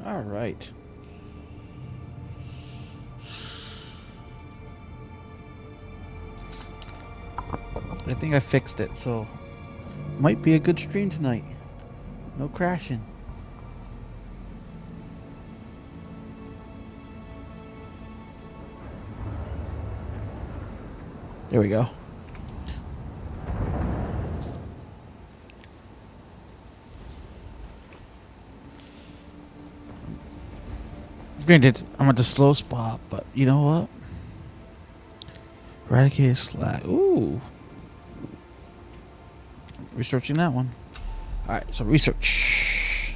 All right. I think I fixed it, so might be a good stream tonight. No crashing. There we go. Granted, I'm at the slow spot, but you know what? Eradicated slag. Ooh. Researching that one. Alright, so research.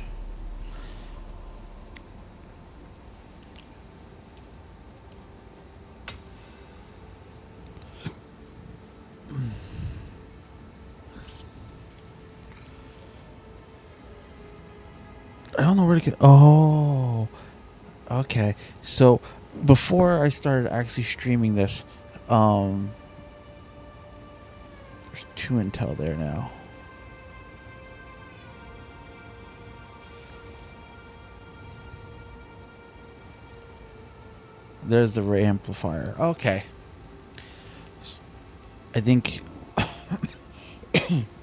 I don't know where to get. Oh. Okay. So before I started actually streaming this, there's 2 intel there now. There's the ray amplifier. Okay. I think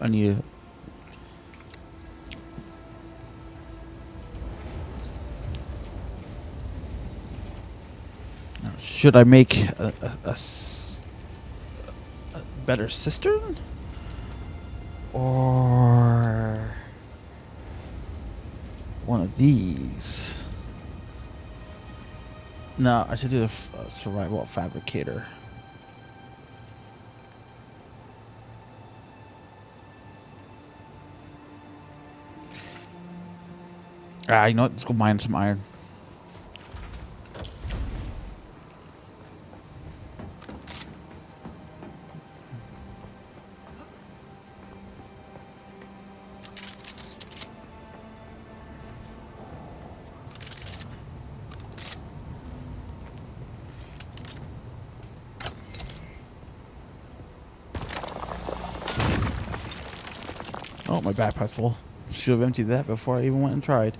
I need. Should I make a better cistern? Or one of these? No, I should do a survival fabricator. You know what? Let's go mine some iron. Oh, my backpack's full. Should have emptied that before I even went and tried.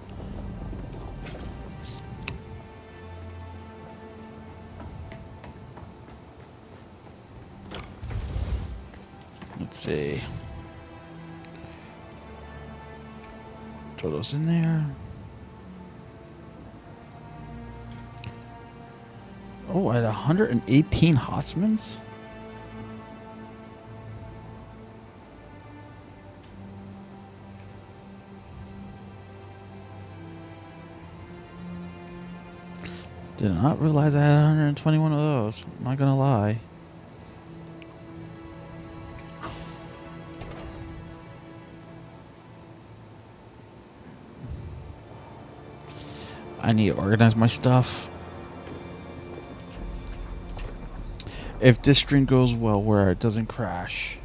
Let's see. Throw those in there. Oh, I had 118 Hotsmans? Did not realize I had 121 of those. I'm not gonna lie. I need to organize my stuff. If this stream goes well where it doesn't crash,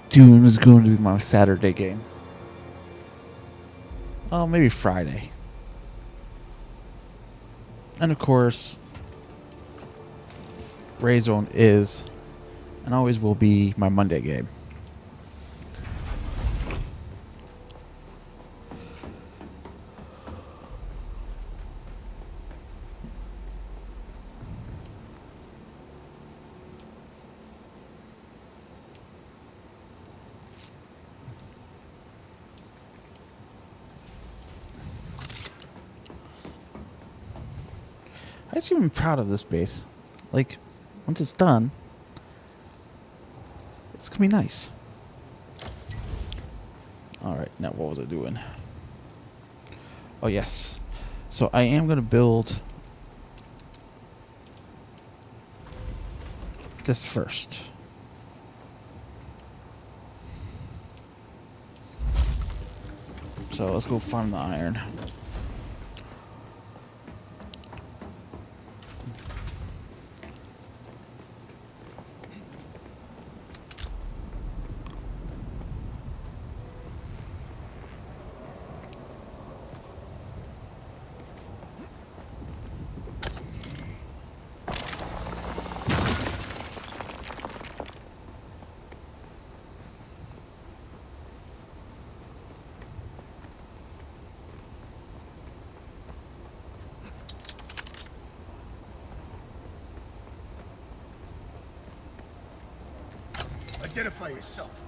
Dune is going to be my Saturday game. Oh, maybe Friday. And of course, Rayzone is and always will be my Monday game. I'm actually proud of this base. Like, once it's done, it's gonna be nice. Alright, now what was I doing? Oh, yes. So I am gonna build this first. So let's go farm the iron. Identify yourself.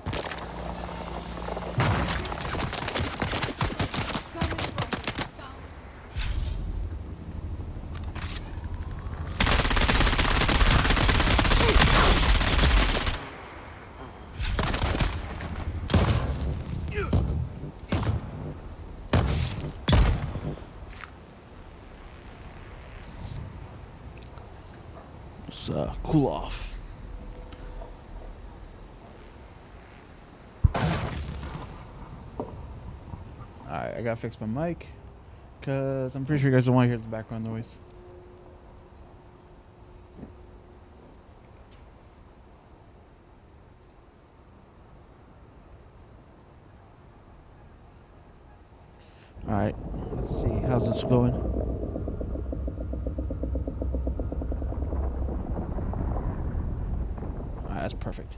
Let's cool off. Alright, I gotta fix my mic because I'm pretty sure you guys don't want to hear the background noise. Alright, let's see. How's this going? Alright, that's perfect.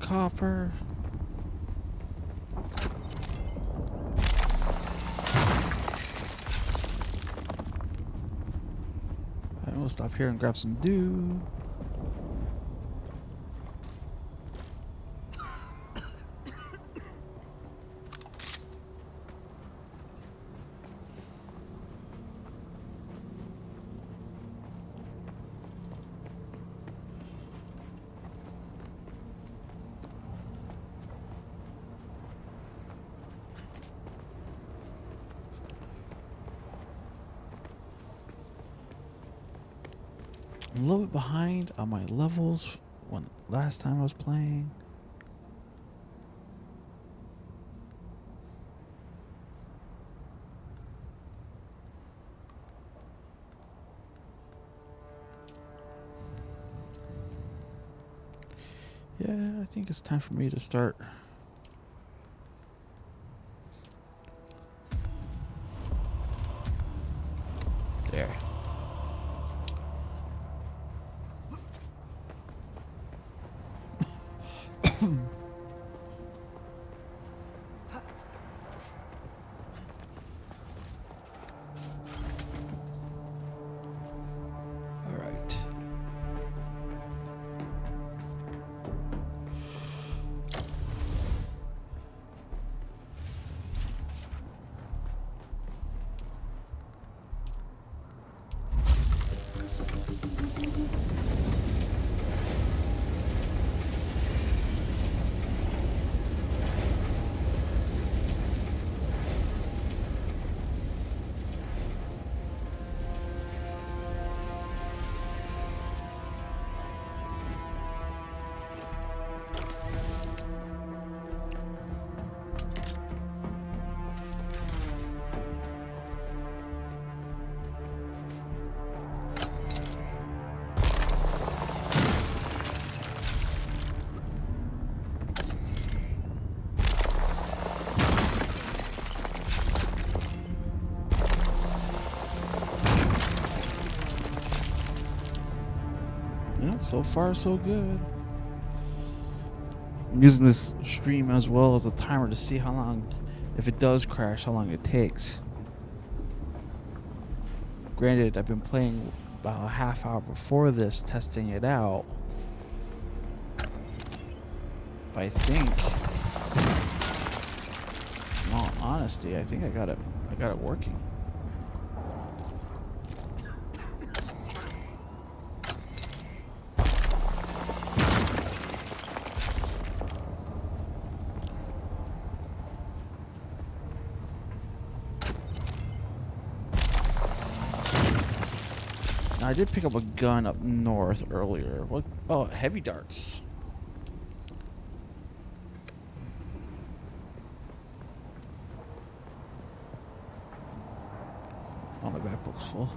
Copper. I will stop here and grab some dew. I'm a little bit behind on my levels when last time I was playing. Yeah, I think it's time for me to start. There. All right. Yeah, so far so good. I'm using this stream as well as a timer to see how long, if it does crash, how long it takes. Granted, I've been playing about a half hour before this, testing it out. But I think, in all honesty, I think I got it working. Now, I did pick up a gun up north earlier. What? Oh, heavy darts. Oh, my backpack's full.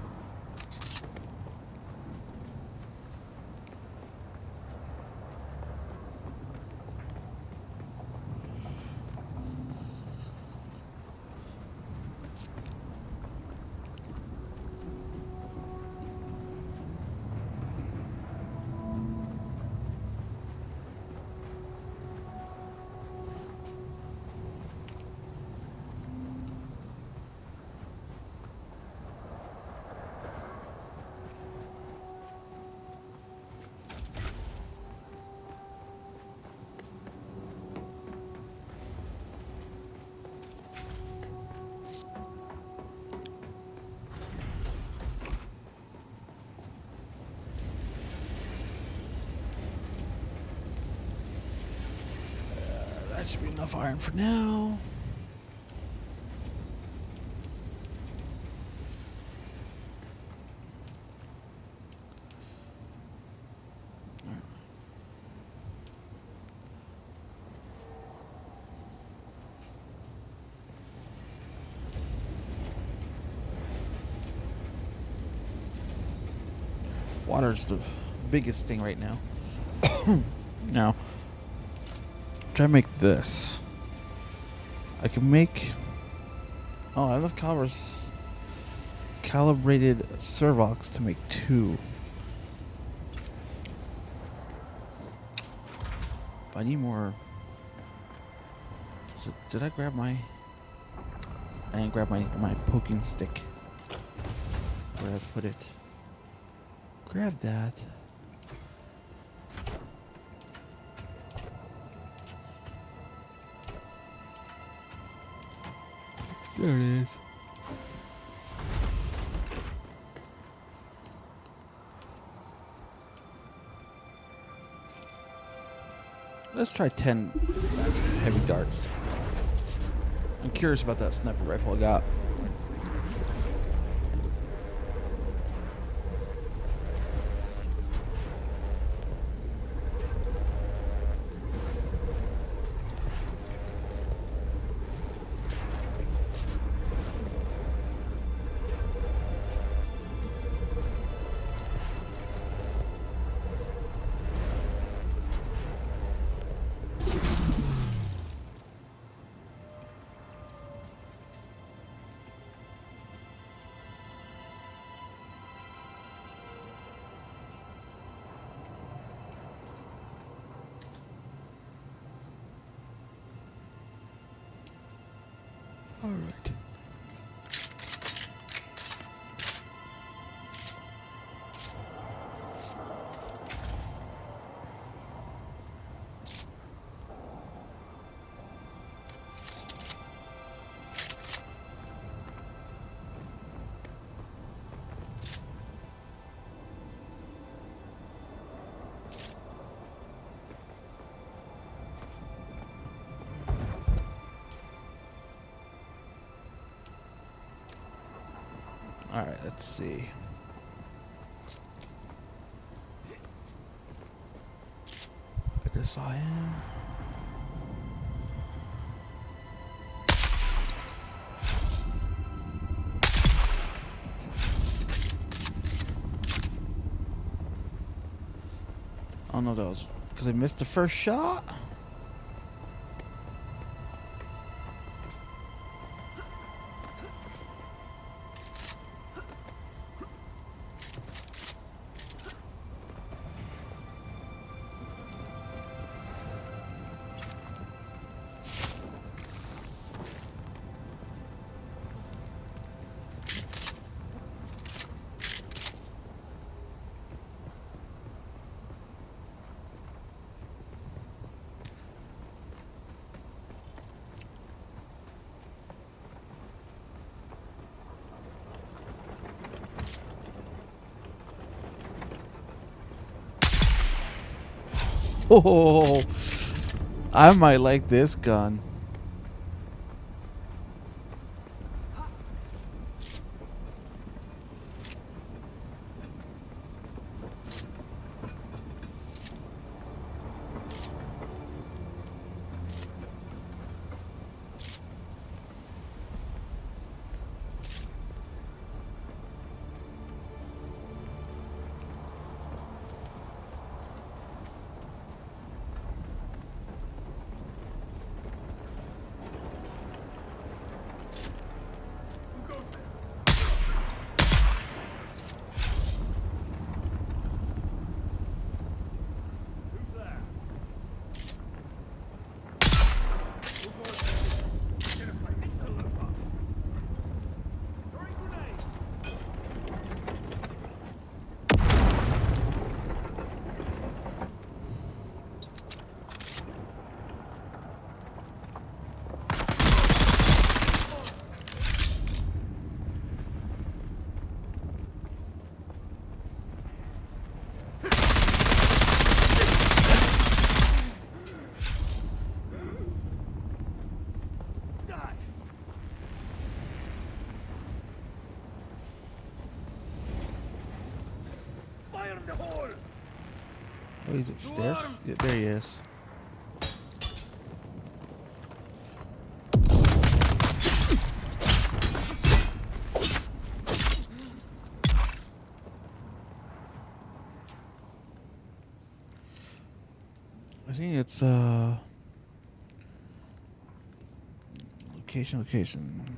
That should be enough iron for now. Water's the biggest thing right now. Now, try to make this. I can make. Oh, I have calibrated servox to make 2. But I need more. So did I grab my? I didn't grab my poking stick. Where did I put it? Grab that. There it is. Let's try 10 heavy darts. I'm curious about that sniper rifle I got. All right. All right, let's see. I guess I am. I don't know if that was because I missed the first shot. Oh, I might like this gun. Oh, he's upstairs? Yeah, there he is. I think it's location.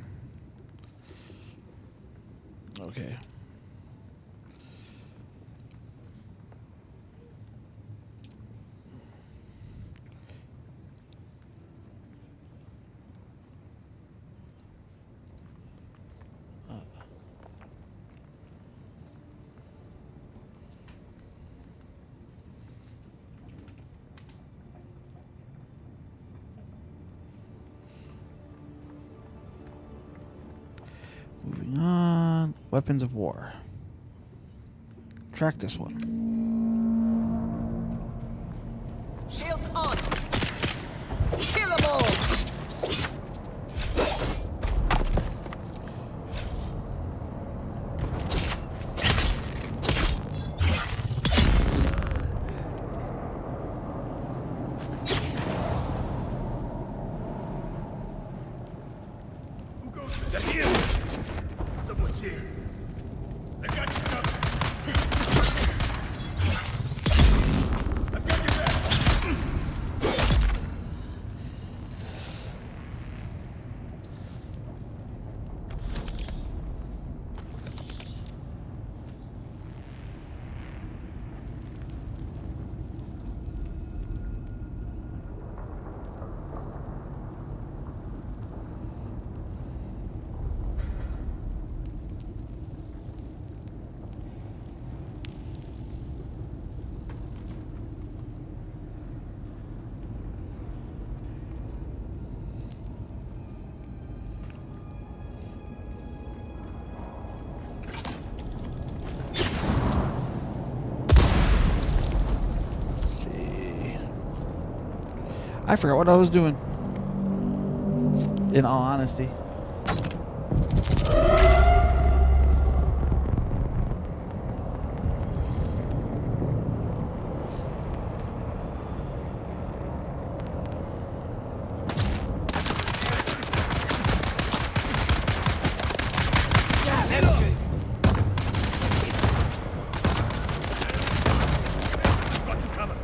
Okay. Moving on. Weapons of war. Track this one. Shields on! Kill 'em all! Who goes to the hill? Someone's here. I got you covered. I've got your back. Let's see. I forgot what I was doing. In all honesty. Got you covered.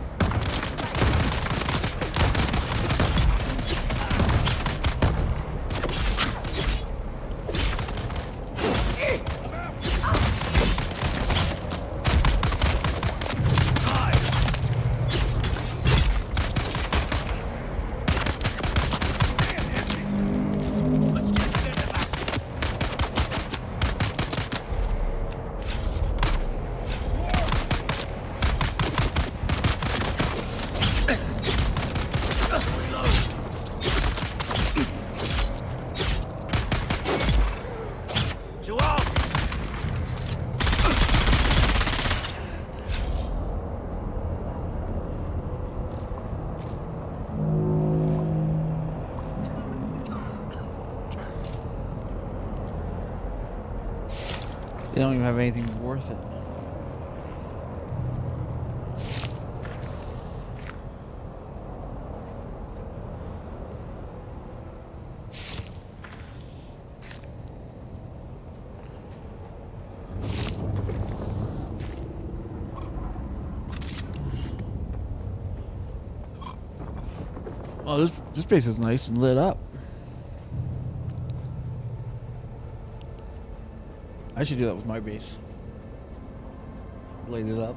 Let's get started, master. To all. They don't even have anything worth it. Oh, this place is nice and lit up. I should do that with my base. Light it up.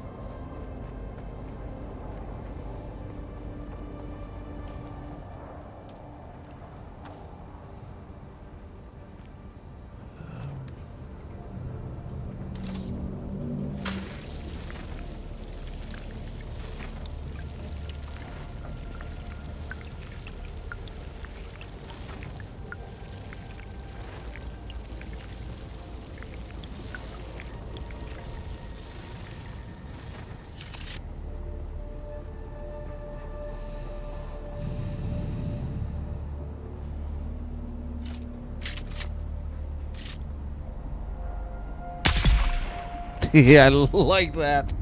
Yeah, I like that.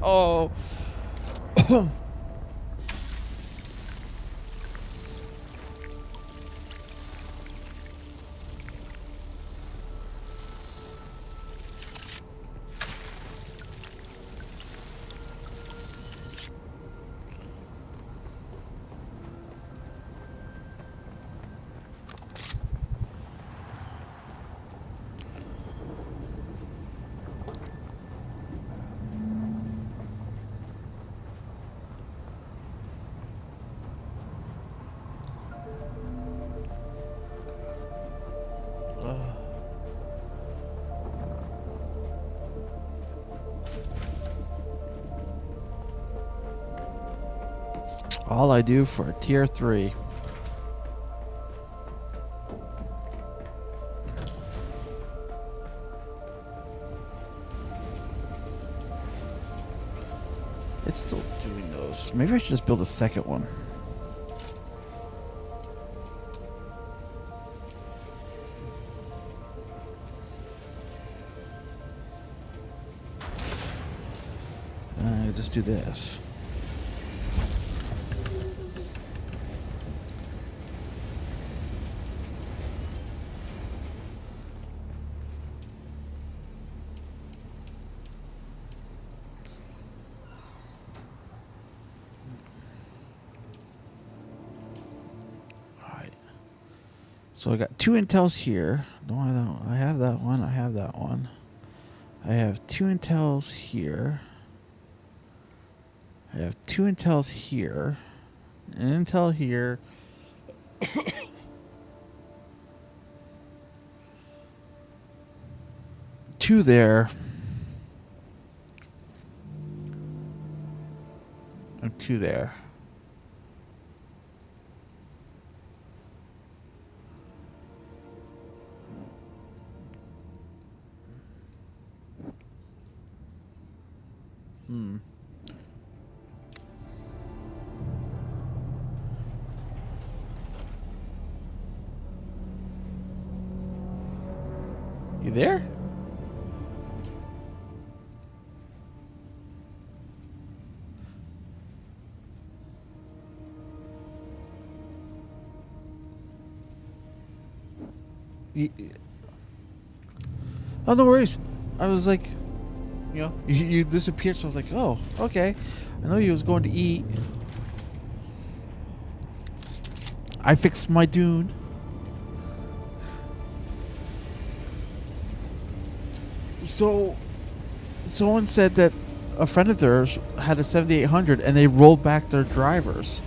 Oh, All I do for tier 3. It's still doing those. Maybe I should just build a second one. Just do this. So I got 2 intels here. Don't I have that one? I have that one. I have that one. I have 2 intels here. I have 2 intels here. An intel here. 2 there. And 2 there. You there? Oh, no worries. I was like, you disappeared, so I was like, oh, okay. I know you was going to eat. I fixed my Dune. So, someone said that a friend of theirs had a 7800 and they rolled back their drivers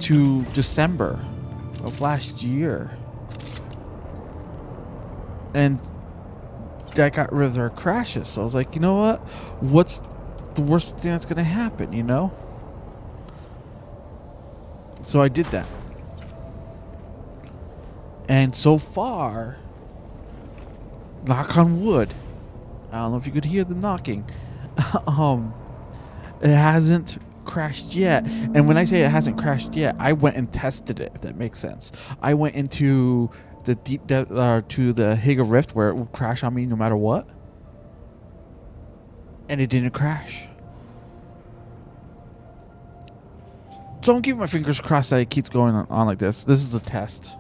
to December of last year. And that got rid of their crashes. So I was like, you know what? What's the worst thing that's going to happen, So I did that. And so far, knock on wood, I don't know if you could hear the knocking, it hasn't crashed yet. And when I say it hasn't crashed yet, I went and tested it, if that makes sense. I went into the to the Higa Rift where it would crash on me no matter what. And it didn't crash. So I'm keeping my fingers crossed that it keeps going on like this. This is a test.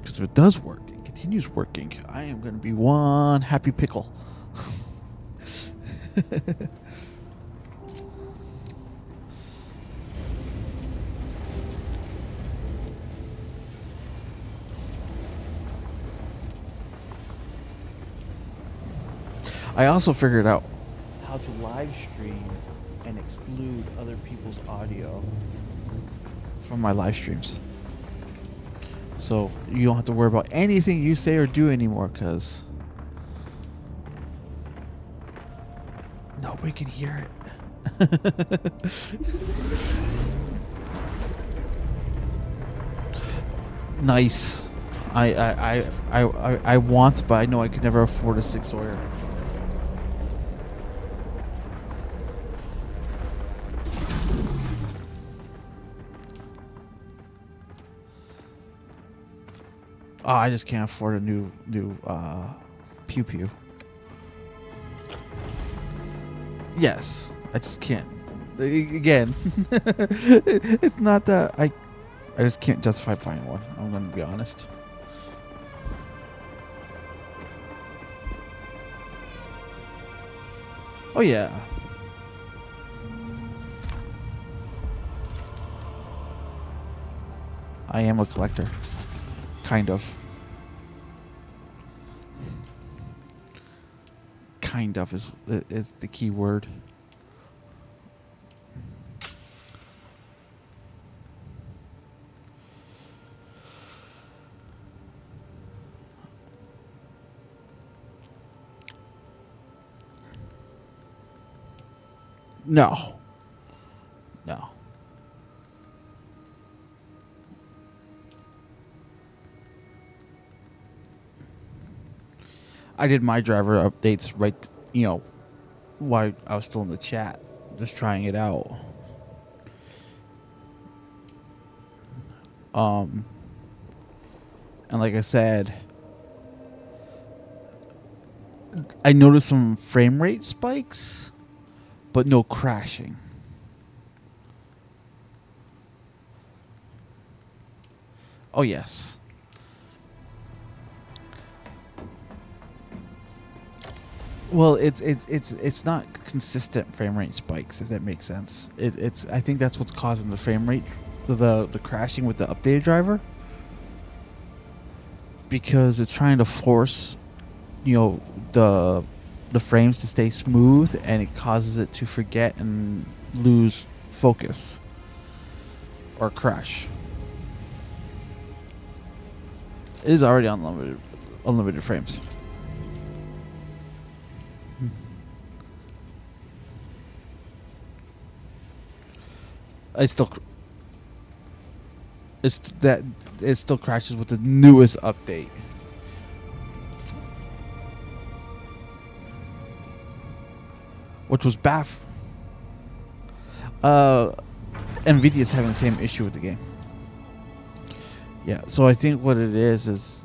If it does work, it continues working, I am going to be one happy pickle. I also figured out how to live stream and exclude other people's audio from my live streams. So you don't have to worry about anything you say or do anymore, because nobody can hear it. Nice. I want, but I know I could never afford a 6 Sawyer. Oh, I just can't afford a new pew pew. Yes, I just can't. Again, it's not that I just can't justify buying one. I'm gonna be honest. Oh yeah. I am a collector. Kind of. Kind of is the key word. No. No. I did my driver updates right, while I was still in the chat, just trying it out. And like I said, I noticed some frame rate spikes, but no crashing. Oh yes. Well, it's not consistent frame rate spikes, if that makes sense. It's I think that's what's causing the frame rate, the crashing with the updated driver, because it's trying to force, the frames to stay smooth, and it causes it to forget and lose focus or crash. It is already unlimited frames. It still crashes with the newest update. Which was Nvidia's having the same issue with the game. Yeah, so I think what it is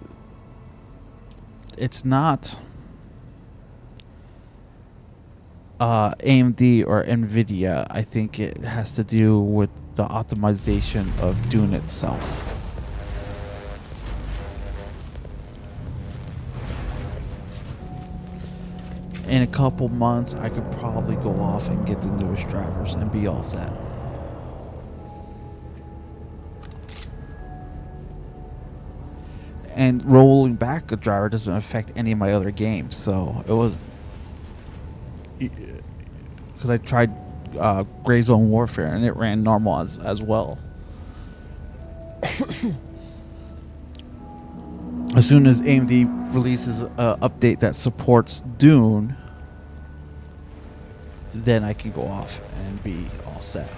it's not AMD or Nvidia. I think it has to do with the optimization of Dune itself. In a couple months, I could probably go off and get the newest drivers and be all set. And rolling back a driver doesn't affect any of my other games, so it was because I tried Gray Zone Warfare and it ran normal as well. As soon as AMD releases an update that supports Dune, then I can go off and be all set.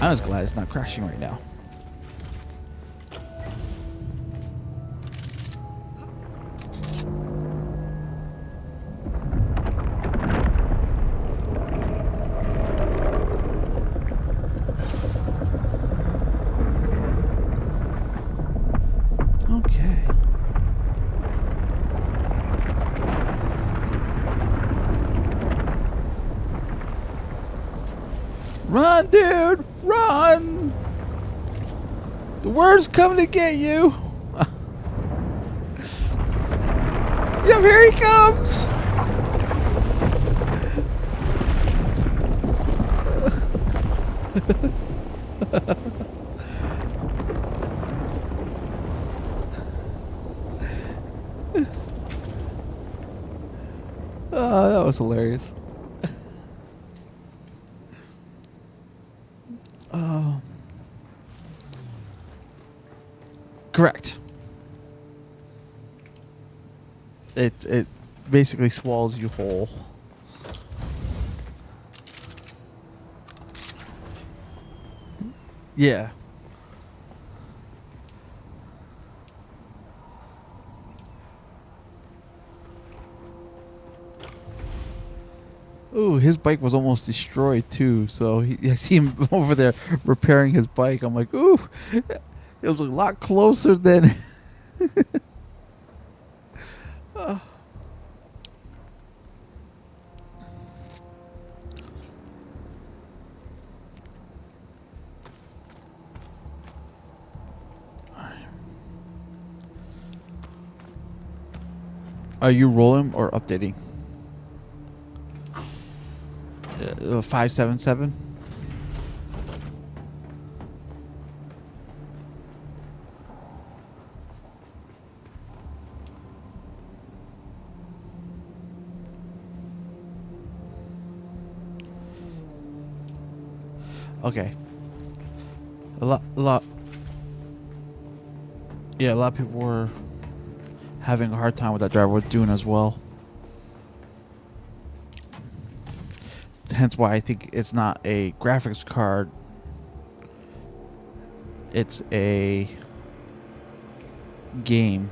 I'm just glad it's not crashing right now. Okay. Run, dude! Run! The word's coming to get you! Yep, here he comes! Oh, that was hilarious. Oh. Correct. It basically swallows you whole. Yeah. Ooh, his bike was almost destroyed too. So I see him over there repairing his bike. I'm like, ooh, it was a lot closer than. Are you rolling or updating? 577. Okay. A lot. Yeah, a lot of people were having a hard time with that driver with Dune as well. Hence why I think it's not a graphics card. It's a game.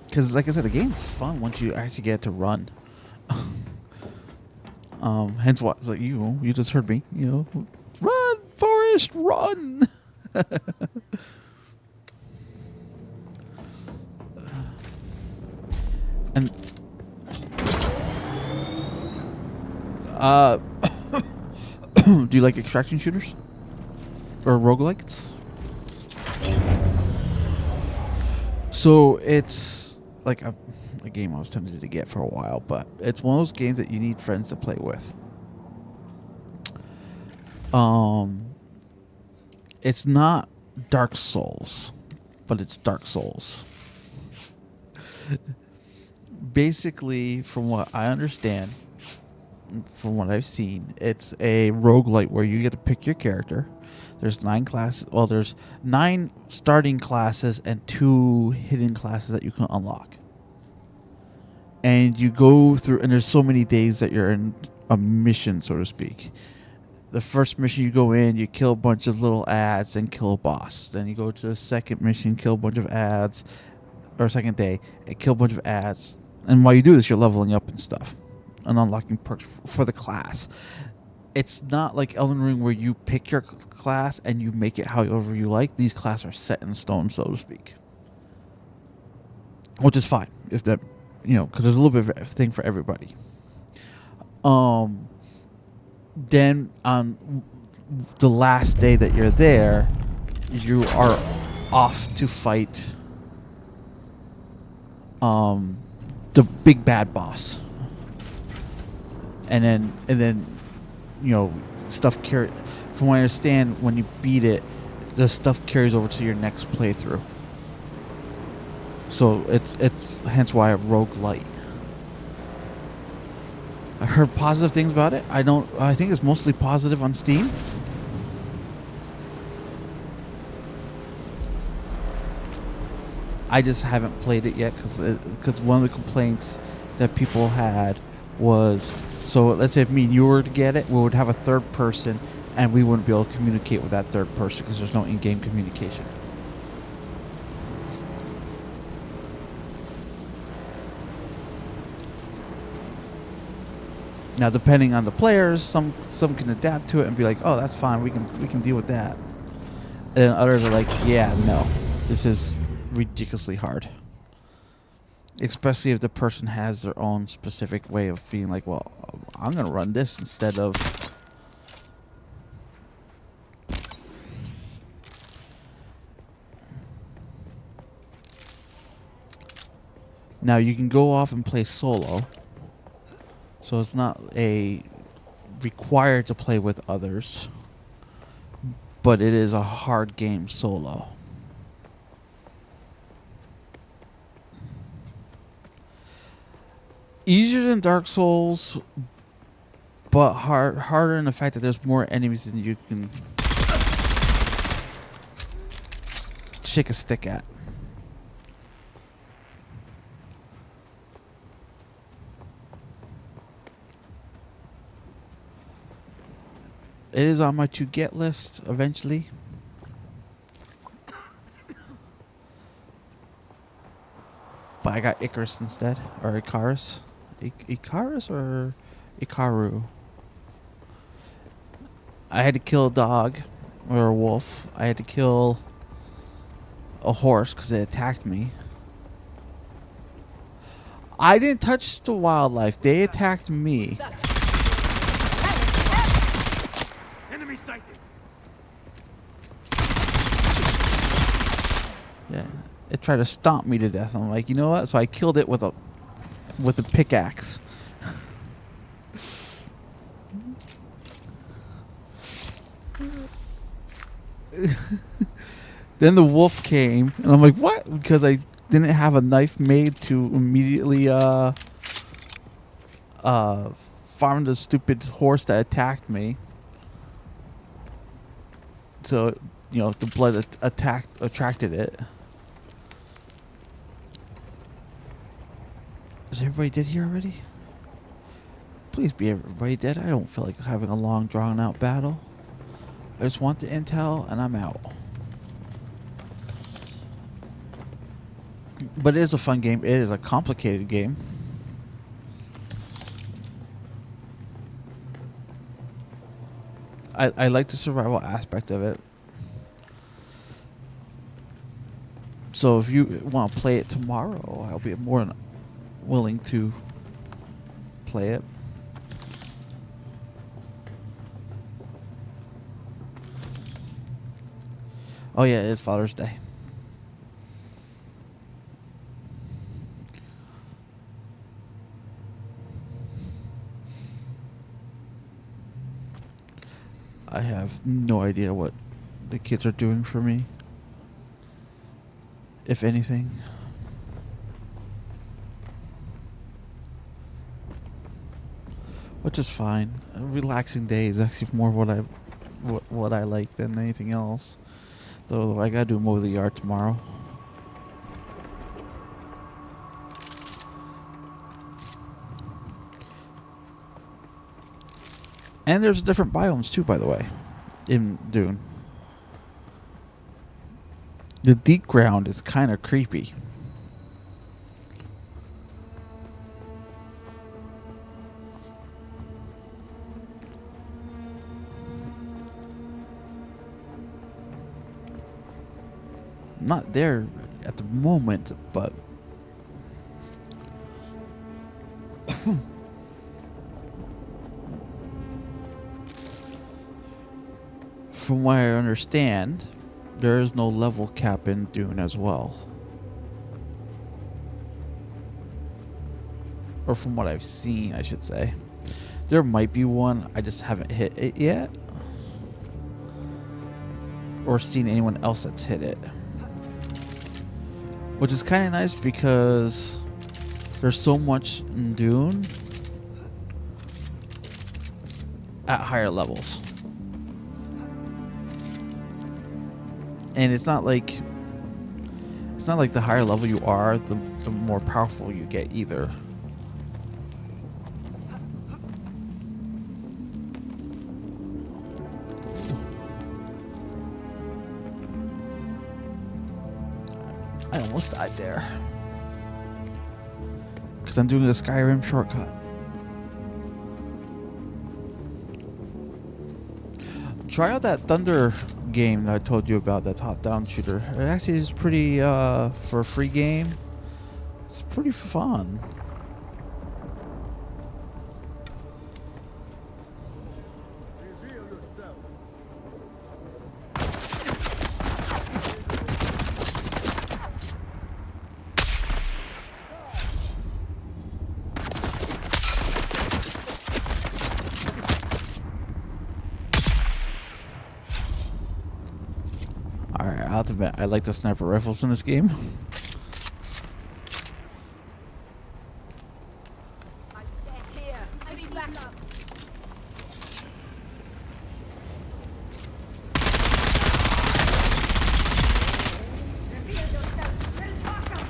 Because, like I said, the game's fun once you actually get to run. Hence why, like you just heard me. Run, Forrest, run. And do you like extraction shooters or roguelikes? So it's like a game I was tempted to get for a while, but it's one of those games that you need friends to play with. It's not Dark Souls, but it's Dark Souls. Basically, from what I understand, from what I've seen, it's a roguelite where you get to pick your character. There's 9 classes. Well, there's 9 starting classes and 2 hidden classes that you can unlock. And you go through, and there's so many days that you're in a mission, so to speak. The first mission you go in, you kill a bunch of little ads and kill a boss. Then you go to the second mission, kill a bunch of ads, or second day, and kill a bunch of ads. And while you do this, you're leveling up and stuff and unlocking perks for the class. It's not like Elden Ring where you pick your class and you make it however you like. These classes are set in stone, so to speak. Which is fine, if that, because there's a little bit of a thing for everybody. Then on the last day that you're there, you are off to fight the big bad boss. And then stuff carry. From what I understand, when you beat it, the stuff carries over to your next playthrough. So it's hence why a roguelite. I heard positive things about it. I think it's mostly positive on Steam. I just haven't played it yet because one of the complaints that people had was, so let's say if me and you were to get it, we would have a third person and we wouldn't be able to communicate with that third person because there's no in-game communication. Now, depending on the players, some can adapt to it and be like, "Oh, that's fine. We can deal with that." And others are like, "Yeah, no, this is ridiculously hard." Especially if the person has their own specific way of feeling like, "Well, I'm gonna run this instead of." Now you can go off and play solo. So it's not required to play with others, but it is a hard game solo. Easier than Dark Souls, but harder in the fact that there's more enemies than you can shake a stick at. It is on my to-get list eventually. I got Icarus instead, or Icarus. Icarus or Ikaru. I had to kill a dog or a wolf. I had to kill a horse because it attacked me. I didn't touch the wildlife. They attacked me. Enemy sighted. Yeah, it tried to stomp me to death. I'm like, you know what? So I killed it with a pickaxe. Then the wolf came, and I'm like, what? Because I didn't have a knife made to immediately farm the stupid horse that attacked me. So, you know, the blood attracted it. Is everybody dead here already? Please be everybody dead. I don't feel like having a long, drawn-out battle. I just want the intel, and I'm out. But it is a fun game. It is a complicated game. I like the survival aspect of it. So if you want to play it tomorrow, I'll be more than willing to play it. Oh yeah, it is Father's Day. I have no idea what the kids are doing for me, if anything. Which is fine. A relaxing day is actually more what I like than anything else. Though I gotta do mow the yard tomorrow. And there's different biomes too, by the way, in Dune. The deep ground is kind of creepy. Not there at the moment, but from what I understand, there is no level cap in Dune as well. Or from what I've seen, I should say. There might be one, I just haven't hit it yet. Or seen anyone else that's hit it. Which is kind of nice because there's so much in Dune at higher levels. And it's not like the higher level you are, the more powerful you get either. I almost died there. Because I'm doing a Skyrim shortcut. Try out that Thunder game that I told you about, that top-down shooter. It actually is pretty, for a free game, it's pretty fun. Alright, I'll have to admit, I like the sniper rifles in this game. I'm dead here. I need backup. Reveal yourself. Bring backup.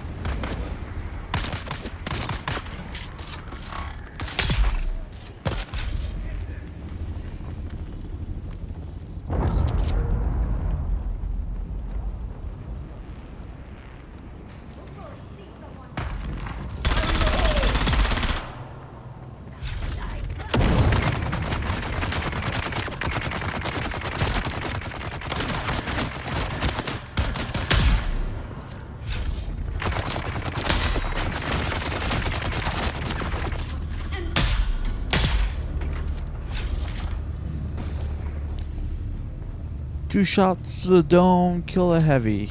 2 shots to the dome, kill a heavy.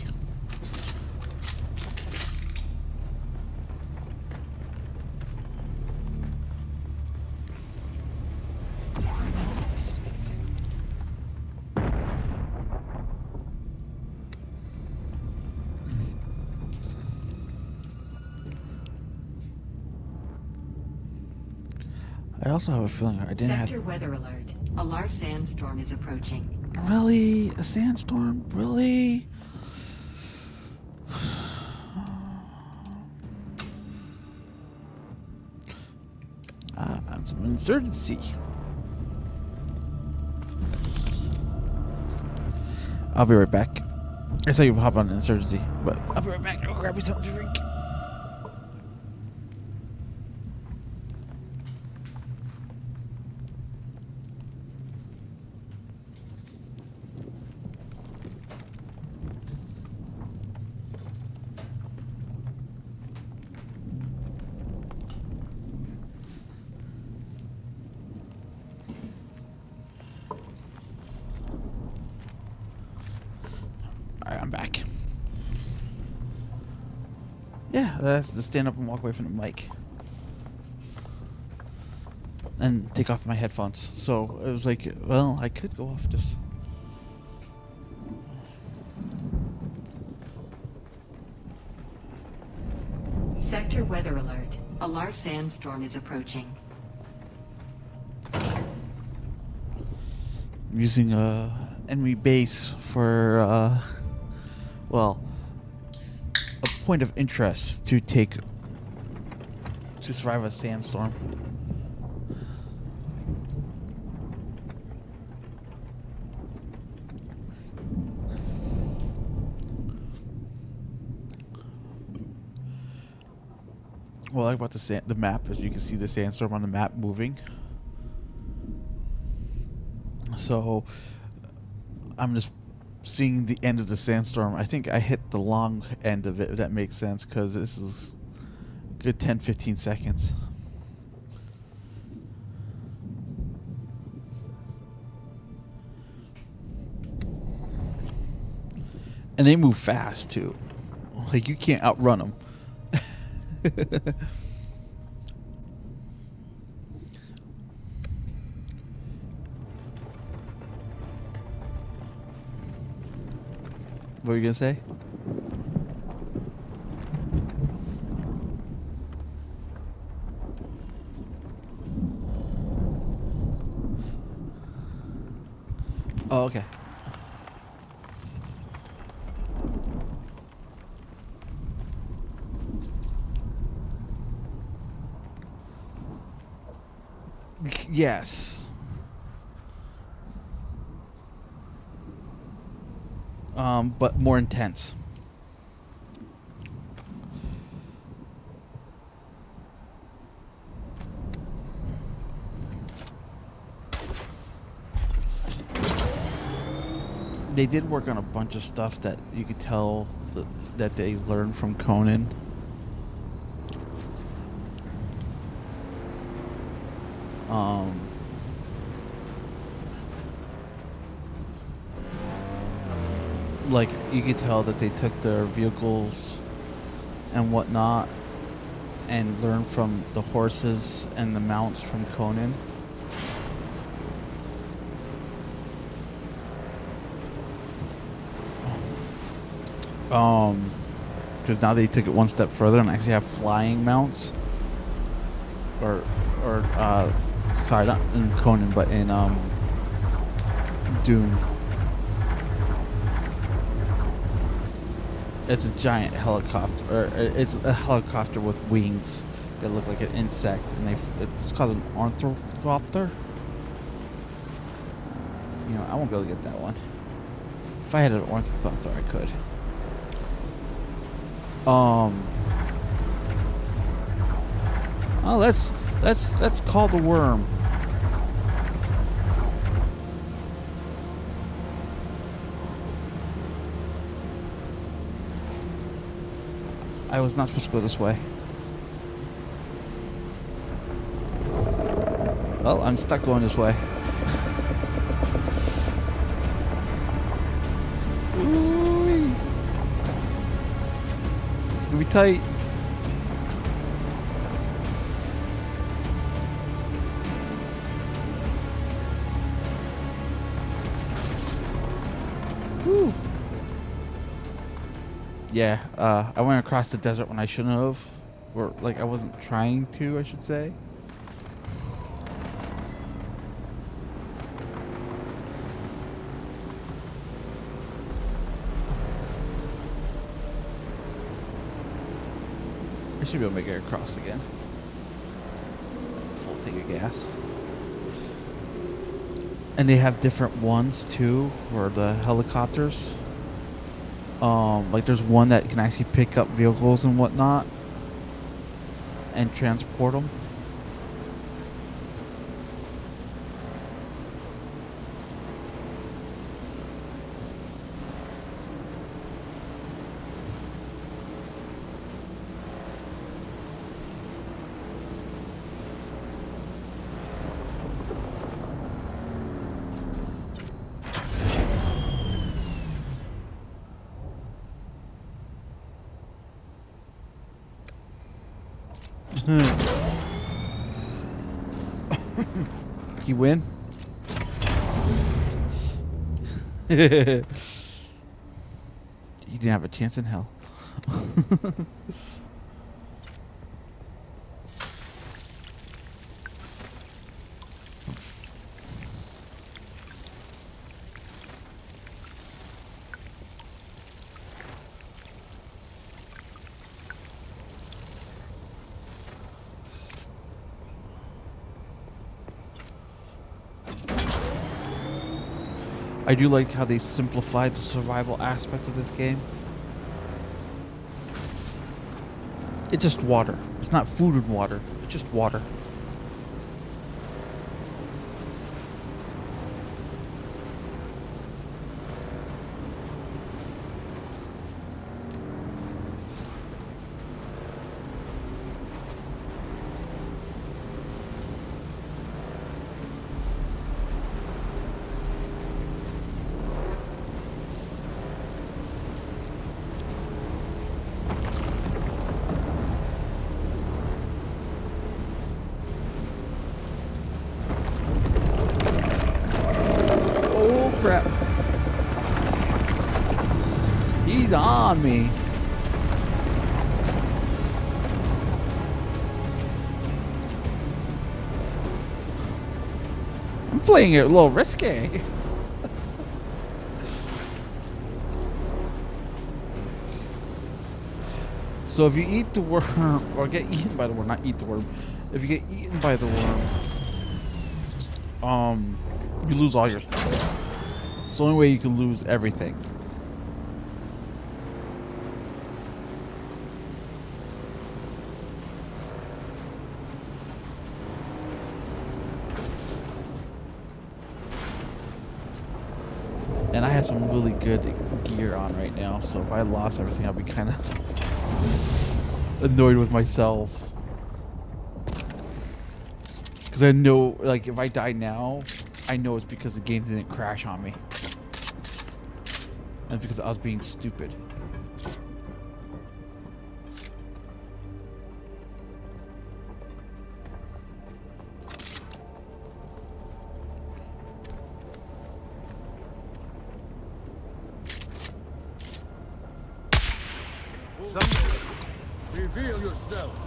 I also have a feeling I didn't Sector weather alert. A large sandstorm is approaching. Really? A sandstorm? Really? I'm some insurgency. I'll be right back. I saw you hop on insurgency, but I'll be right back. I'll grab me something to drink. Alright, I'm back. Yeah, that's to stand up and walk away from the mic. And take off my headphones. So it was like, well, I could go off just. Sector weather alert. A large sandstorm is approaching. I'm using enemy base for well, a point of interest to survive a sandstorm. What I like about the map is you can see the sandstorm on the map moving. So I'm just seeing the end of the sandstorm. I think I hit the long end of it, if that makes sense, because this is a good 10-15 seconds. And they move fast too. Like you can't outrun them. What were you gonna say? Oh, okay. Yes. But more intense. They did work on a bunch of stuff that you could tell that they learned from Conan. Like you could tell that they took their vehicles and whatnot and learned from the horses and the mounts from Conan. Because now they took it one step further and actually have flying mounts. Sorry, not in Conan, but in Dune. It's a giant helicopter, or it's a helicopter with wings that look like an insect, and it's called an ornithopter. You know, I won't be able to get that one. If I had an ornithopter, I could. Oh, let's call the worm. I was not supposed to go this way. Well, I'm stuck going this way. tight. Woo. Yeah, I went across the desert when I shouldn't have. Or, like, I wasn't trying to, I should say. I should be able to make it across again. Full tank of gas. And they have different ones, too, for the helicopters. Like, there's one that can actually pick up vehicles and whatnot. And transport them. You win? You didn't have a chance in hell. I do like how they simplified the survival aspect of this game. It's just water. It's not food and water. It's just water. Crap. He's on me. I'm playing it a little risque. So if you eat the worm, or get eaten by the worm, not eat the worm. If you get eaten by the worm, you lose all your stuff. It's the only way you can lose everything. And I have some really good gear on right now, so if I lost everything, I'll be kind of annoyed with myself. Because I know, like, if I die now, I know it's because the game didn't crash on me. And because I was being stupid. Reveal yourself.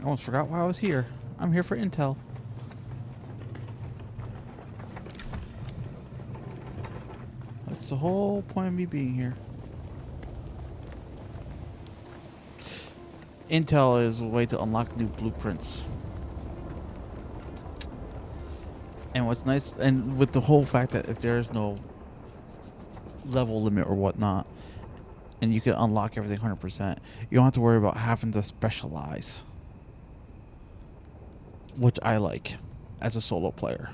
I almost forgot why I was here. I'm here for intel. That's the whole point of me being here. Intel is a way to unlock new blueprints. And what's nice, and with the whole fact that if there is no level limit or whatnot, and you can unlock everything 100%, you don't have to worry about having to specialize. Which I like as a solo player.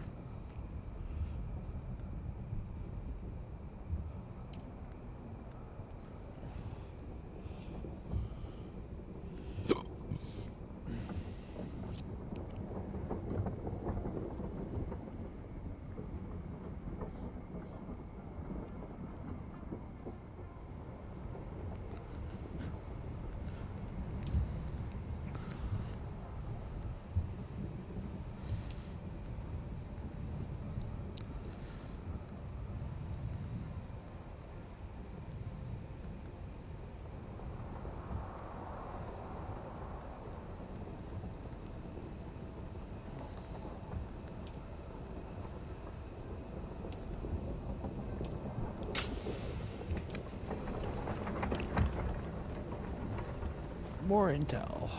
More intel.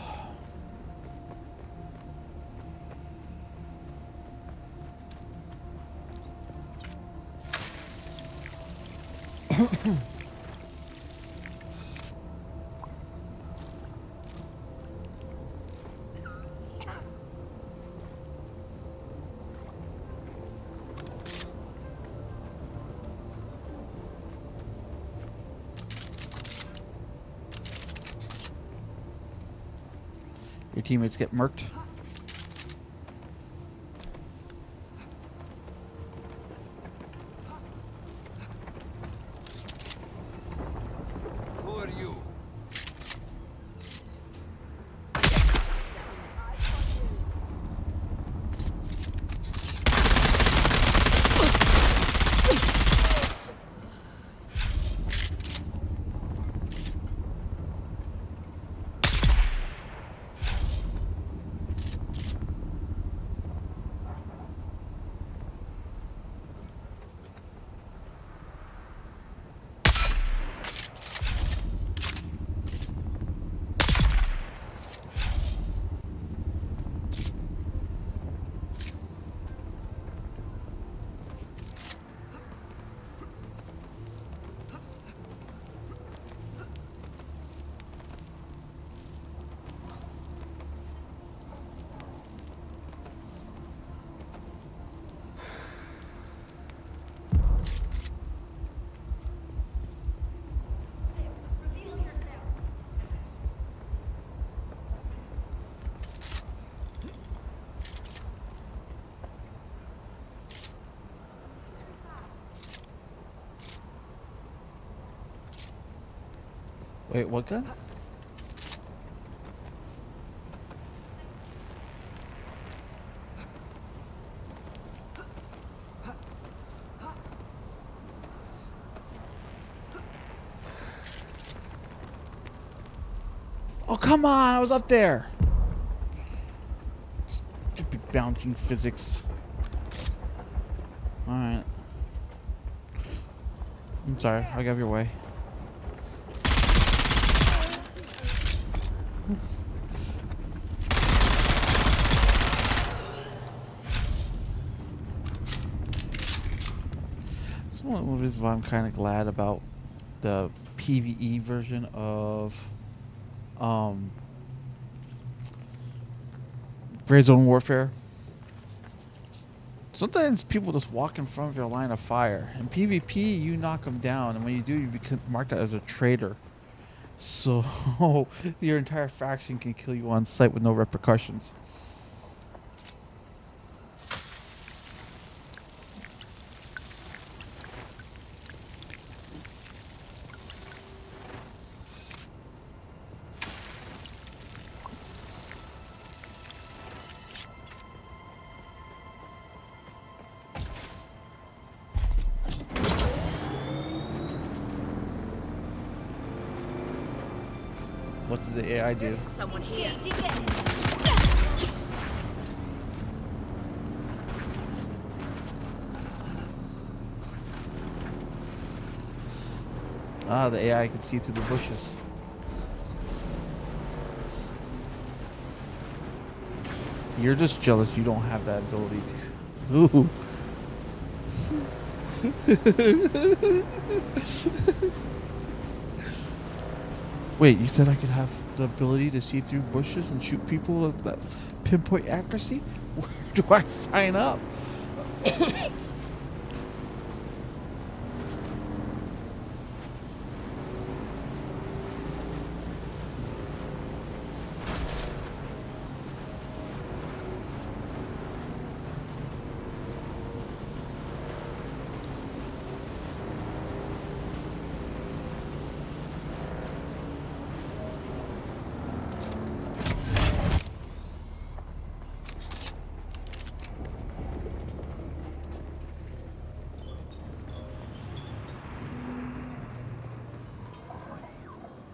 Your teammates get murked. Who are you? Reveal yourself. Wait, what gun? Oh, come on! I was up there! Stupid bouncing physics. Alright. I'm sorry, I got out of your way. That's one of the reasons why I'm kind of glad about the PvE version of Gray Zone Warfare. Sometimes people just walk in front of your line of fire. In PvP, you knock them down, and when you do, you become marked as a traitor. So your entire faction can kill you on sight with no repercussions. What did the AI do? Someone here. Get it. Ah, the AI can see through the bushes. You're just jealous you don't have that ability to. Ooh. Wait, you said I could have the ability to see through bushes and shoot people with that pinpoint accuracy? Where do I sign up?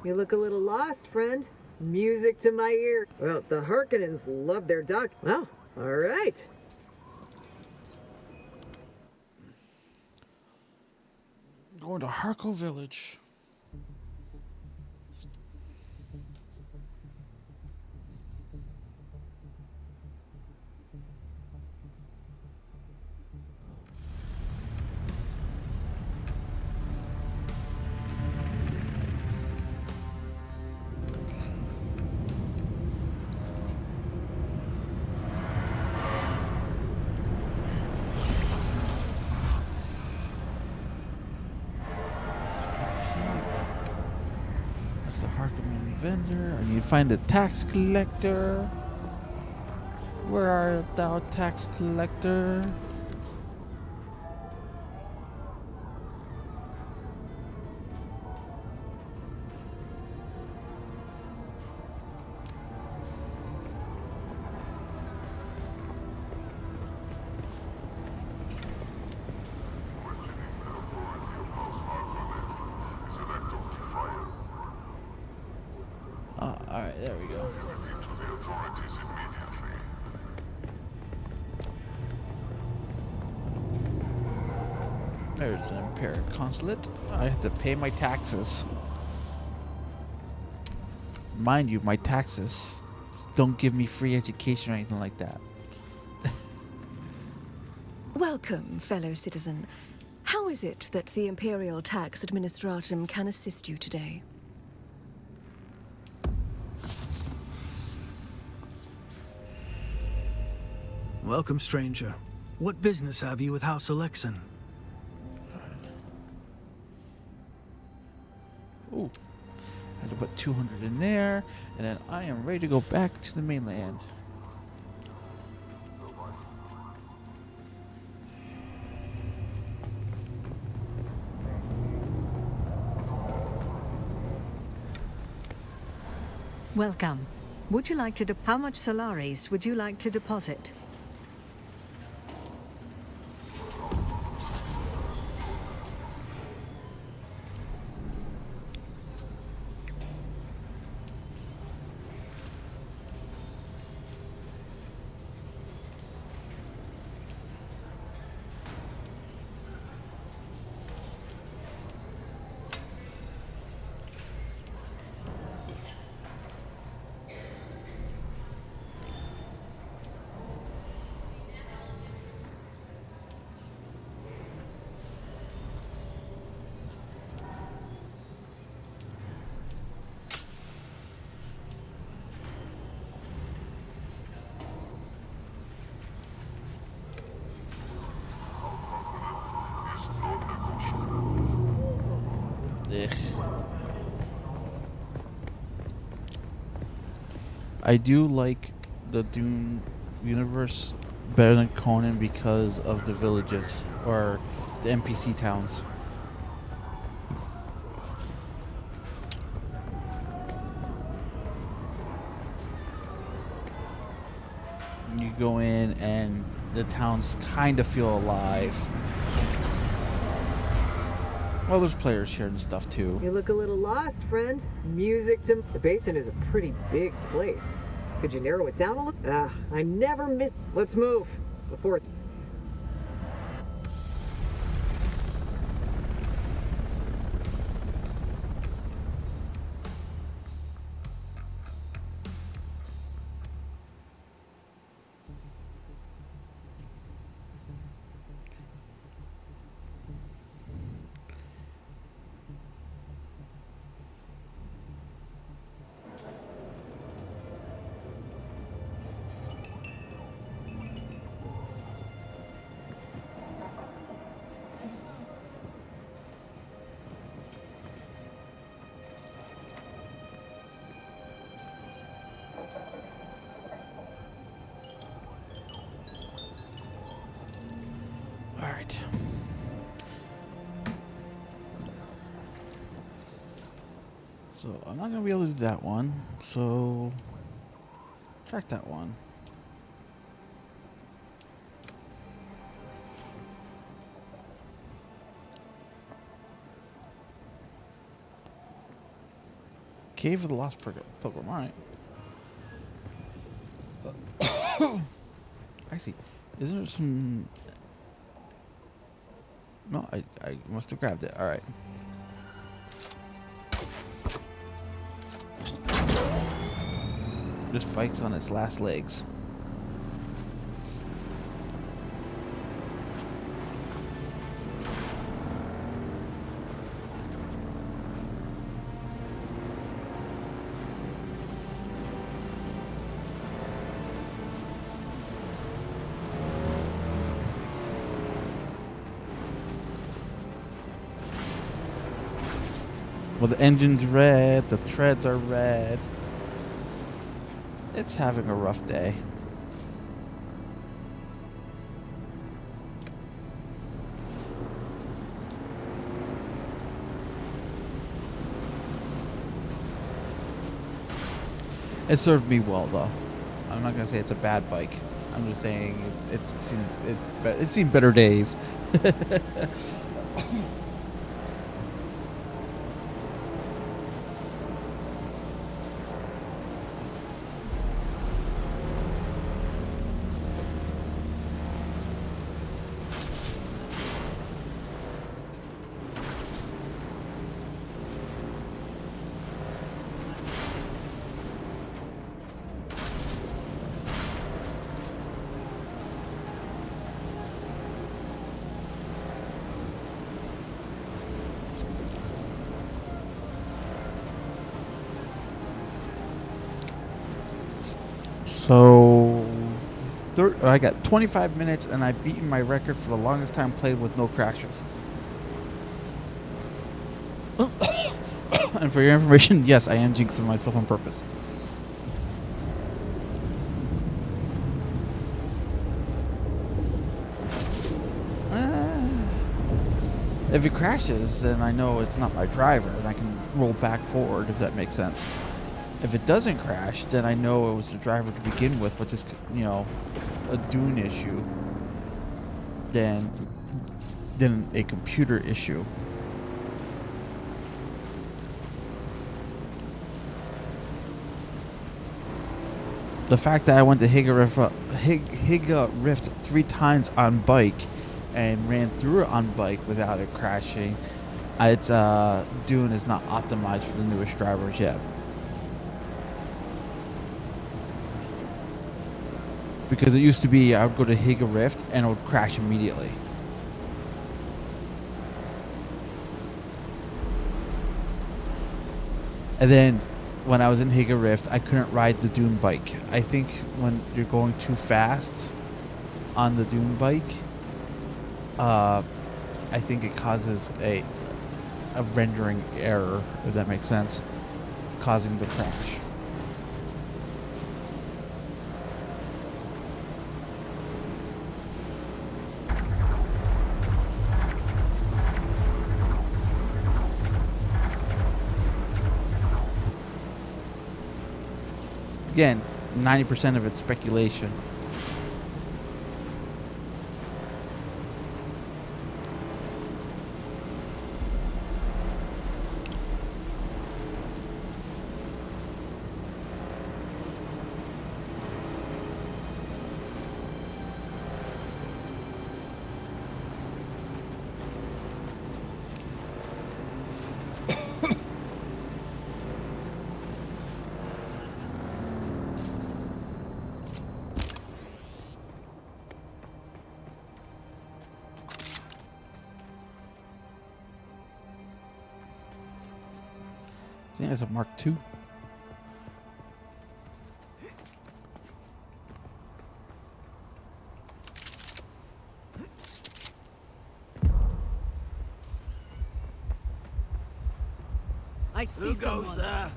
You look a little lost, friend. Music to my ear. Well, the Harkonnens love their duck. Well, all right. Going to Harko Village. That's the Harkonnen vendor. I need to find the tax collector. Where art thou, tax collector? Alright, there we go. There's an Imperial Consulate. I have to pay my taxes. Mind you, my taxes don't give me free education or anything like that. Welcome, fellow citizen. How is it that the Imperial Tax Administratum can assist you today? Welcome, stranger. What business have you with House Alexan? Ooh. I had to put 200 in there, and then I am ready to go back to the mainland. Welcome. Would you like to how much Solaris would you like to deposit? Ugh. I do like the Dune universe better than Conan because of the villages or the NPC towns. You go in and the towns kind of feel alive. Well, there's players here and stuff too. You look a little lost, friend. Music to... The basin is a pretty big place. Could you narrow it down a little? I never miss... Let's move. Before... So I'm not gonna be able to do that one. So track that one. Cave of the Lost Pilgrim. All right. I see. Is there some? No, I must have grabbed it. All right. This bike's on its last legs. Well, the engine's red, the treads are red. It's having a rough day. It served me well, though. I'm not gonna say it's a bad bike. I'm just saying it's seen better days. So, I got 25 minutes, and I've beaten my record for the longest time played with no crashes. And for your information, yes, I am jinxing myself on purpose. If it crashes, then I know it's not my driver, and I can roll back forward, if that makes sense. If it doesn't crash, then I know it was the driver to begin with, which is, a Dune issue, than a computer issue. The fact that I went to Higa Rift 3 times on bike and ran through it on bike without it crashing, Dune is not optimized for the newest drivers yet. Because it used to be I would go to Higa Rift and it would crash immediately. And then when I was in Higa Rift, I couldn't ride the Dune bike. I think when you're going too fast on the Dune bike, I think it causes a rendering error, if that makes sense, causing the crash. Again, 90% of it's speculation. I think that's a Mark II. I see Who goes someone. there?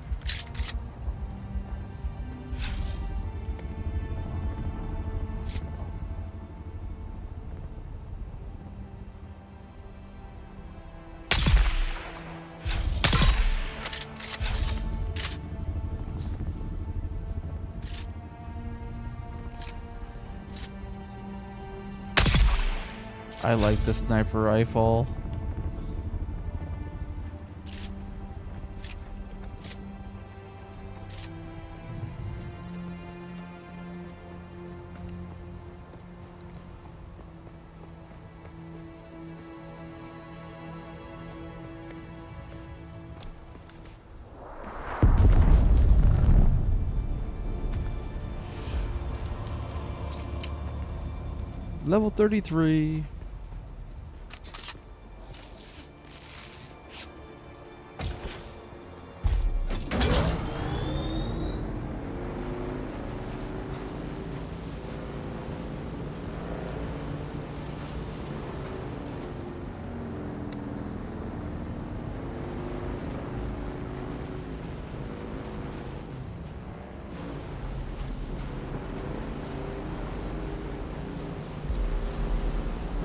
I like the sniper rifle. Level 33.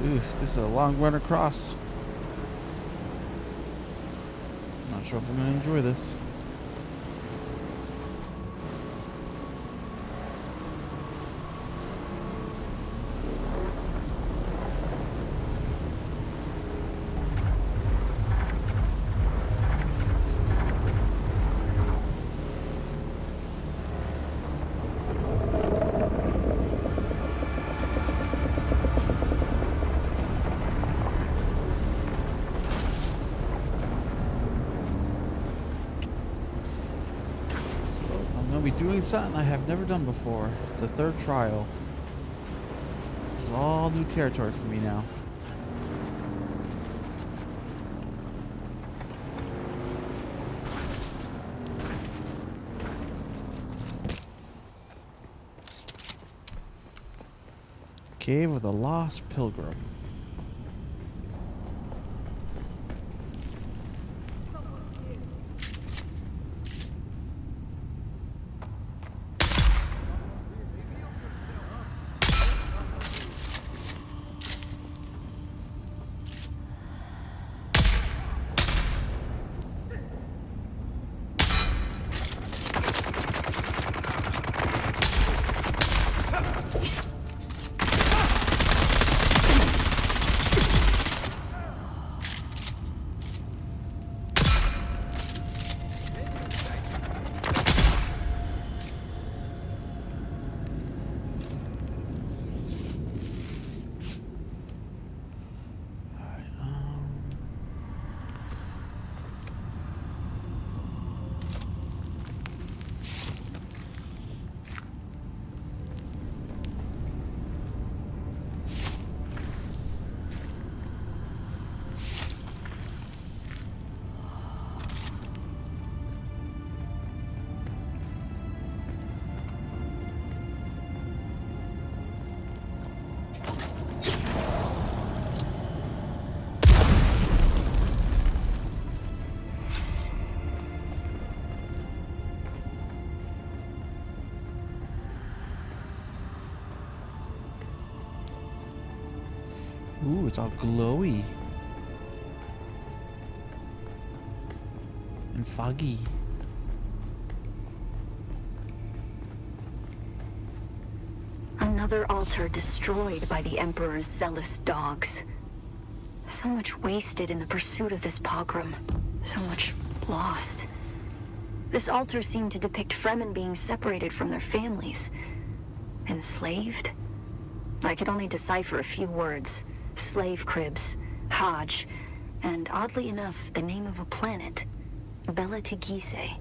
Ooh, this is a long run across. Not sure if I'm gonna enjoy this. Doing something I have never done before. The third trial. This is all new territory for me now. Cave of the Lost Pilgrim. Ooh, it's all glowy. And foggy. Another altar destroyed by the Emperor's zealous dogs. So much wasted in the pursuit of this pogrom. So much lost. This altar seemed to depict Fremen being separated from their families. Enslaved? I could only decipher a few words. Slave cribs, Hajj, and oddly enough, the name of a planet, Bela Tigise.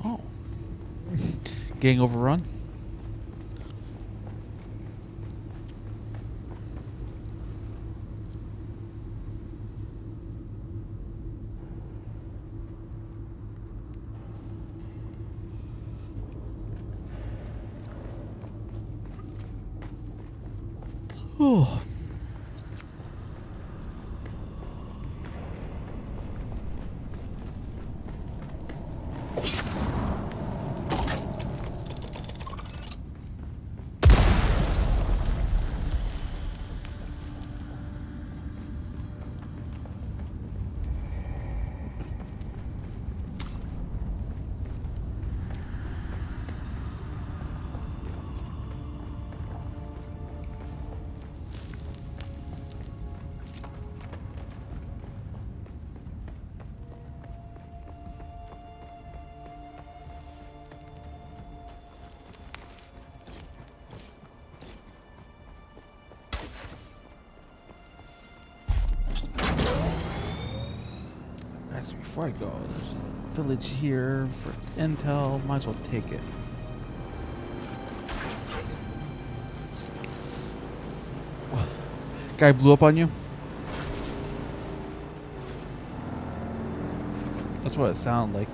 Oh. Gang overrun? Oh. Actually, before I go, there's a village here for intel. Might as well take it. Guy blew up on you? That's what it sounded like.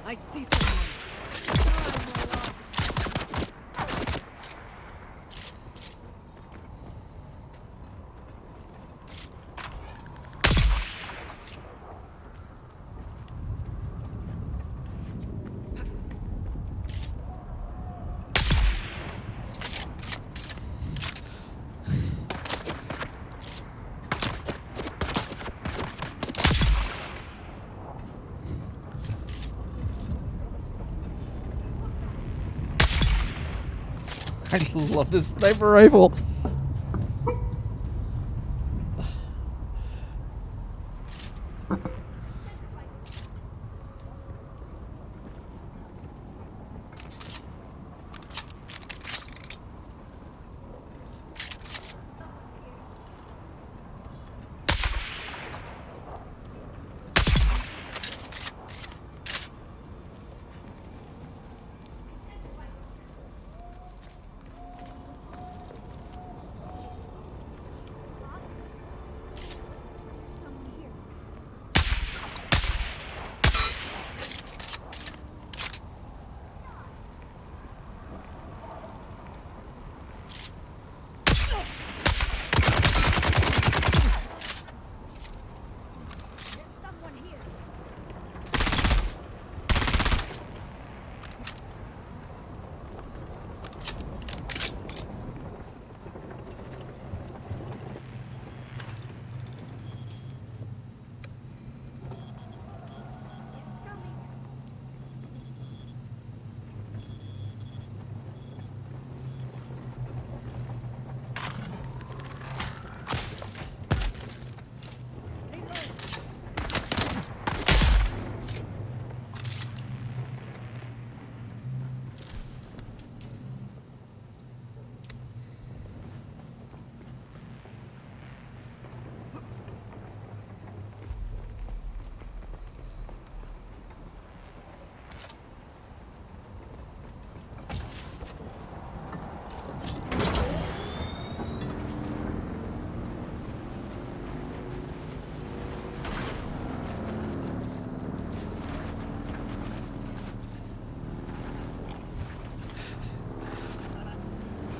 I see someone. I love this sniper rifle.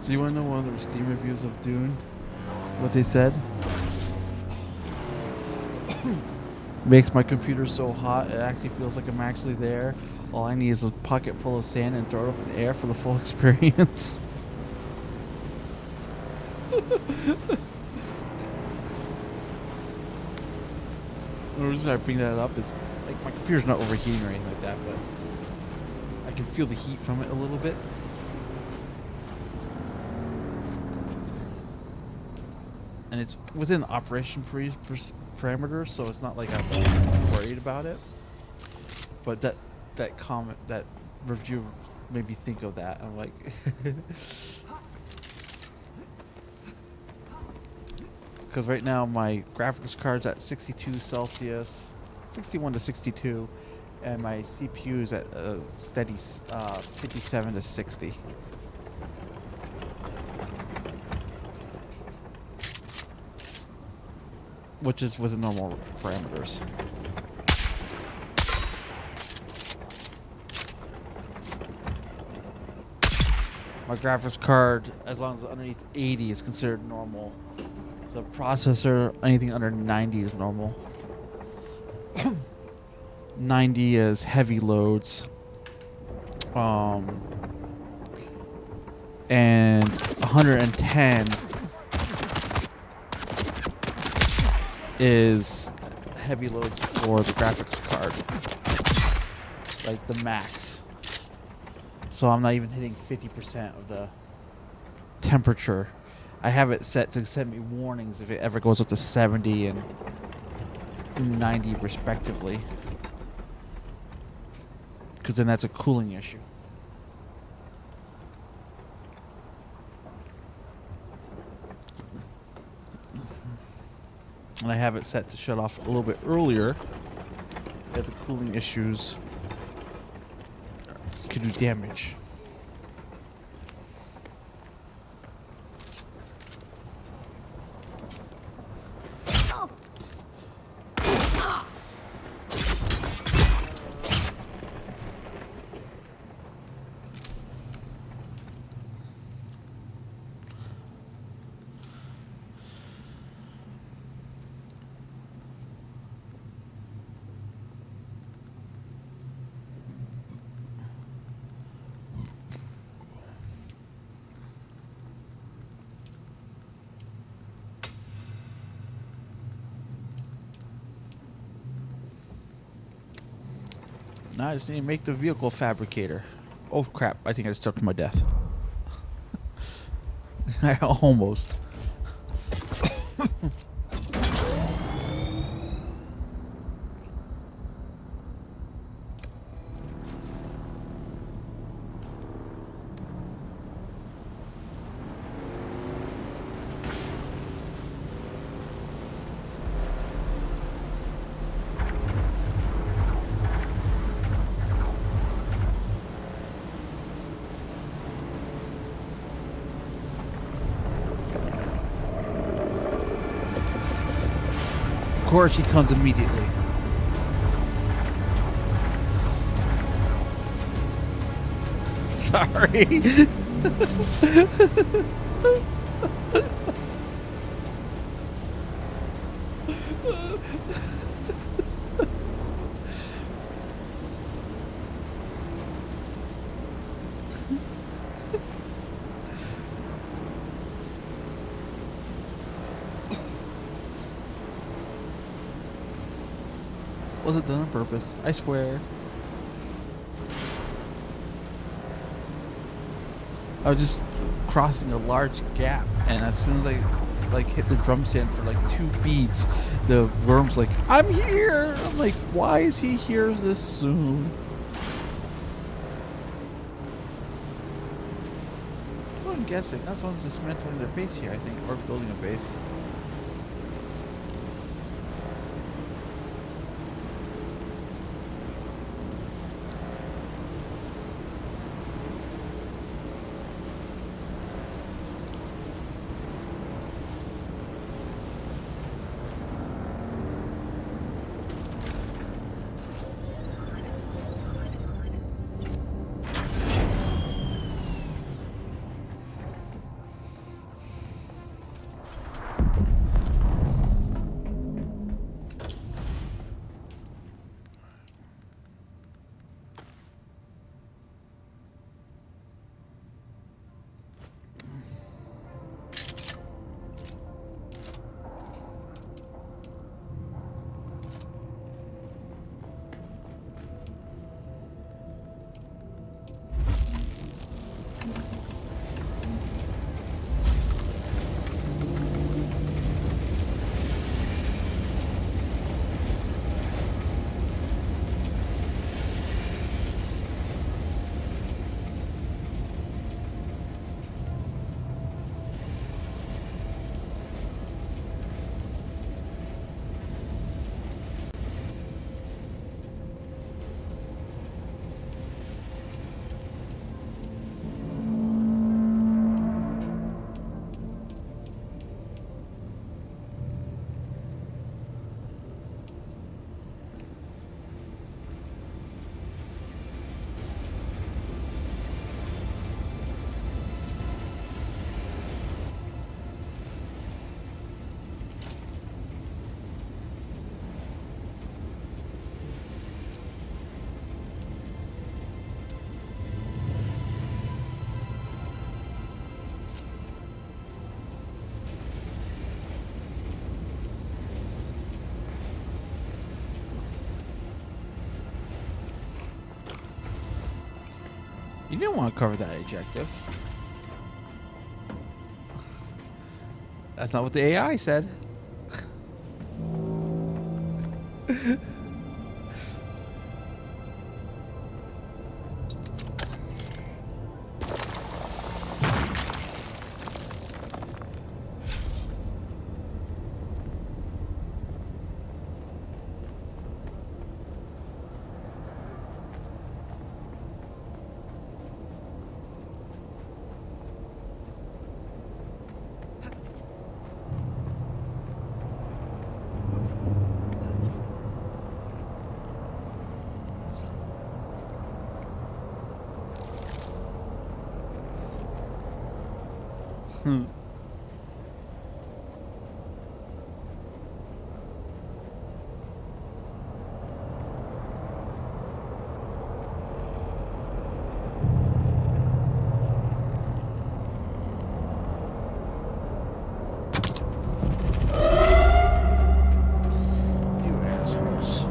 So you want to know one of the Steam reviews of Dune? What they said? Makes my computer so hot it actually feels like I'm actually there. All I need is a pocket full of sand and throw it up in the air for the full experience. The reason I bring that up is like my computer's not overheating or anything like that, but I can feel the heat from it a little bit. And it's within operation parameters, so it's not like I'm worried about it. But that comment, that review made me think of that. I'm like, because right now my graphics card's at 62 Celsius, 61 to 62, and my CPU is at a steady 57 to 60. Which is within normal parameters. My graphics card, as long as underneath 80, is considered normal. The processor, anything under 90 is normal. 90 is heavy loads. And 110 is heavy loads for the graphics card, like the max. So I'm not even hitting 50% of the temperature. I have it set to send me warnings if it ever goes up to 70 and 90 respectively. Because then that's a cooling issue. And I have it set to shut off a little bit earlier if the cooling issues could do damage. Now I just need to make the vehicle fabricator. Oh crap, I think I just stepped to my death. I almost. Of course, he comes immediately. Sorry. Wasn't done on purpose, I swear. I was just crossing a large gap, and as soon as I hit the drum stand for 2 beats, the worm's like, "I'm here!" I'm like, why is he here this soon? So I'm guessing that someone's dismantling their base here, I think, or building a base. You didn't want to cover that adjective. That's not what the AI said. You assholes.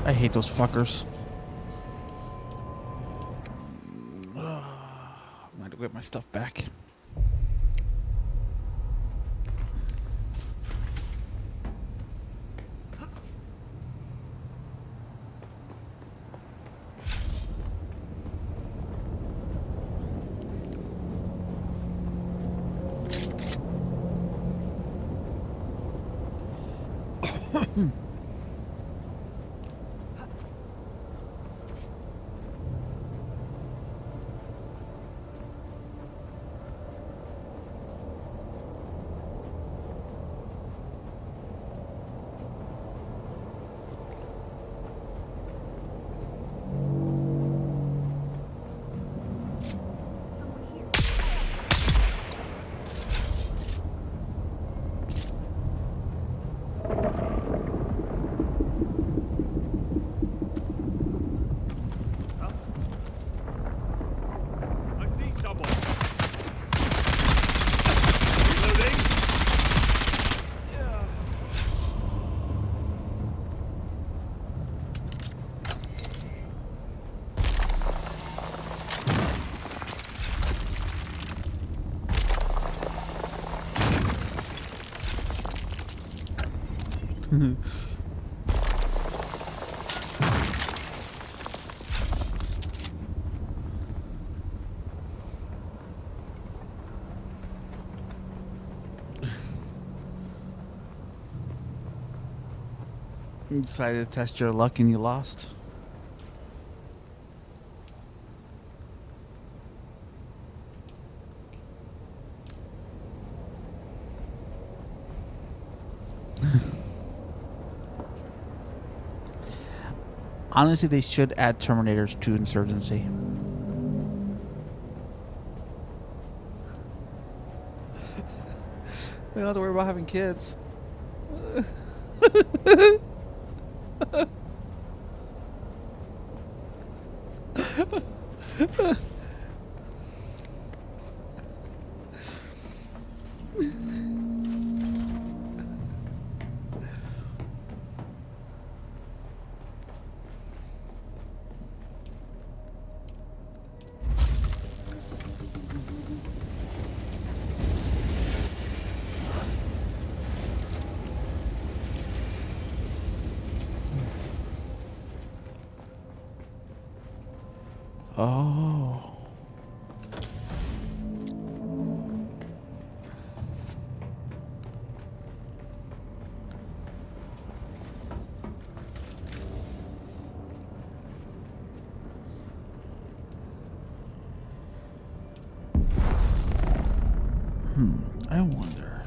I hate those fuckers. I'm going to get my stuff back. I see someone. Reloading. You decided to test your luck and you lost. Honestly, they should add Terminators to Insurgency. We don't have to worry about having kids. Oh. I wonder.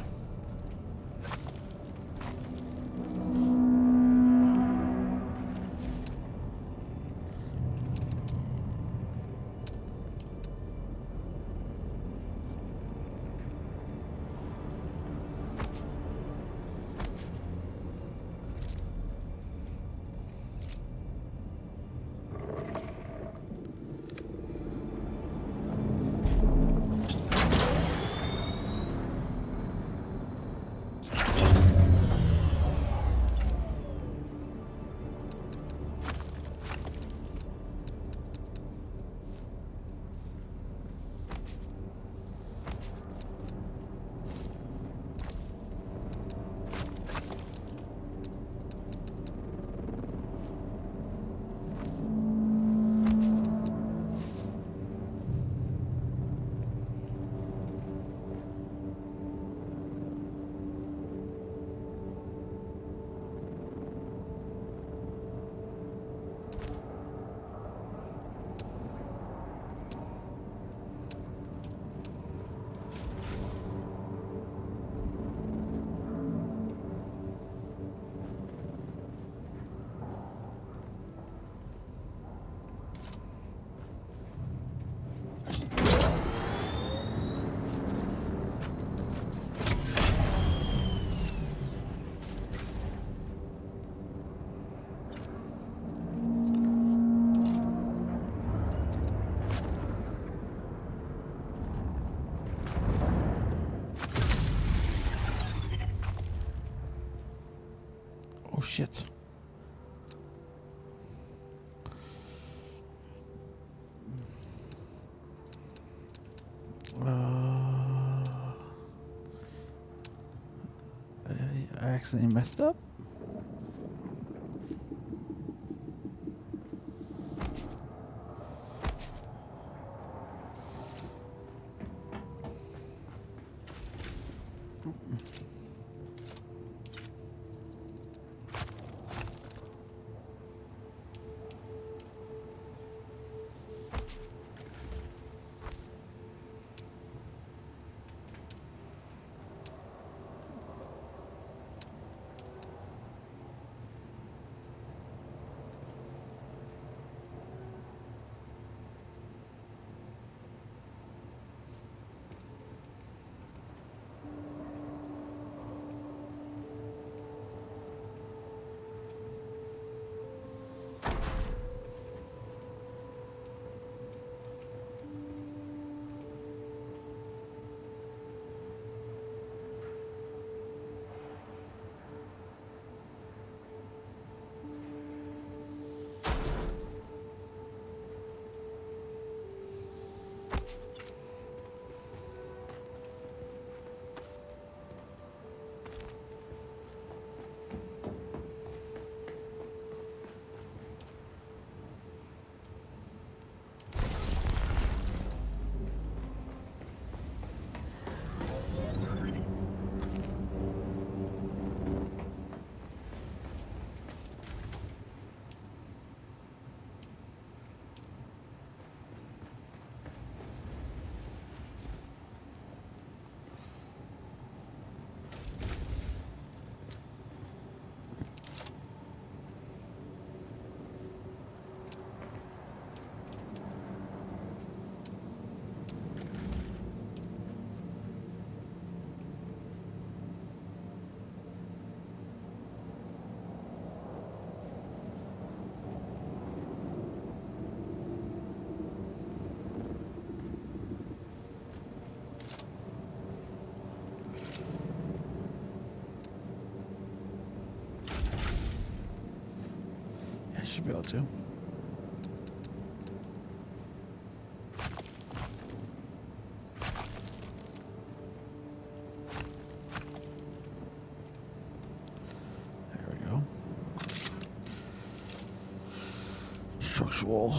shit. I accidentally messed up. I should be able to. There we go. Structural.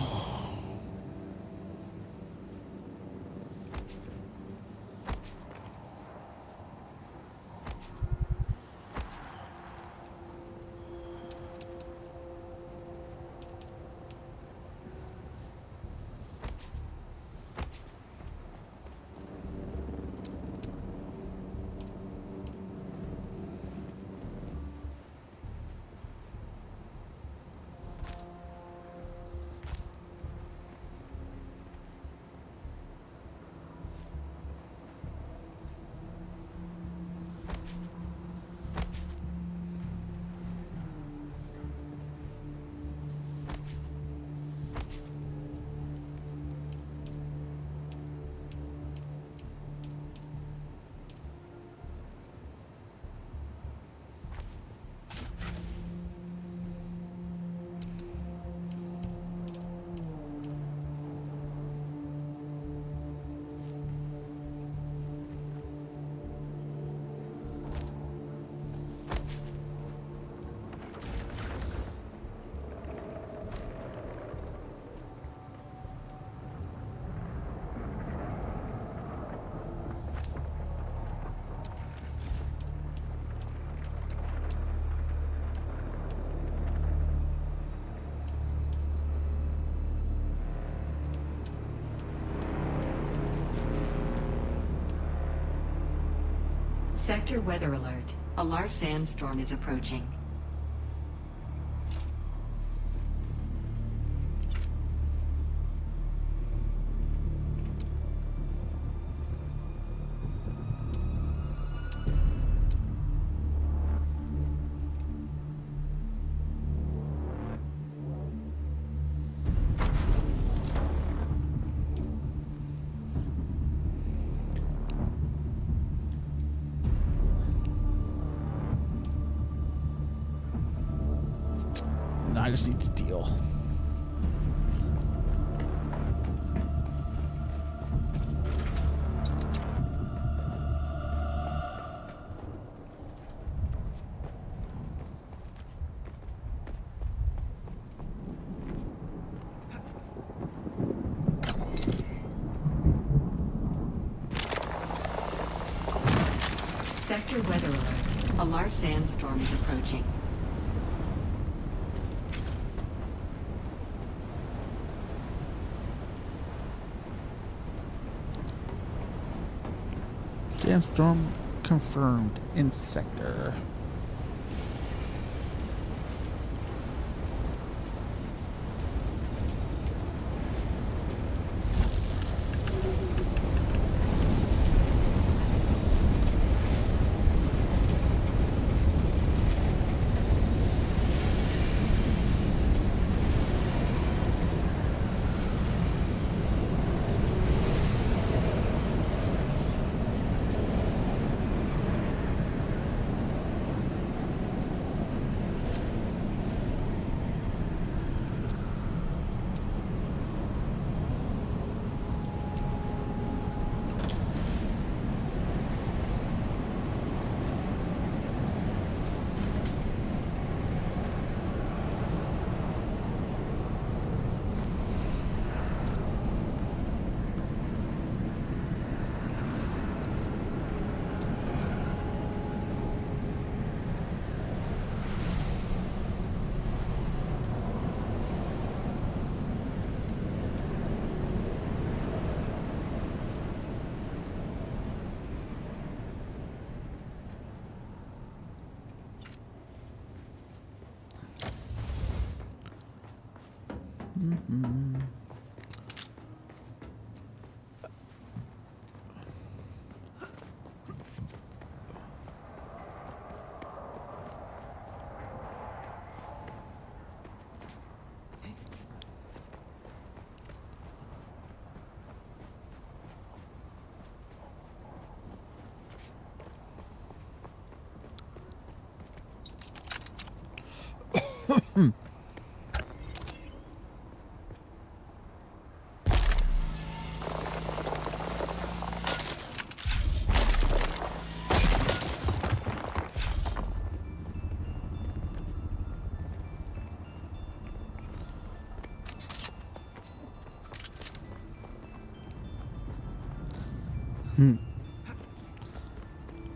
Sector weather alert. A large sandstorm is approaching. I just need steel. Sector weather alert. A large sandstorm is approaching. Sandstorm confirmed in sector.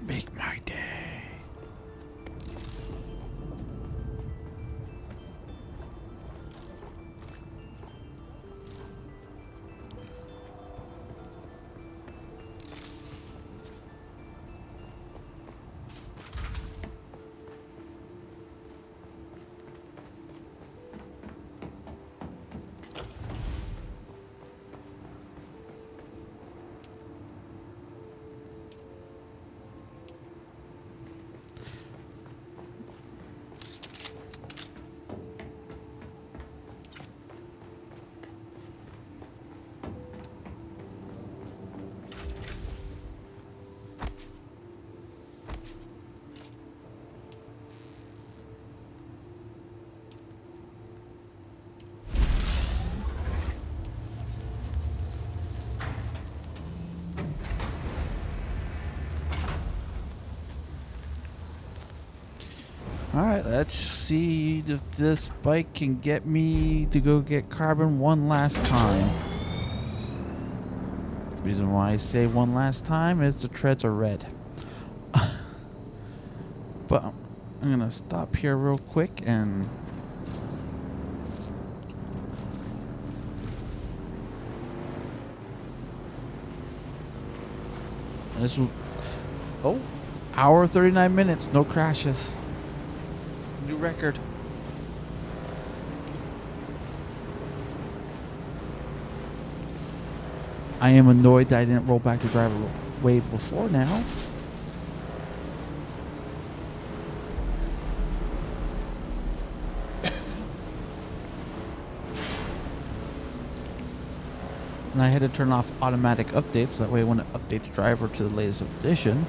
Make my day. Alright, let's see if this bike can get me to go get carbon one last time. The reason why I say one last time is the treads are red. But I'm gonna stop here real quick and this will, oh, hour 39 minutes, no crashes. It's a new record. I am annoyed that I didn't roll back the driver way before now. And I had to turn off automatic updates, so that way I want to update the driver to the latest edition.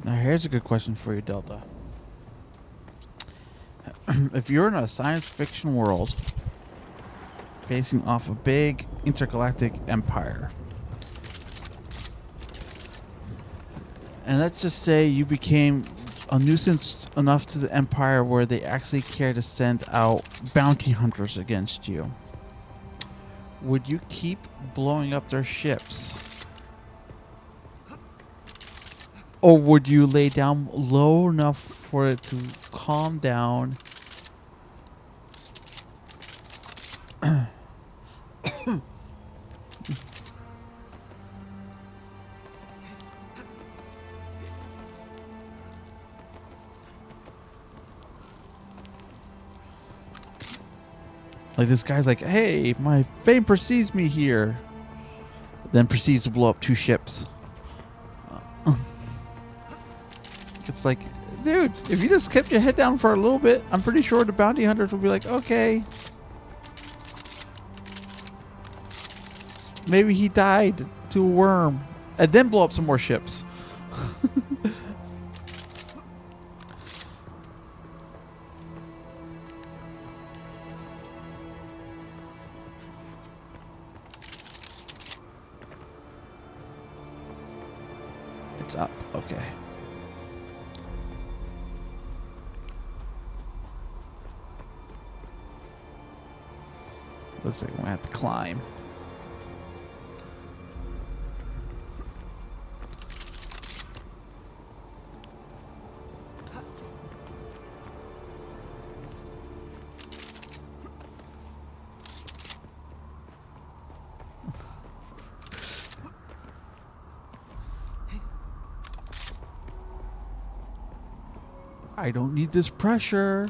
Now here's a good question for you, Delta. If you're in a science fiction world facing off a big intergalactic empire, and let's just say you became a nuisance enough to the empire where they actually care to send out bounty hunters against you, would you keep blowing up their ships? Or would you lay down low enough for it to calm down? Like this guy's like, hey, my fame precedes me here. Then proceeds to blow up 2 ships. It's like, dude, if you just kept your head down for a little bit, I'm pretty sure the bounty hunters would be like, okay. Maybe he died to a worm. And then blow up some more ships. It's up. Okay. Looks like we're gonna have to climb. I don't need this pressure.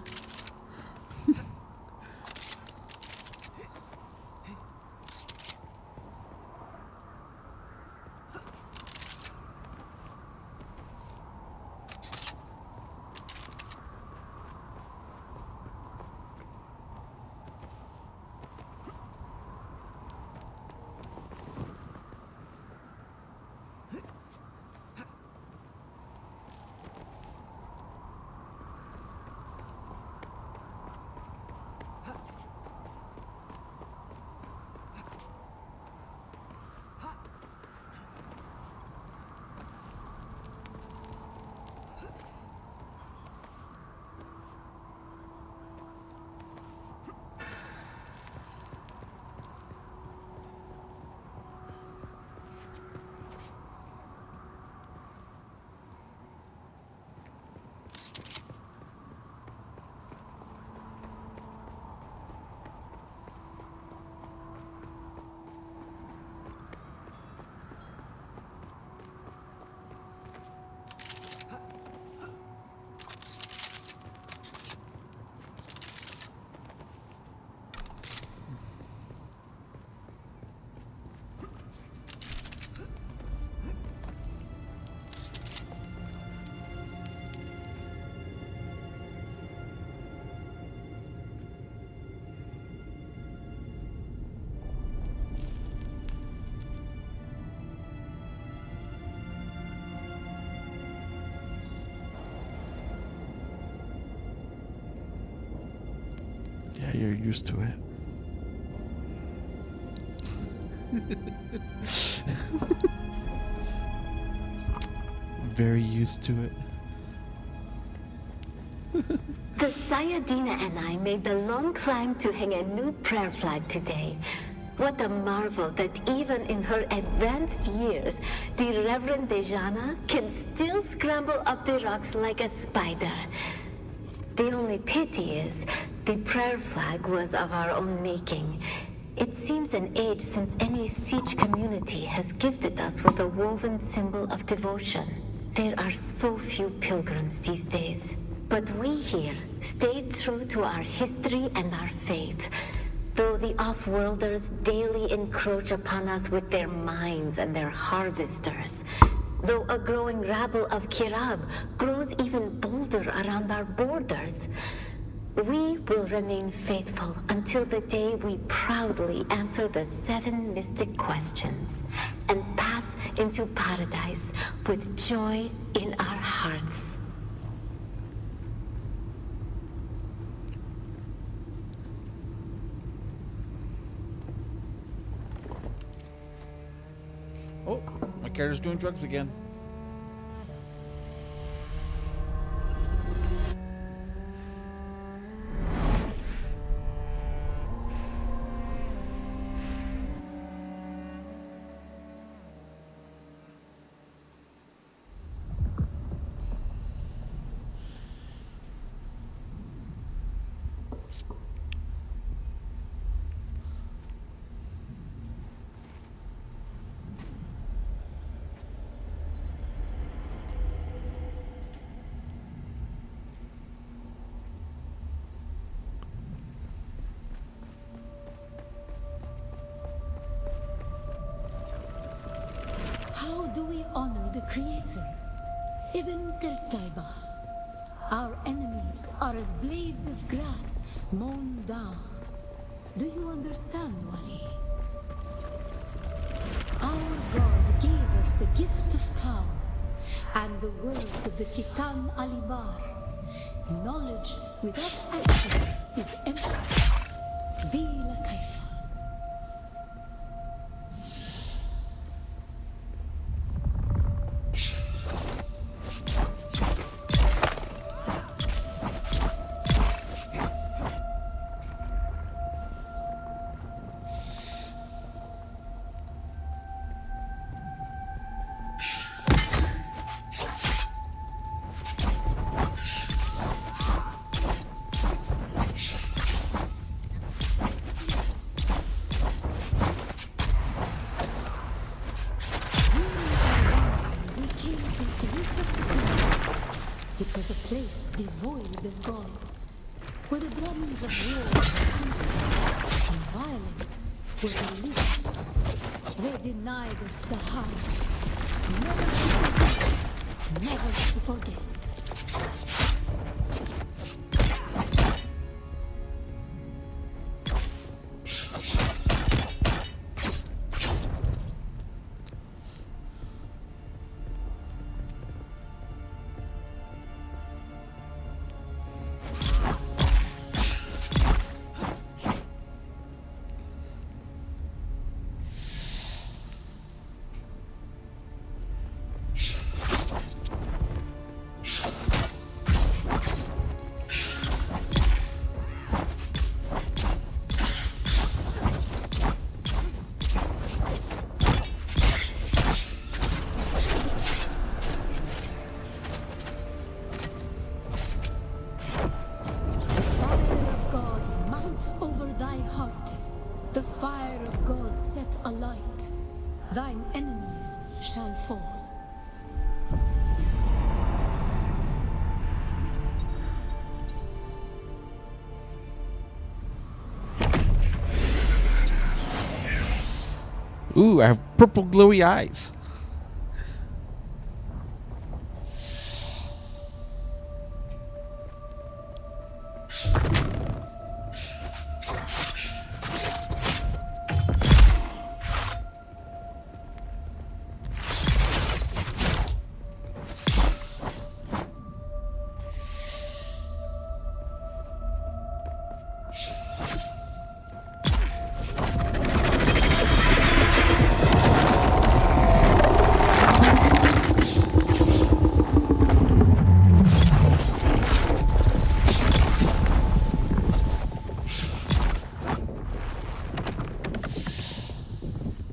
Yeah, you're used to it. Very used to it. The Sayadina and I made the long climb to hang a new prayer flag today. What a marvel that even in her advanced years, the Reverend Dejana can still scramble up the rocks like a spider. The only pity is, the prayer flag was of our own making. It seems an age since any siege community has gifted us with a woven symbol of devotion. There are so few pilgrims these days. But we here stayed true to our history and our faith. Though the off-worlders daily encroach upon us with their mines and their harvesters. Though a growing rabble of Kirab grows even bolder around our borders. We will remain faithful until the day we proudly answer the 7 mystic questions and pass into paradise with joy in our hearts. Oh, my character's doing drugs again. How do we honor the Creator? Ibn Qurtayba. Our enemies are as blades of grass mown down. Do you understand, Wali? Our God gave us the gift of Tao and the words of the Kitam Alibar. Knowledge without action is empty. Bila kaifa. It was a place devoid of gods, where the drums of war were constant and violence was elite. They denied us the Hajj, never to forget. The fire of God set alight, thine enemies shall fall. Ooh, I have purple glowy eyes.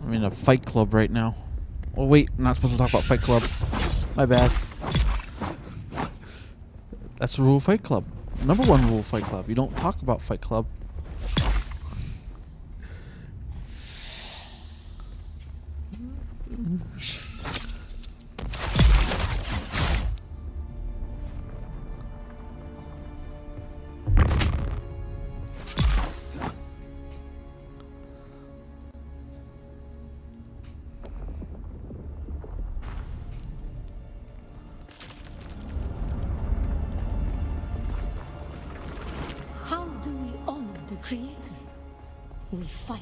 I'm in a Fight Club right now. Oh wait, I'm not supposed to talk about Fight Club. My bad. That's the rule of Fight Club. Number one rule of Fight Club. You don't talk about Fight Club. Creator, we fight.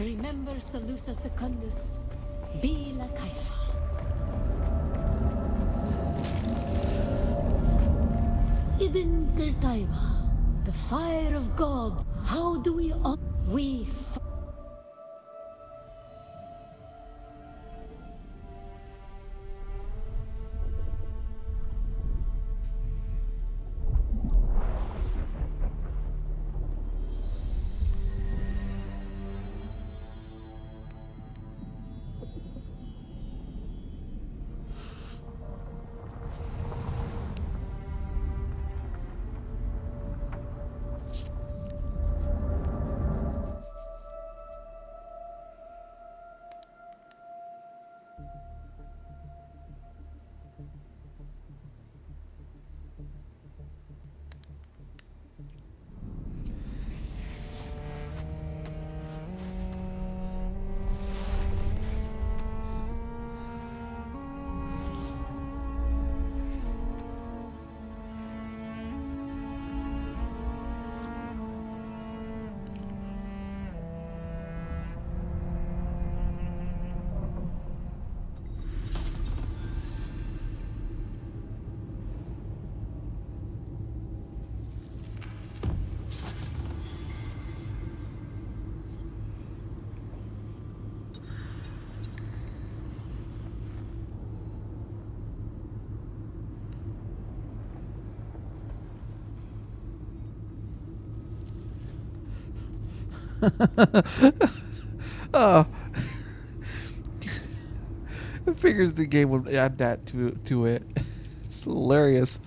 Remember Salusa Secundus, be Wala Kaifa. Ibn Kirtaiba, the fire of God. How do we all we Oh, I figures the game would add that to it. It's hilarious.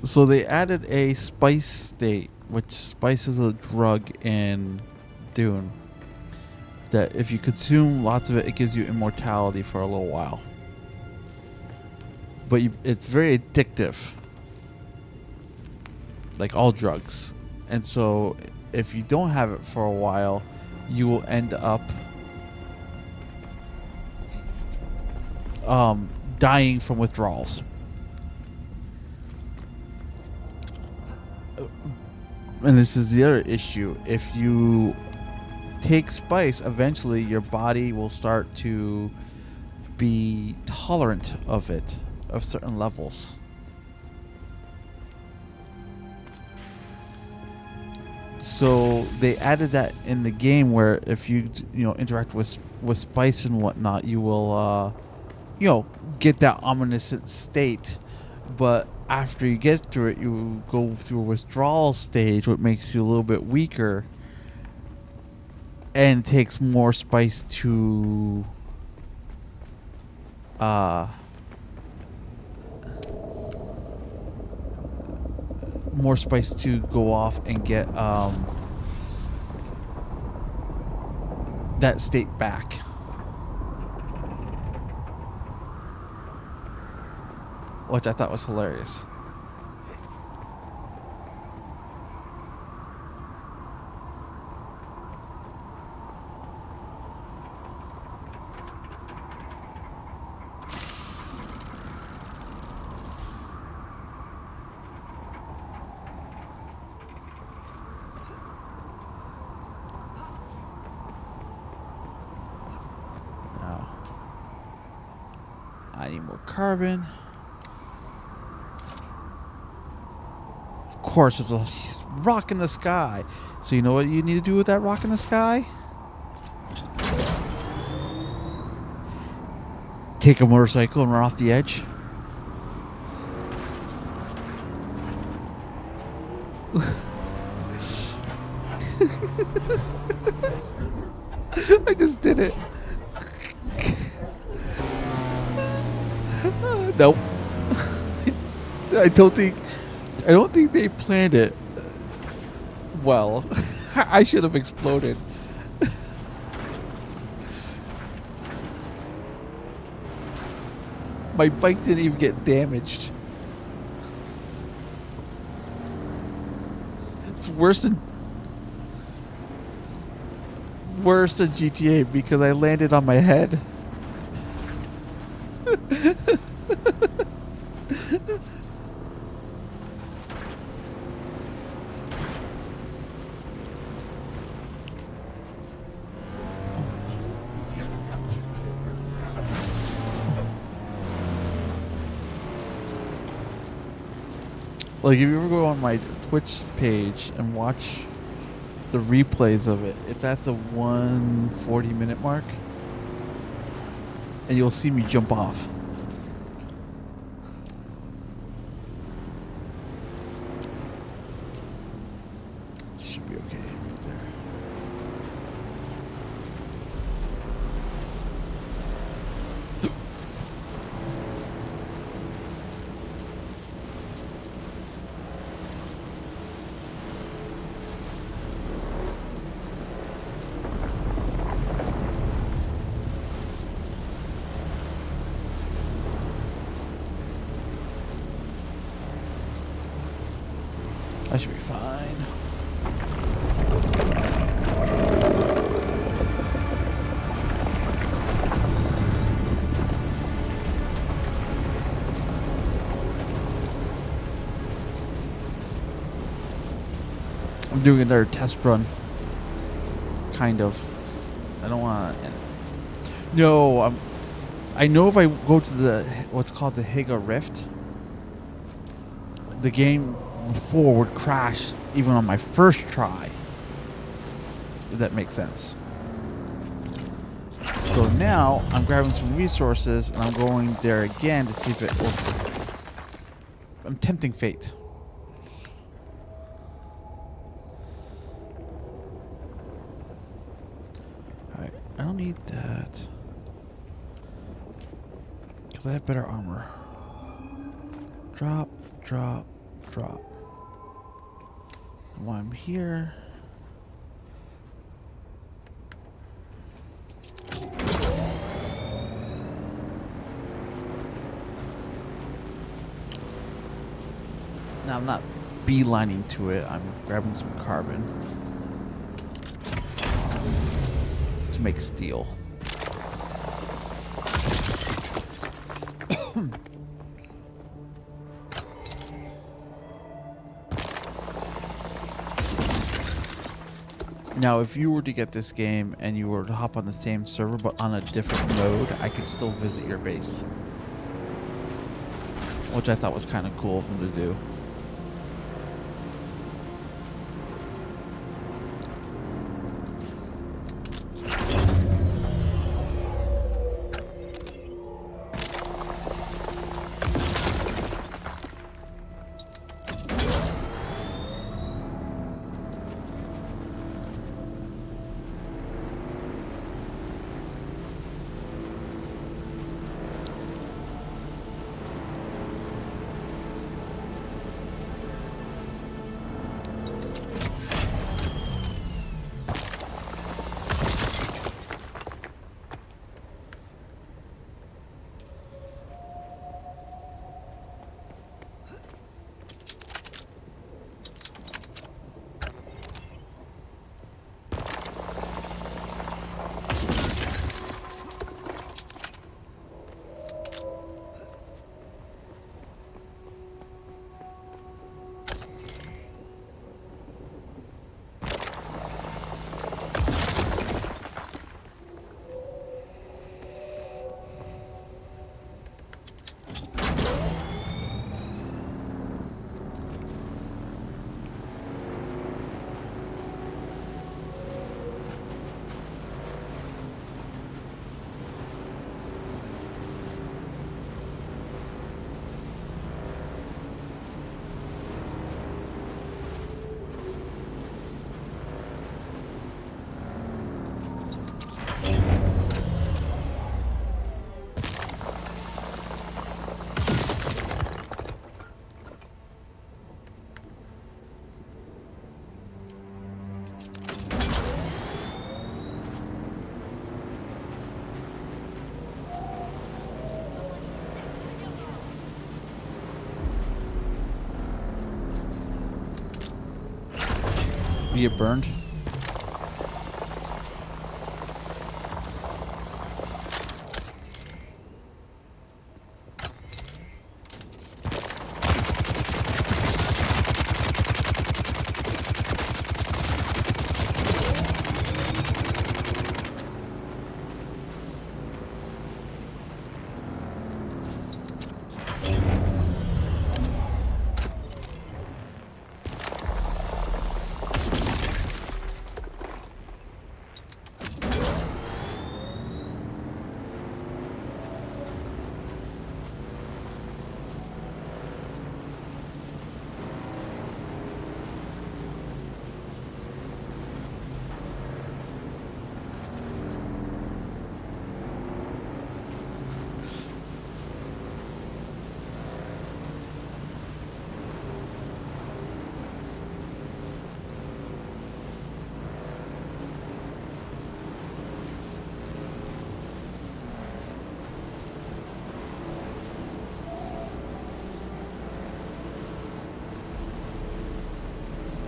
So they added a spice state, which spice is a drug in Dune. That if you consume lots of it, it gives you immortality for a little while. But it's very addictive, like all drugs. And so if you don't have it for a while, you will end up dying from withdrawals. And this is the other issue. If you take spice, eventually your body will start to be tolerant of it, of certain levels. So they added that in the game where if you interact with spice and whatnot, you will get that ominous state. But after you get through it, you go through a withdrawal stage, what makes you a little bit weaker, and it takes more spice to go off and get that state back. Which I thought was hilarious. Now, I need more carbon. Of course, there's a rock in the sky. So you know what you need to do with that rock in the sky? Take a motorcycle and run off the edge. I just did it. Nope. I don't think they planned it well. I should have exploded. My bike didn't even get damaged. It's worse worse than GTA because I landed on my head. Like, if you ever go on my Twitch page and watch the replays of it, it's at the 140-minute mark. And you'll see me jump off. Should be okay right there. I should be fine. I'm doing another test run. Kind of. I don't want to. No, I know if I go to the what's called the Higa Rift, the game before would crash even on my first try. If that makes sense. So now I'm grabbing some resources and I'm going there again to see if it will. I'm tempting fate. Alright, I don't need that. Because I have better armor. Drop, drop, drop. While I'm here. Now I'm not beelining to it. I'm grabbing some carbon to make steel. Now, if you were to get this game and you were to hop on the same server but on a different mode, I could still visit your base. Which I thought was kind of cool of them to do. You get burned?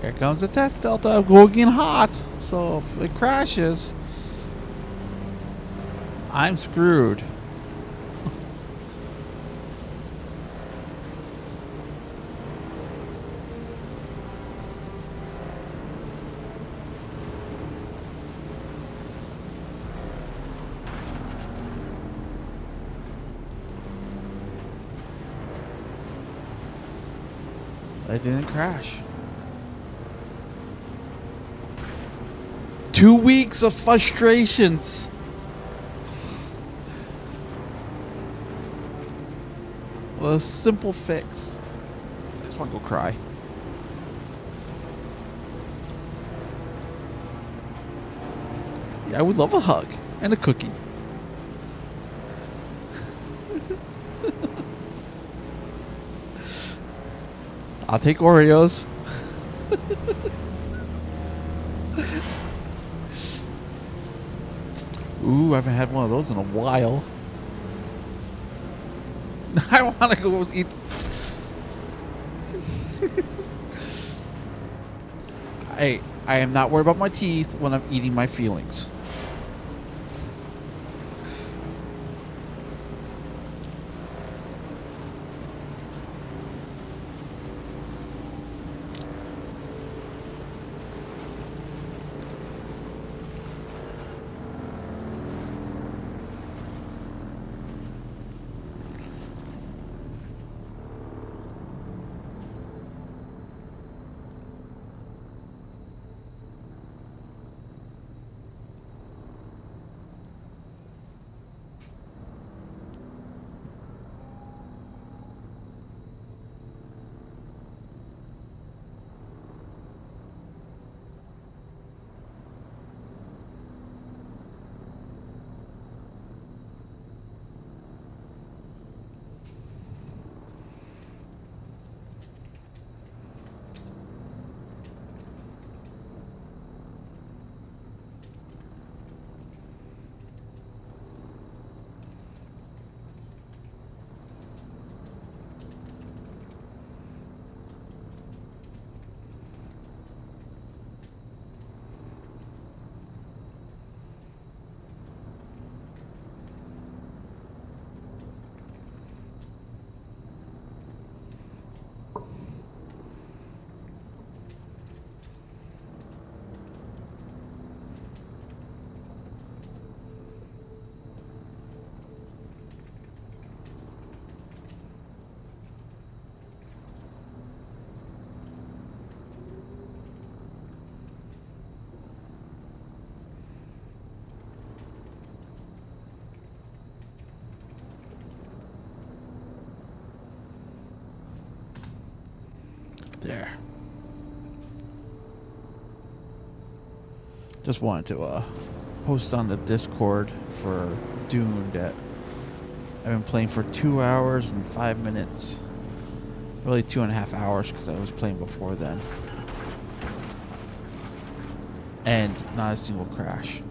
Here comes the test delta. I'm going in hot. So if it crashes, I'm screwed. I didn't crash. 2 weeks of frustrations. Well, a simple fix. I just want to go cry. Yeah, I would love a hug and a cookie. I'll take Oreos. Ooh, I haven't had one of those in a while. I want to go eat. I am not worried about my teeth when I'm eating my feelings. There. Just wanted to post on the Discord for Dune that I've been playing for 2 hours and 5 minutes. Really 2.5 hours because I was playing before then. And not a single crash.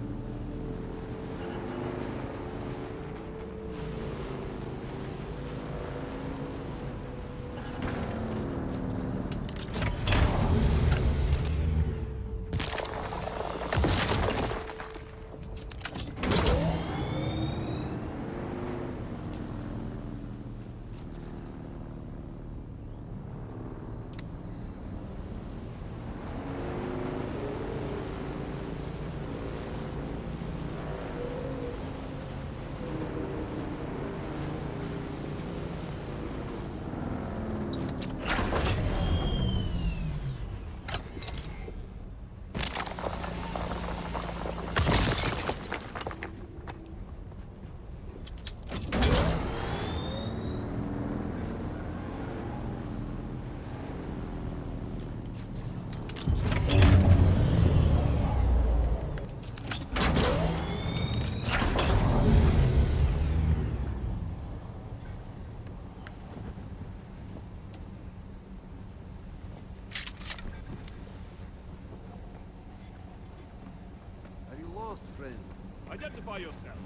Identify yourself.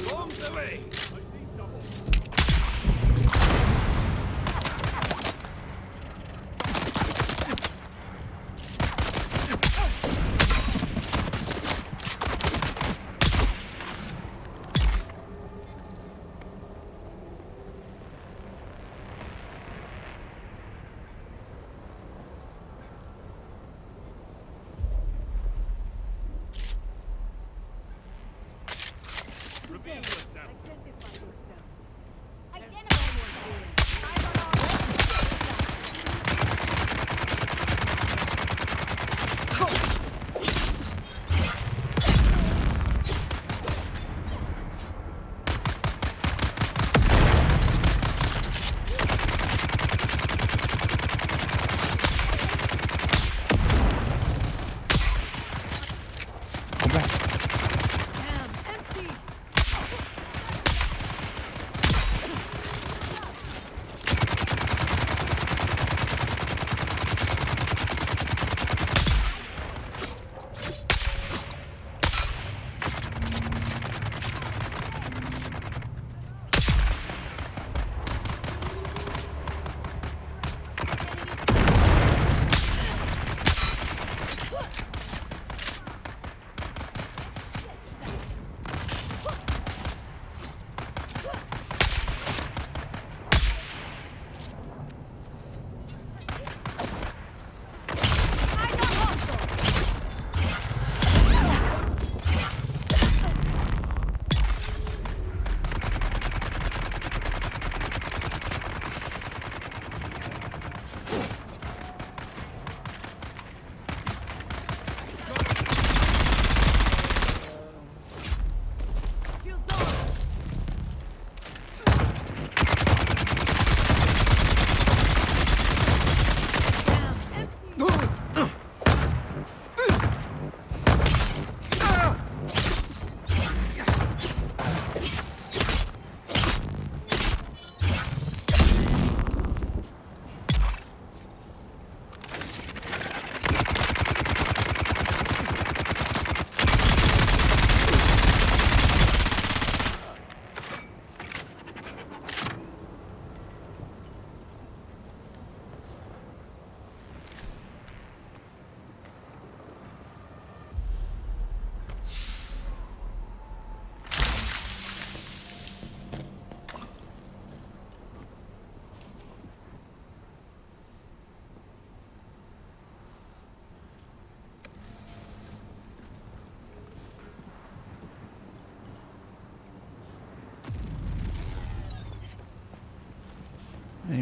Storms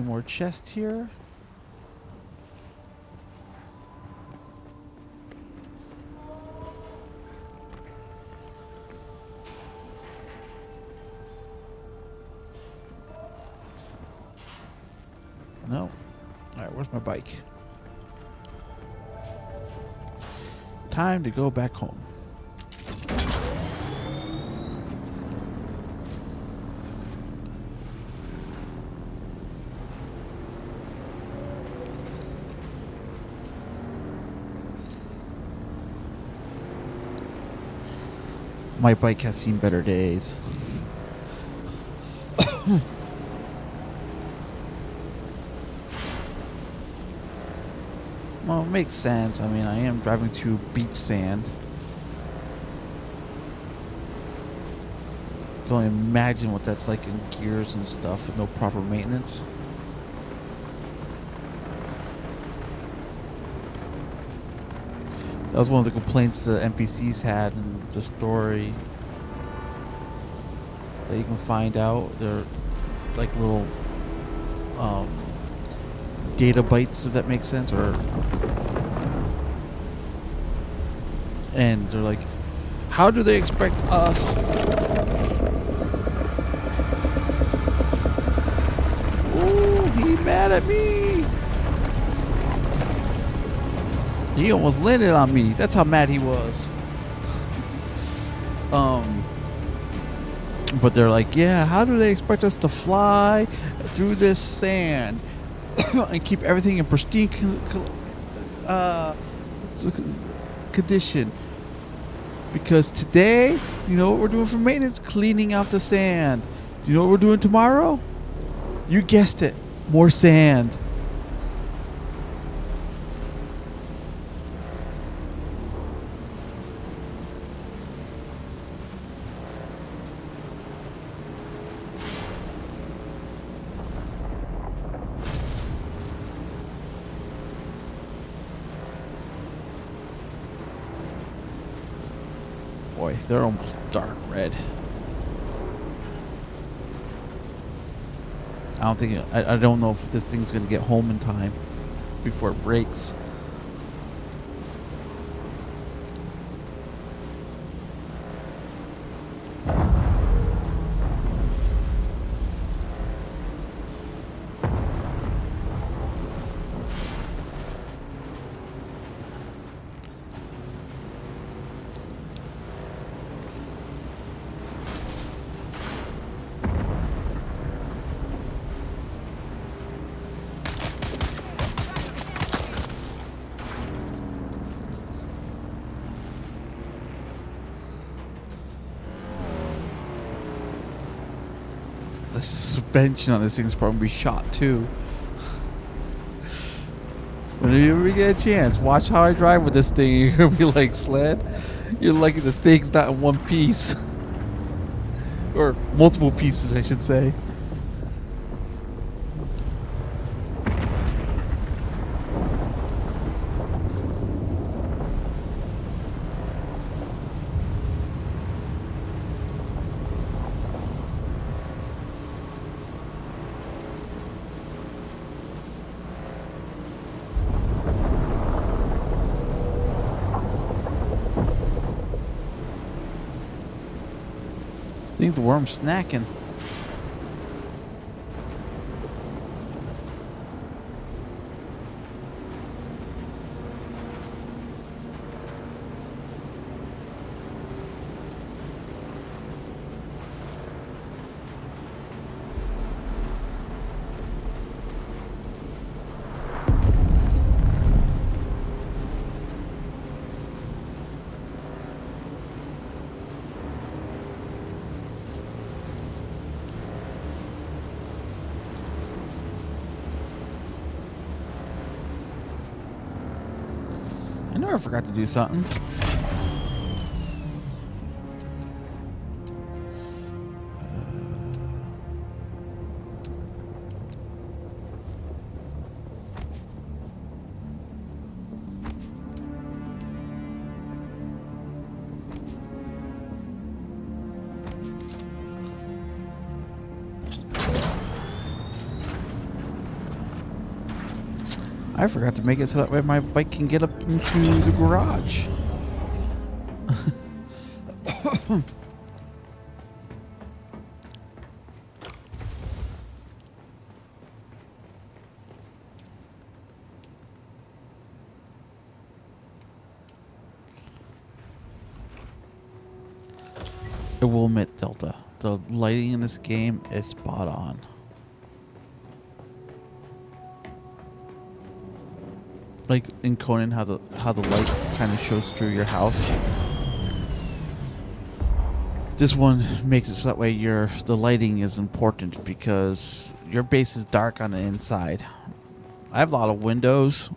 Any more chests here? No. Alright, where's my bike? Time to go back home. My bike has seen better days. Well, it makes sense. I mean, I am driving through beach sand. You can only imagine what that's like in gears and stuff with no proper maintenance. That was one of the complaints the NPCs had in the story. That you can find out. They're like little data bytes, if that makes sense, and they're like, how do they expect us? Ooh, he mad at me. He almost landed on me. That's how mad he was. But they're like, yeah, how do they expect us to fly through this sand and keep everything in pristine condition? Because today, you know what we're doing for maintenance? Cleaning out the sand. Do you know what we're doing tomorrow? You guessed it. More sand. Boy, they're almost dark red. I don't know if this thing's gonna get home in time before it breaks. The suspension on this thing's probably shot too. Whenever you get a chance, watch how I drive with this thing. You're gonna be like, Sled, you're lucky the thing's not in one piece. Or multiple pieces, I should say. I think the worm's snacking. I know I forgot to do something. I forgot to make it so that way my bike can get up into the garage. I will admit, Delta, the lighting in this game is spot on. Like in Conan, how the light kind of shows through your house. This one makes it so that way the lighting is important because your base is dark on the inside. I have a lot of windows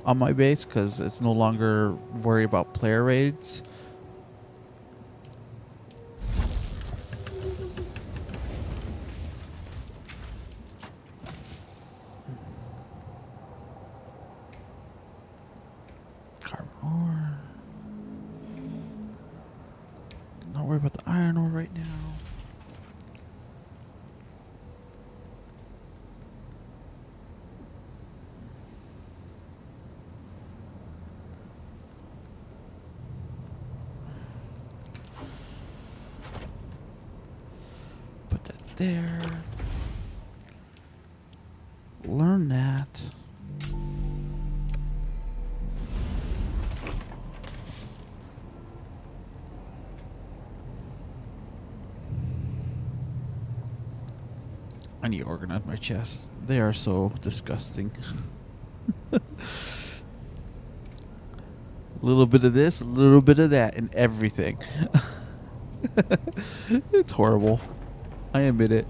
on my base because it's no longer worry about player raids. Not worry about the iron ore right now. Put that there. Learn that. I need to organize my chests. They are so disgusting. A little bit of this, a little bit of that, and everything. It's horrible. I admit it.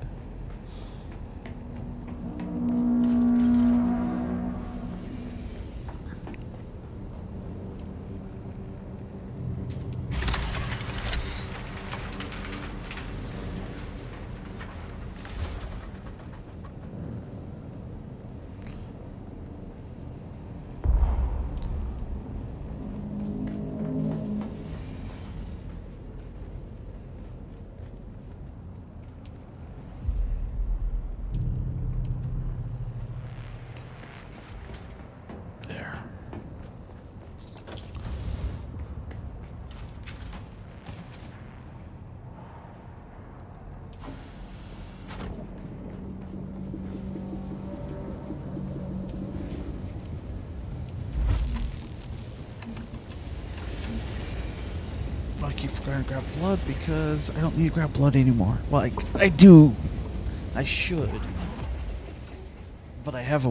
I keep forgetting to grab blood because I don't need to grab blood anymore. Well, I do. I should. But I have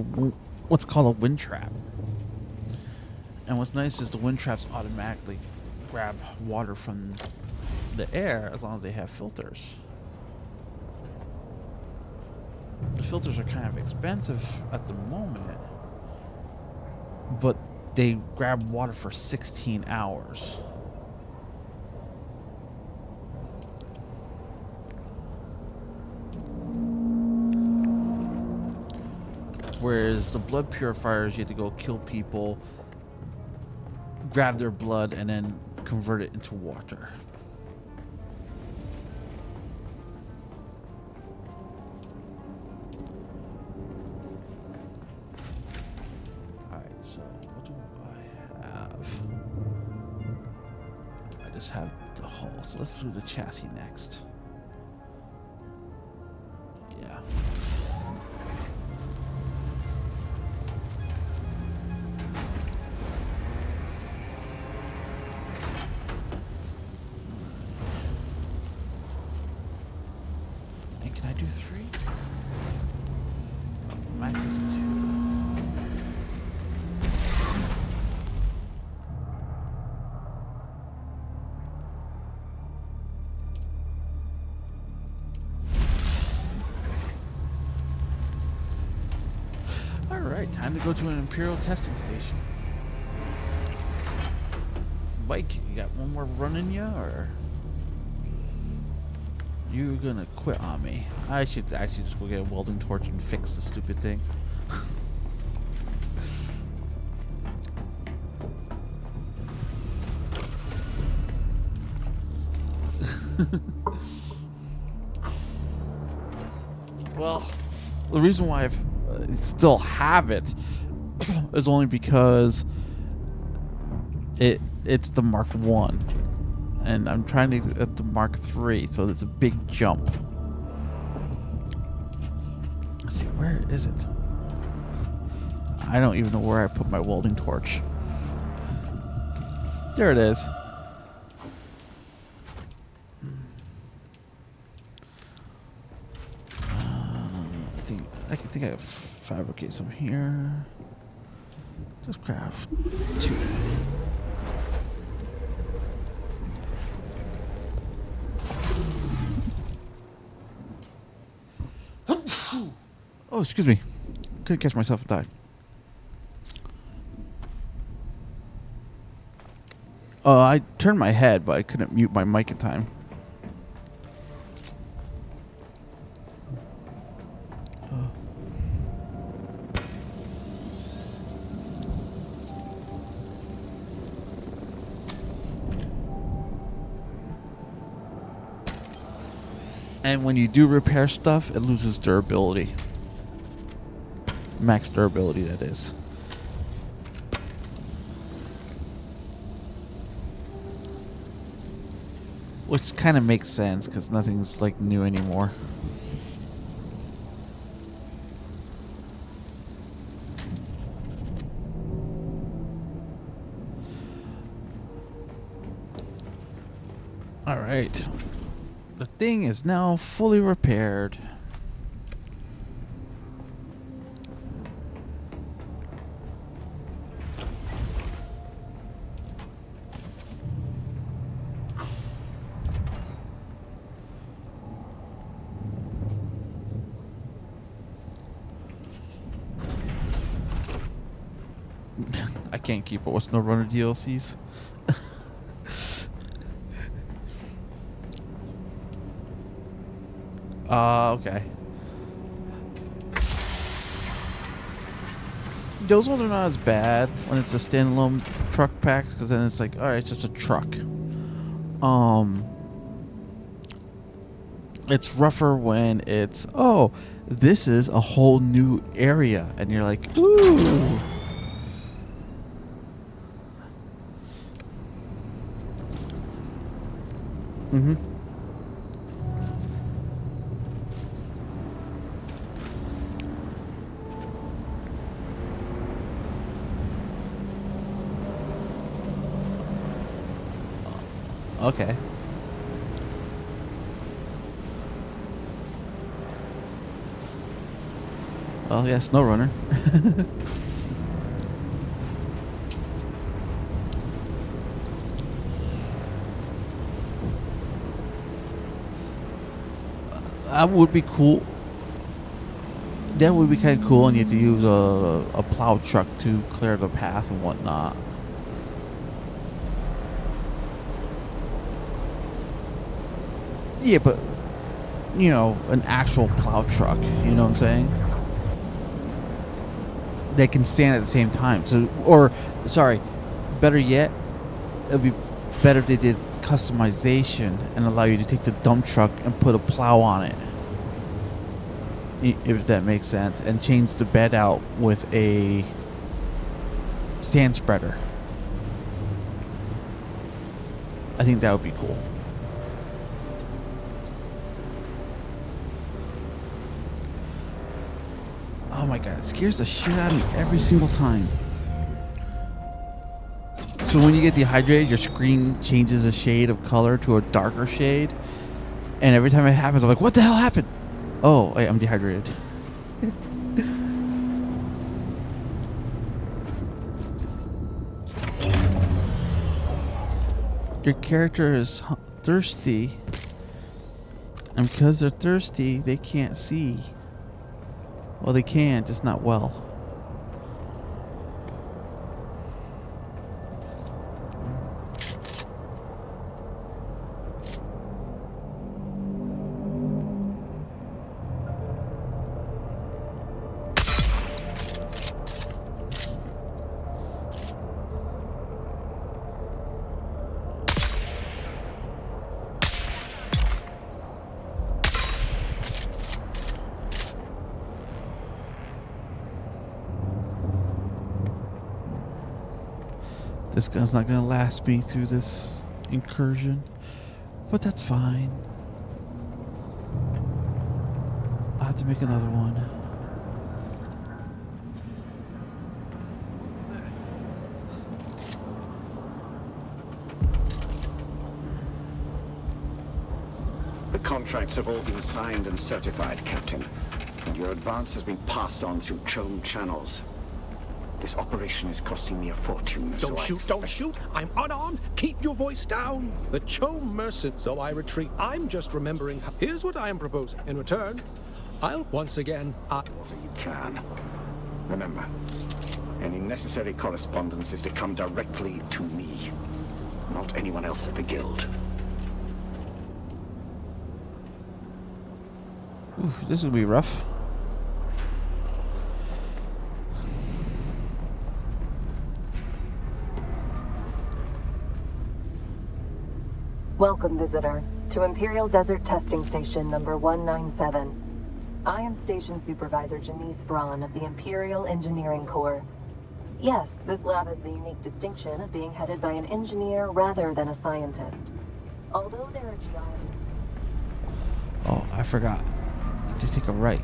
what's called a wind trap. And what's nice is the wind traps automatically grab water from the air as long as they have filters. The filters are kind of expensive at the moment, but they grab water for 16 hours. Whereas the blood purifiers, you have to go kill people, grab their blood, and then convert it into water. Alright, so what do I have? I just have the hull, so let's do the chassis next. Yeah. Can I do 3? Max is 2. Alright, time to go to an Imperial testing station. Bike, you got one more run in ya, or? You're gonna quit on me. I should actually just go get a welding torch and fix the stupid thing. Well, the reason why I still have it is only because it's the Mark 1. And I'm trying to get the Mark 3, so it's a big jump. Let's see, where is it? I don't even know where I put my welding torch. There it is. I think I fabricate some here. Just craft 2. Oh, excuse me. Couldn't catch myself and died. I turned my head, but I couldn't mute my mic in time. And when you do repair stuff, it loses durability. Max durability, that is. Which kind of makes sense, because nothing's like new anymore. Alright. The thing is now fully repaired. I can't keep up with SnowRunner DLCs. Okay. Those ones are not as bad when it's a standalone truck packs, because then it's like, alright, it's just a truck. It's rougher when it's, oh, this is a whole new area, and you're like, ooh. Mm-hmm. Okay. Well, yeah, SnowRunner. That would be cool. That would be kind of cool, and you have to use a plow truck to clear the path and whatnot. Yeah, but, you know, an actual plow truck, you know what I'm saying? They can stand at the same time. So, or, sorry, better yet, it would be better if they did customization and allow you to take the dump truck and put a plow on it. If that makes sense. And change the bed out with a sand spreader. I think that would be cool. Oh my god, it scares the shit out of me every single time. So when you get dehydrated, your screen changes a shade of color to a darker shade. And every time it happens, I'm like, what the hell happened? Oh, wait, I'm dehydrated. Your character is thirsty. And because they're thirsty, they can't see. Well, they can, just not well. This gun's not gonna last me through this incursion, but that's fine. I'll have to make another one. The contracts have all been signed and certified, Captain. And your advance has been passed on through Chome channels. This operation is costing me a fortune. Don't shoot, don't shoot! I'm unarmed! Keep your voice down! The Chome merchant, so I retreat. I'm just remembering. Here's what I am proposing. In return, I'll once again... Whatever you can. Remember, any necessary correspondence is to come directly to me, not anyone else at the Guild. Ooh, this is gonna be rough. Welcome, visitor, to Imperial Desert Testing Station number 197. I am Station Supervisor Janice Braun of the Imperial Engineering Corps. Yes, this lab has the unique distinction of being headed by an engineer rather than a scientist. Although there are geologists... Oh, I forgot. Just take a right.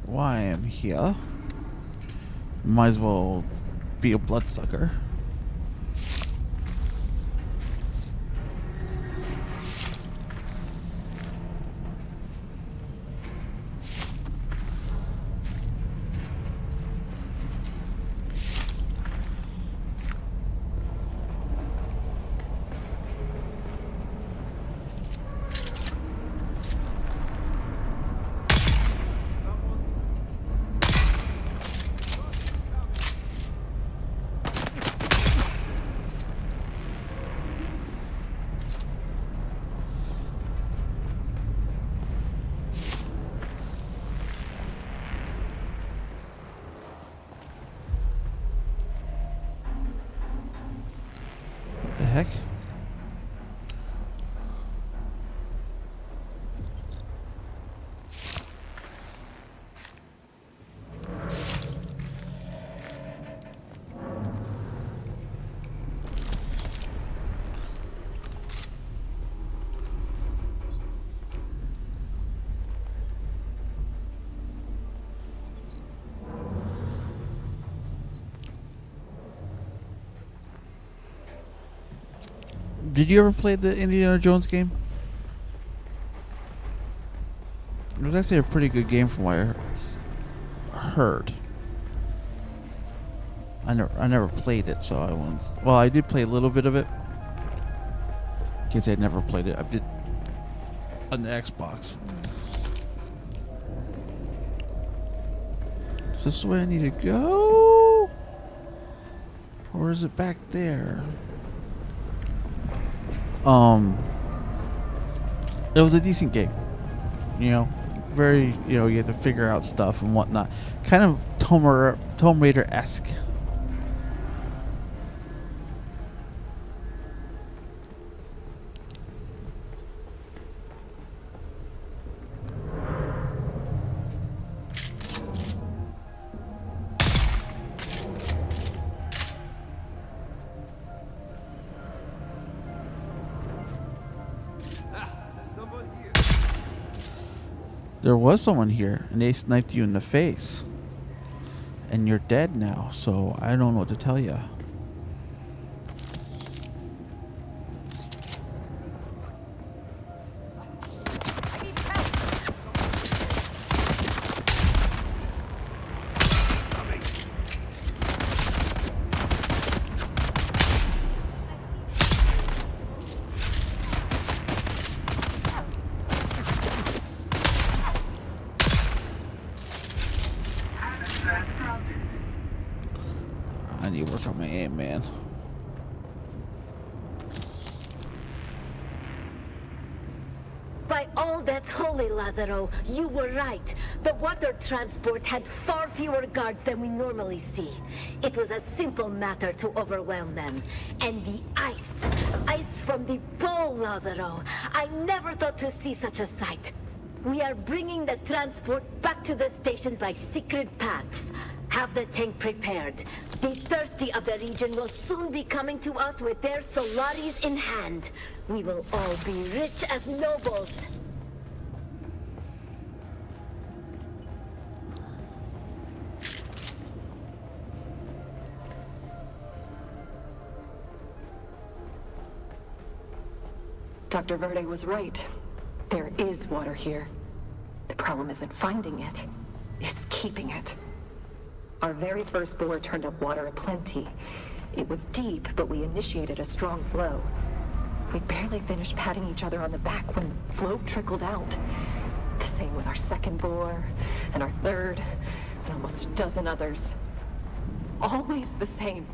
Why I am here. Might as well be a bloodsucker. What the heck? Did you ever play the Indiana Jones game? It was actually a pretty good game from what I heard. I never played it, so I won't. Well, I did play a little bit of it. Can't say I never played it. I did on the Xbox. Is this the way I need to go? Or is it back there? It was a decent game. You know, very, you know, you had to figure out stuff and whatnot. Kind of Tomb Raider-esque. There was someone here, and they sniped you in the face. And you're dead now, so I don't know what to tell you. work on my aim, man. By all that's holy, Lazaro, you were right. The water transport had far fewer guards than we normally see. It was a simple matter to overwhelm them. And the ice from the pole, Lazaro. I never thought to see such a sight. We are bringing the transport back to the station by secret paths. Have the tank prepared. The thirsty of the region will soon be coming to us with their Solaris in hand. We will all be rich as nobles. Dr. Verde was right. There is water here. The problem isn't finding it, it's keeping it. Our very first bore turned up water aplenty. It was deep, but we initiated a strong flow. We barely finished patting each other on the back when the flow trickled out. The same with our second bore, and our third, and almost a dozen others. Always the same.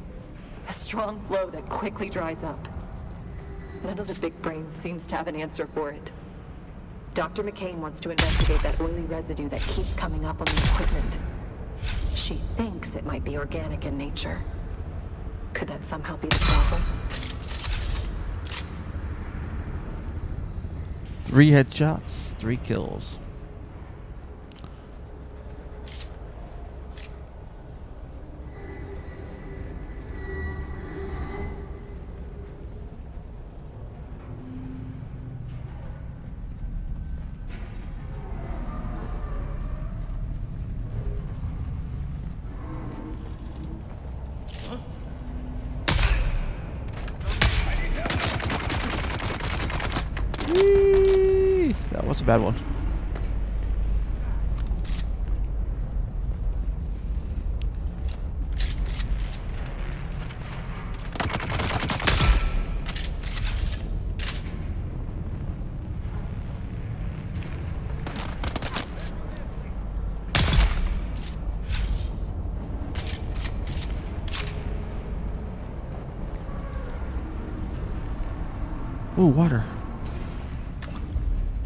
A strong flow that quickly dries up. None of the big brains seems to have an answer for it. Dr. McCain wants to investigate that oily residue that keeps coming up on the equipment. She thinks it might be organic in nature. Could that somehow be the problem? 3 headshots, 3 kills. That was a bad one. Ooh, water.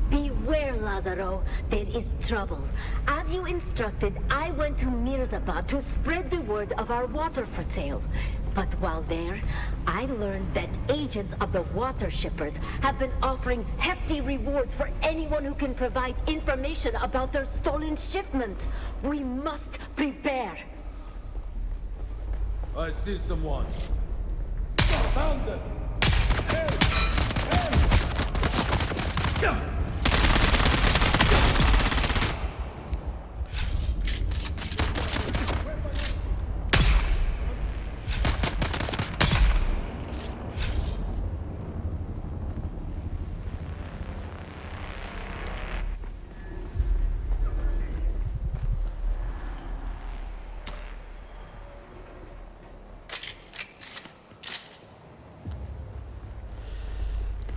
Beware, Lazaro. There is trouble. As you instructed, I went to Mirzabad to spread the word of our water for sale. But while there, I learned that agents of the water shippers have been offering hefty rewards for anyone who can provide information about their stolen shipment. We must prepare. I see someone. Found them. Hey! Hey!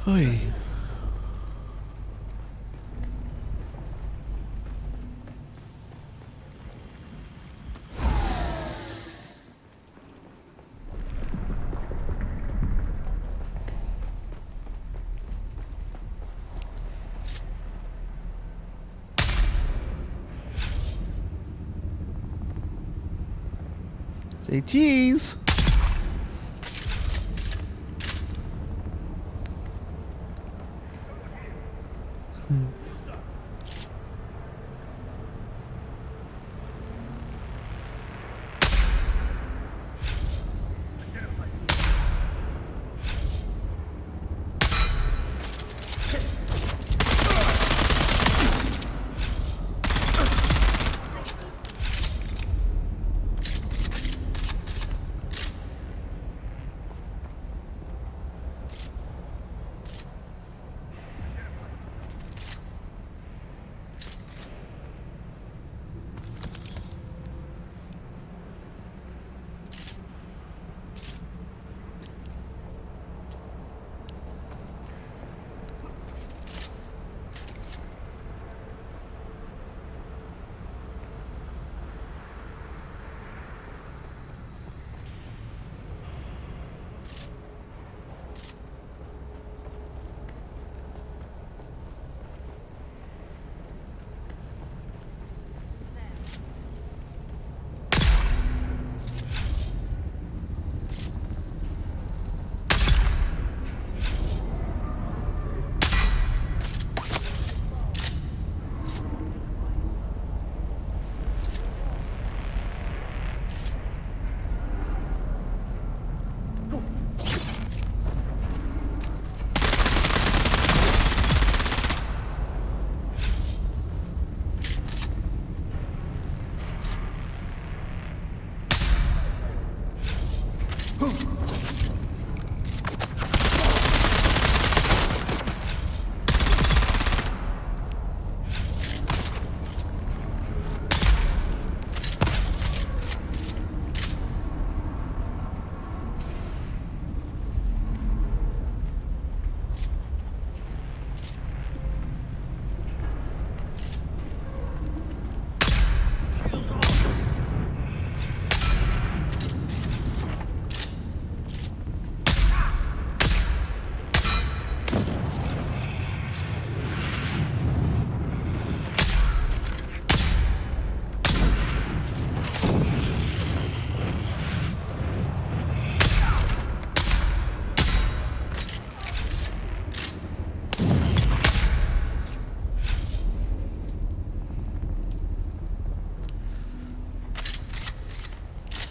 Oy. Say cheese.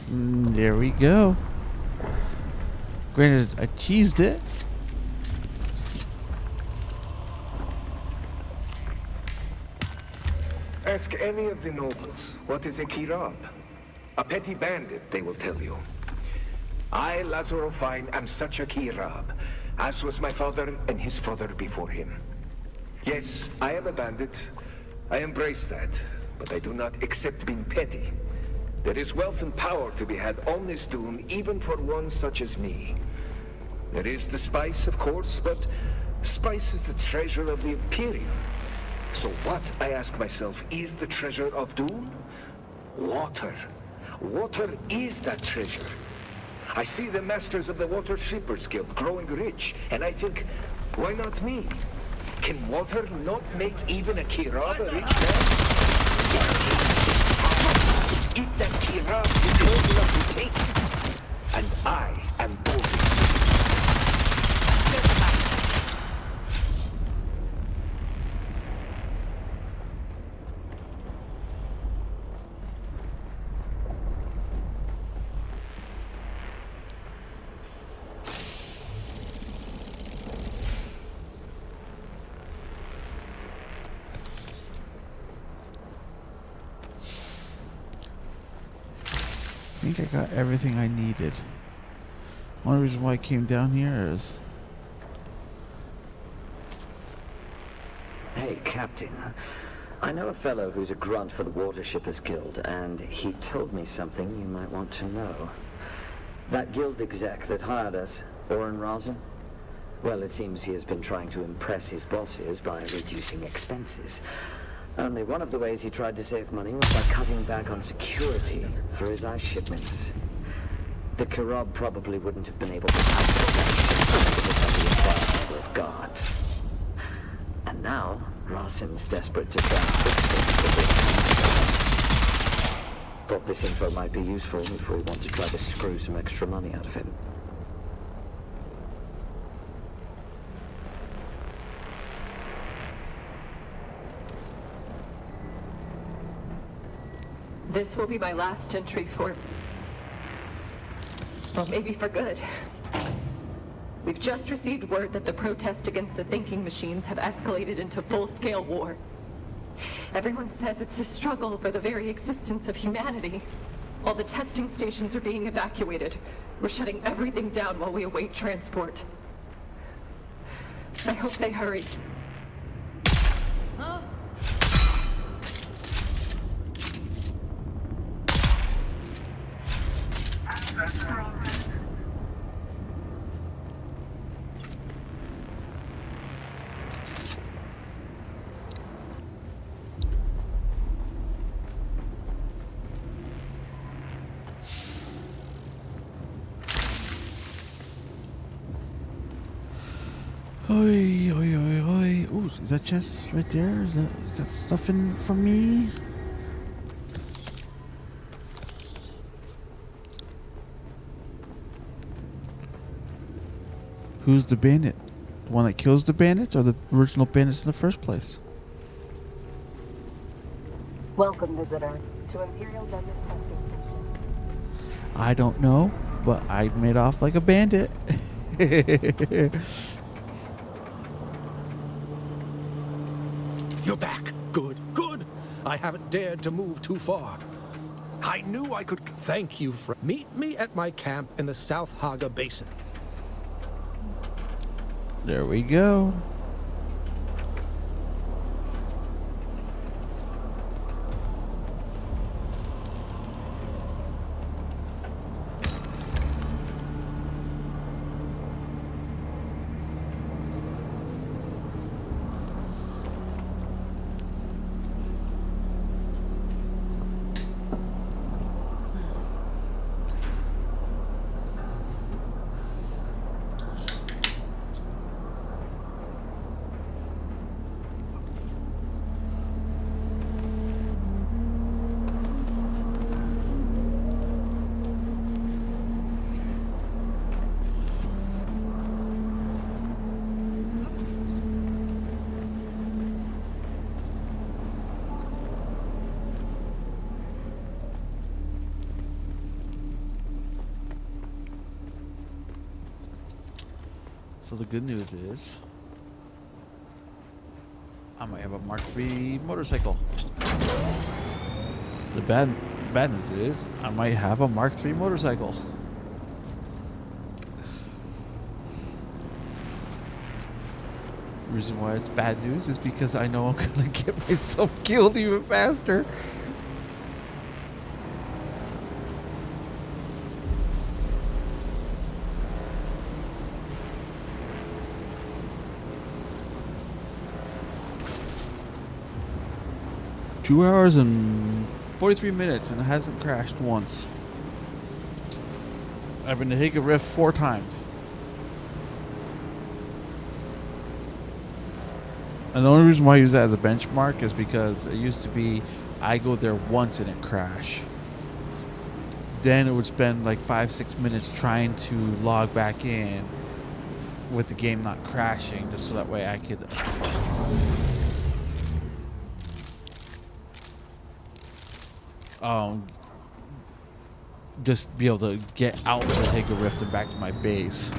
There we go. Granted, I cheesed it. Ask any of the nobles, what is a kirab? A petty bandit, they will tell you. I, Lazaro Fine, am such a kirab, as was my father and his father before him. Yes, I am a bandit. I embrace that, but I do not accept being petty. There is wealth and power to be had on this Dune, even for one such as me. There is the spice, of course, but spice is the treasure of the Imperium. So what, I ask myself, is the treasure of Dune? Water. Water is that treasure. I see the masters of the Water Shippers Guild growing rich, and I think, why not me? Can water not make even a kirab a rich man? If that kirab is old enough to take it, and I am bold. I think I got everything I needed. One reason why I came down here is... Hey, Captain. I know a fellow who's a grunt for the Water Shippers Guild, and he told me something you might want to know. That guild exec that hired us, Oren Razin? Well, it seems he has been trying to impress his bosses by reducing expenses. Only one of the ways he tried to save money was by cutting back on security for his ice shipments. The Kirab probably wouldn't have been able to handle that without the entire number of guards. And now, Rasen's desperate to try and fix things. Thought this info might be useful if we want to try to screw some extra money out of him. This will be my last entry for... well, maybe for good. We've just received word that the protests against the thinking machines have escalated into full-scale war. Everyone says it's a struggle for the very existence of humanity. All the testing stations are being evacuated. We're shutting everything down while we await transport. I hope they hurry. Huh? Oi, oi, oi, oi. Ooh, is that chest right there? Is that got stuff in for me? Who's the bandit? The one that kills the bandits or the original bandits in the first place? Welcome, visitor, to Imperial Desert Testing Station. I don't know, but I made off like a bandit. You're back. Good, good. I haven't dared to move too far. I knew I could. Thank you, friend. Meet me at my camp in the South Haga Basin. There we go. So the good news is I might have a Mark III motorcycle. The bad news is I might have a Mark III motorcycle. The reason why it's bad news is because I know I'm gonna get myself killed even faster. Two hours and 43 minutes and it hasn't crashed once. I've been to Higa Rift 4 times. And the only reason why I use that as a benchmark is because it used to be I go there once and it crash. Then it would spend like 5-6 minutes trying to log back in with the game not crashing, just so that way I could just be able to get out of the Higa Rift and back to my base.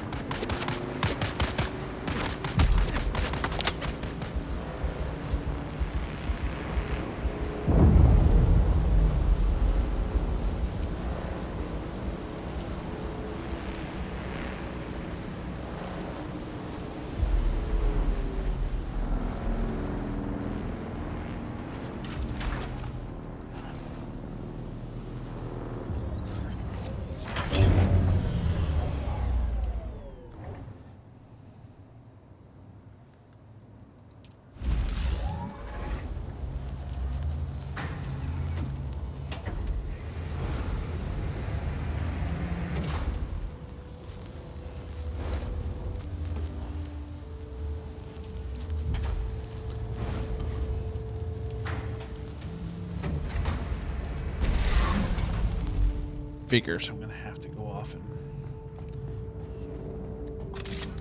Figures I'm gonna have to go off and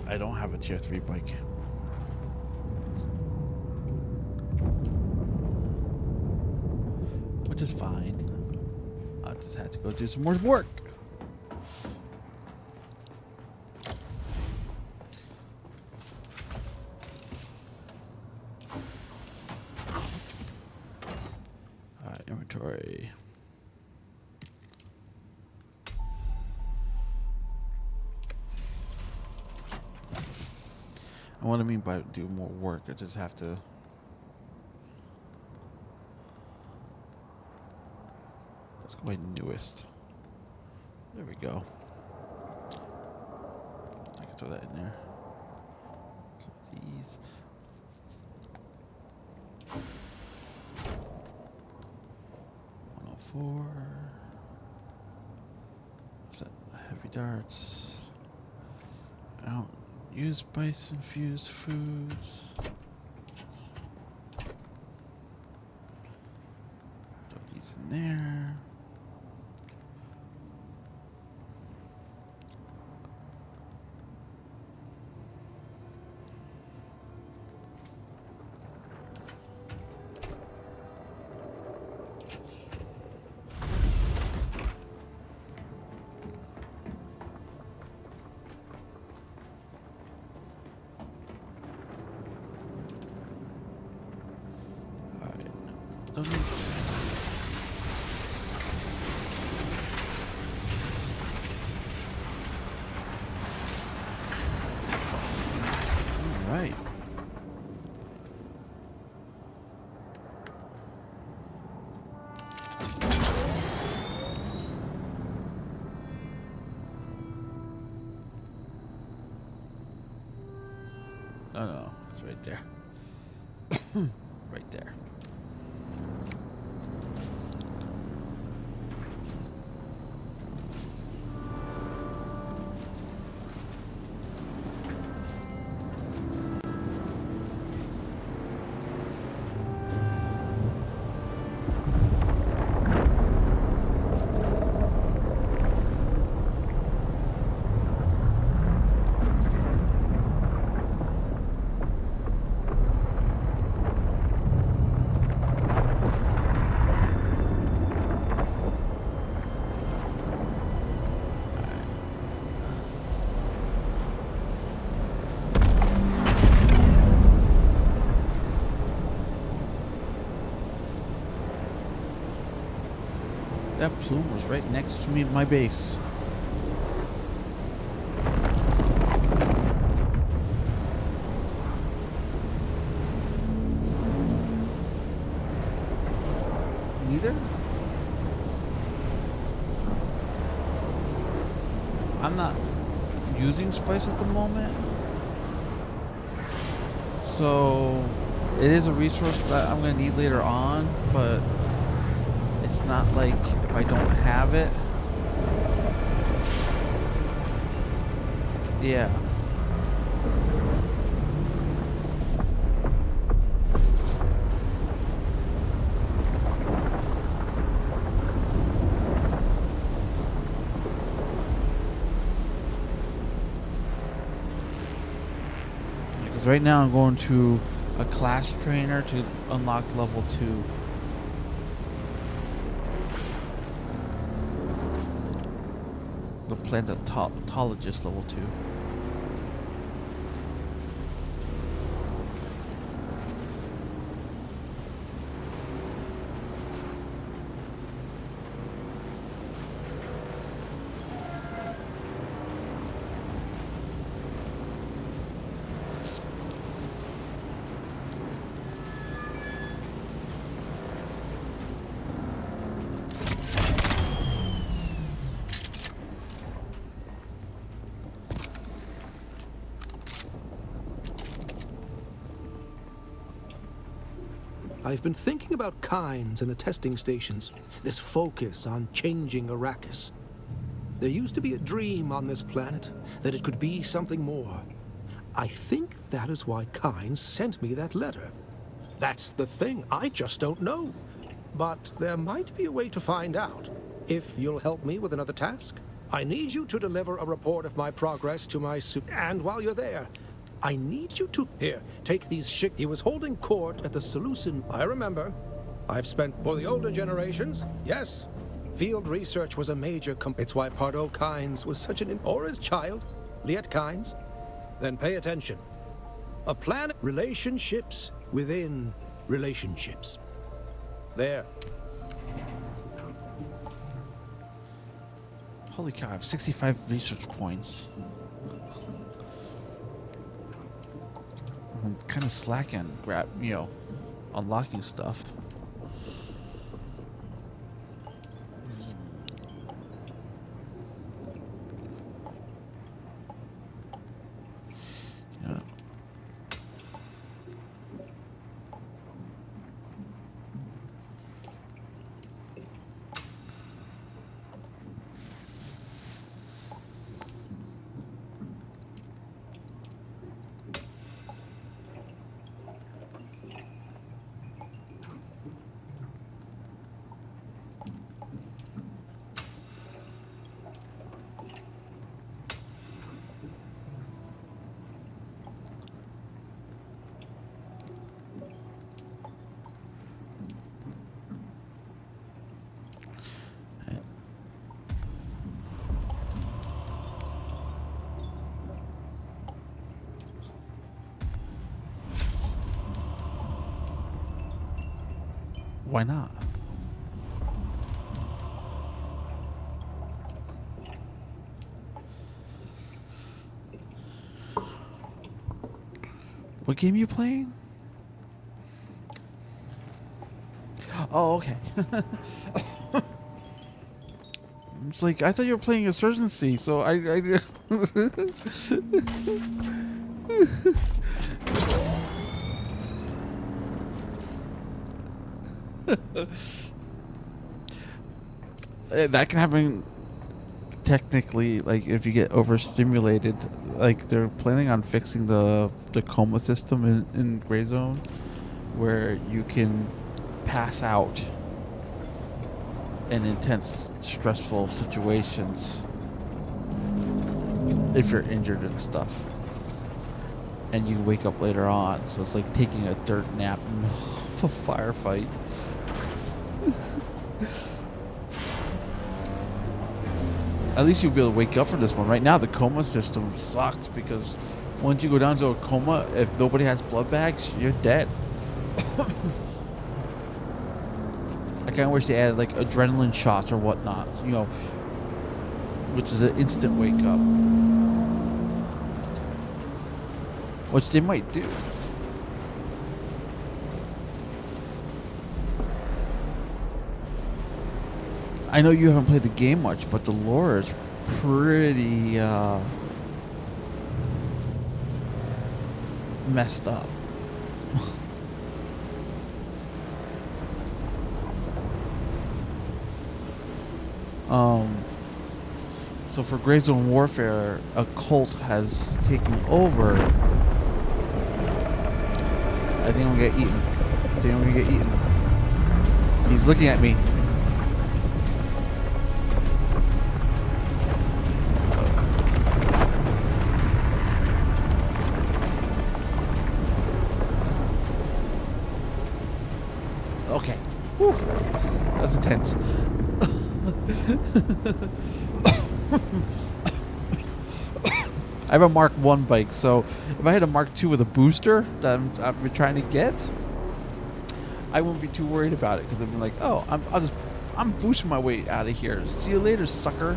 I don't have a tier 3 bike. Which is fine. I just had to go do some more work. Inventory. What I mean by do more work, I just have to. Let's go by newest. There we go. I can throw that in there. So these. $104. What's that? Heavy darts. I don't use spice infused foods. Throw these in there. right. Oh no, it's right there. Right there. That plume was right next to me at my base. Neither? I'm not using spice at the moment. So it is a resource that I'm going to need later on, but it's not like if I don't have it. Yeah. Because right now I'm going to a class trainer to unlock level 2. The planetologist level 2. I've been thinking about kinds and the testing stations, this focus on changing Arrakis. There used to be a dream on this planet that it could be something more. I think that is why Kynes sent me that letter. That's the thing, I just don't know. But there might be a way to find out, if you'll help me with another task. I need you to deliver a report of my progress to my and while you're there, I need you to... Here, take these He was holding court at the Seleucid... I remember. I've spent... For the older generations, yes. Field research was a major It's why Pardo Kynes was such an... Or his child, Liet Kynes. Then pay attention. A planet... Relationships within relationships. There. Holy cow, I have 65 research points. I'm kind of slacking, unlocking stuff. Yeah. Why not? What game are you playing? Oh, okay. It's like I thought you were playing Insurgency, so I that can happen technically, like if you get overstimulated. Like they're planning on fixing the coma system in Gray Zone, where you can pass out in intense, stressful situations if you're injured and stuff, and you wake up later on. So it's like taking a dirt nap in the middle of a firefight. At least you'll be able to wake up from this one. Right now, the coma system sucks because once you go down to a coma, if nobody has blood bags, you're dead. I kind of wish they added like adrenaline shots or whatnot, you know, which is an instant wake up, which they might do. I know you haven't played the game much, but the lore is pretty messed up. So for Gray Zone Warfare, a cult has taken over. I think I'm gonna get eaten. He's looking at me. Okay. Whew. That's intense. I have a Mark 1 bike, so if I had a Mark 2 with a booster that I've been trying to get, I wouldn't be too worried about it because I'd be like, oh, I'm boosting my way out of here. See you later, sucker.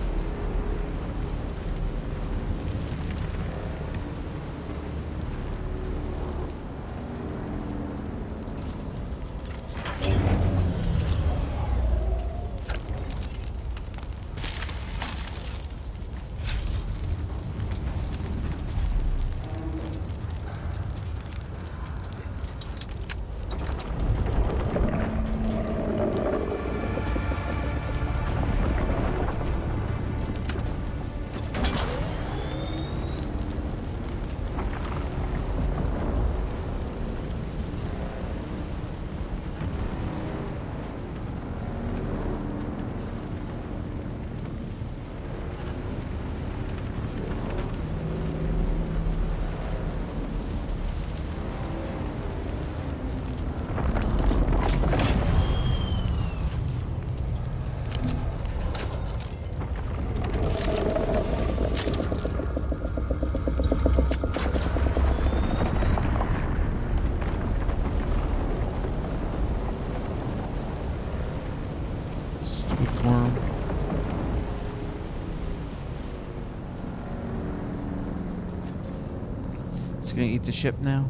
It's gonna eat the ship now.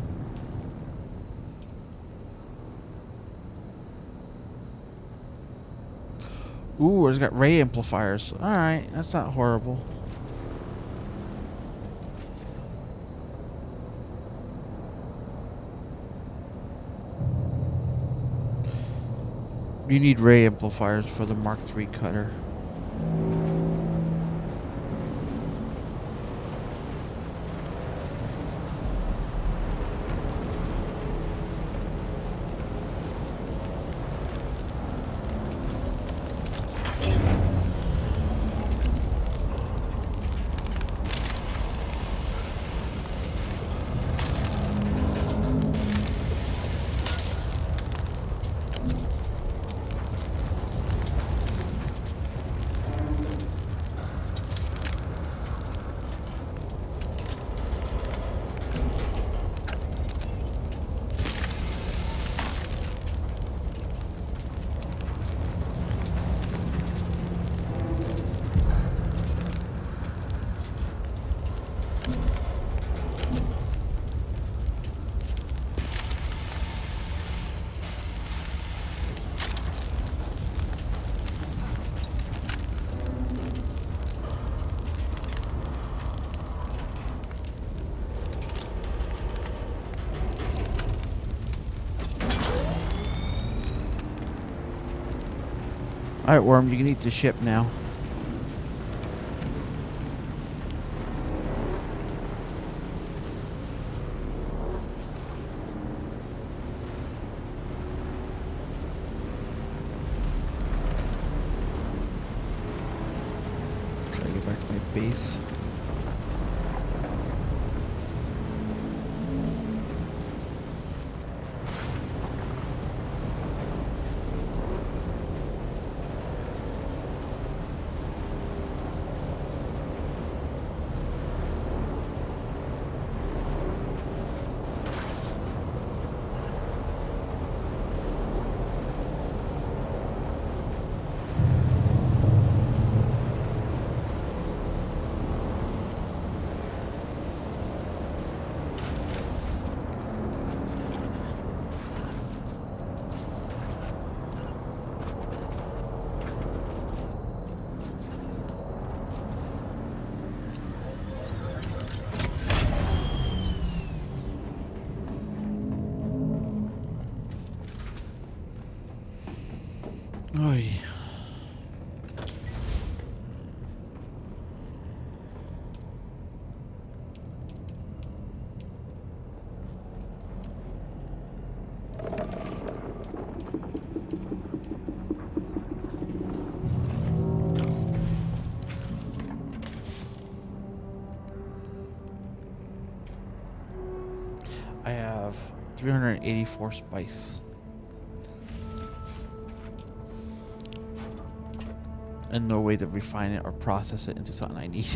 Ooh, it's got ray amplifiers. Alright, that's not horrible. You need ray amplifiers for the Mark III cutter. Alright, Worm, you can eat the ship now. Try to get back to my base. Oy. I have 384 spice. And no way to refine it or process it into something I need.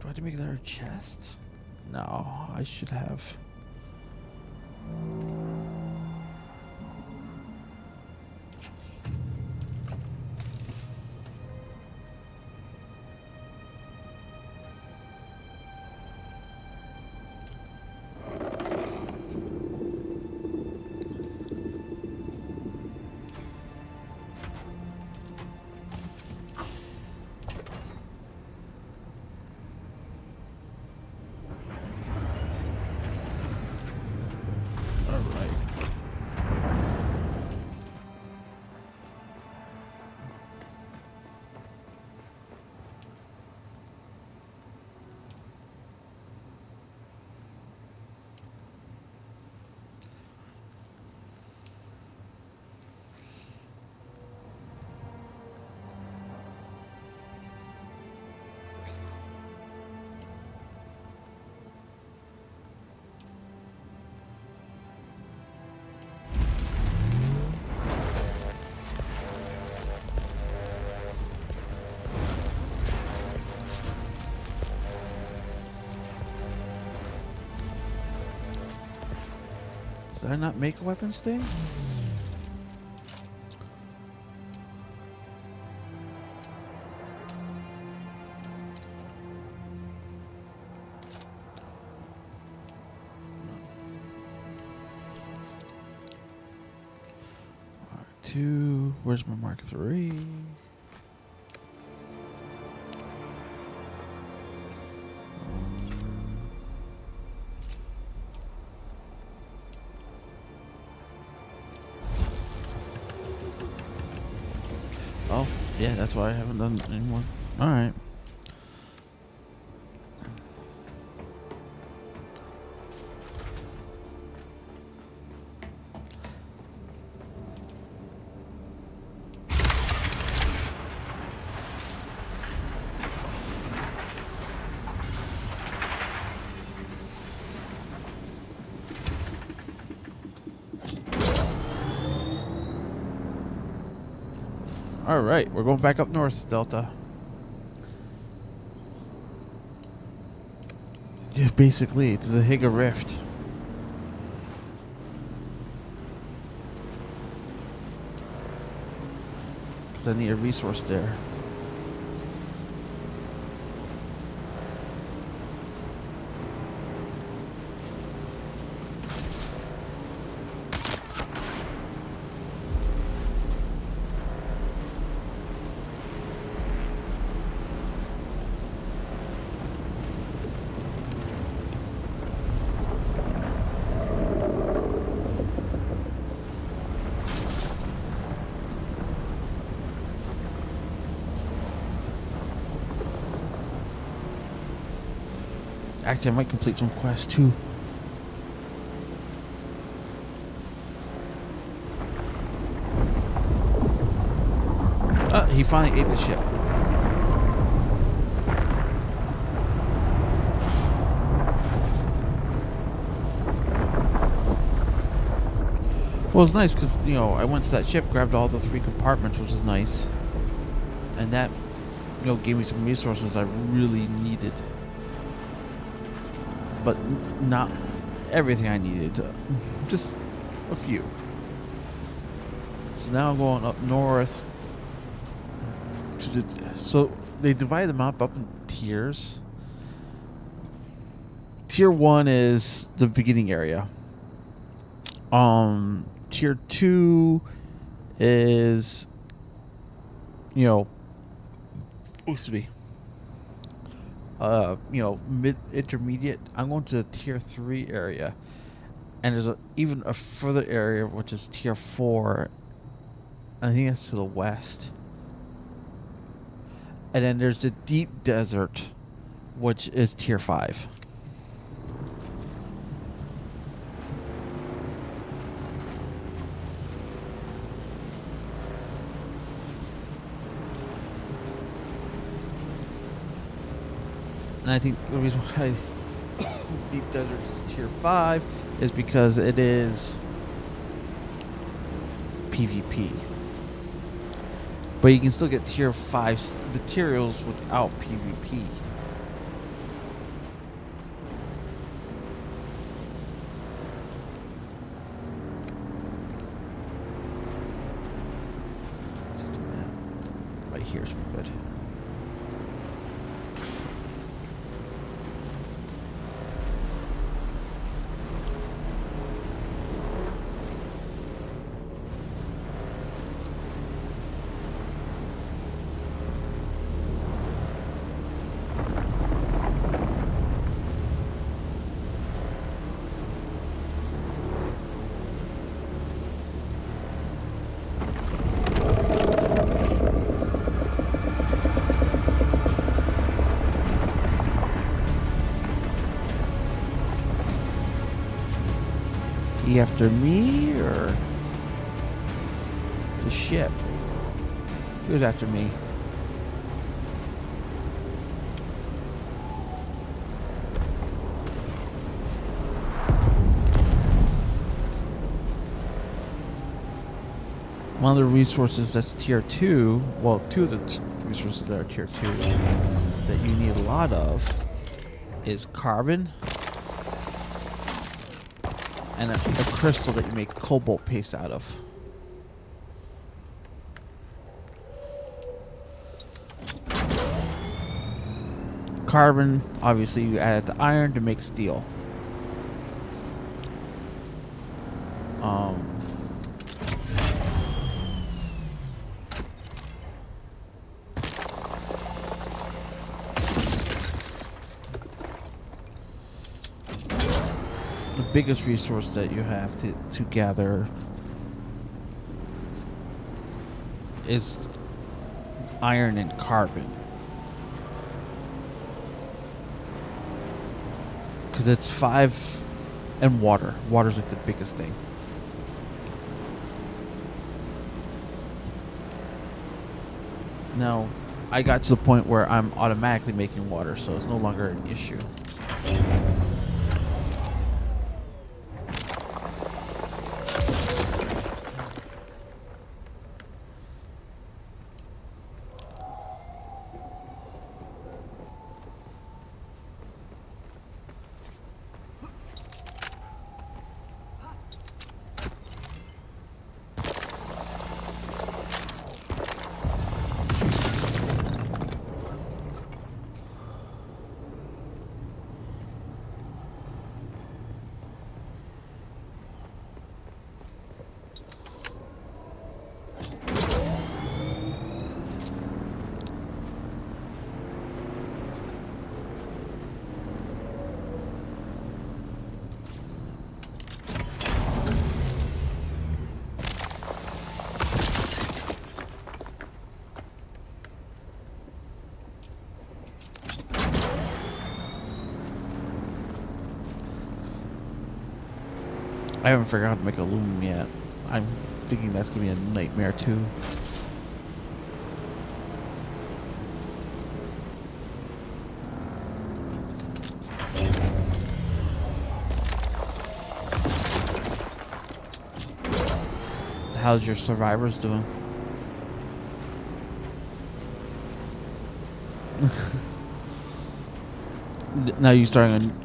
Do I have to make another chest? No, I should have. Did I not make a weapons thing? Mark 2. Where's my Mark 3? Oh, yeah, that's why I haven't done it anymore. Alright. Alright, we're going back up north, Delta. Yeah, basically, to the Higa Rift. Because I need a resource there. Actually, I might complete some quests too. He finally ate the ship. Well, it's nice because, you know, I went to that ship, grabbed all the 3 compartments, which is nice. And that, you know, gave me some resources I really needed. But not everything I needed. Just a few. So now I'm going up north. So they divide the map up in tiers. Tier 1 is the beginning area. Tier 2 is, you know, excuse me. You know, mid-intermediate. I'm going to the tier 3 area. And there's even a further area, which is tier 4. And I think that's to the west. And then there's the deep desert, which is tier 5. And I think the reason why deep desert is tier 5 is because it is PvP. But you can still get tier 5 materials without PvP. Right here is good. He after me or the ship? He was after me. One of the resources that's tier 2, well, 2 of the resources that are tier 2 that you need a lot of is carbon and a crystal that you make cobalt paste out of. Carbon, obviously you add it to iron to make steel. The biggest resource that you have to gather is iron and carbon. Because it's 5 and water. Water's like the biggest thing. Now, I got to the point where I'm automatically making water, so it's no longer an issue. I haven't figured out how to make a loom yet. I'm thinking that's gonna be a nightmare too. How's your survivors doing? Now you starting a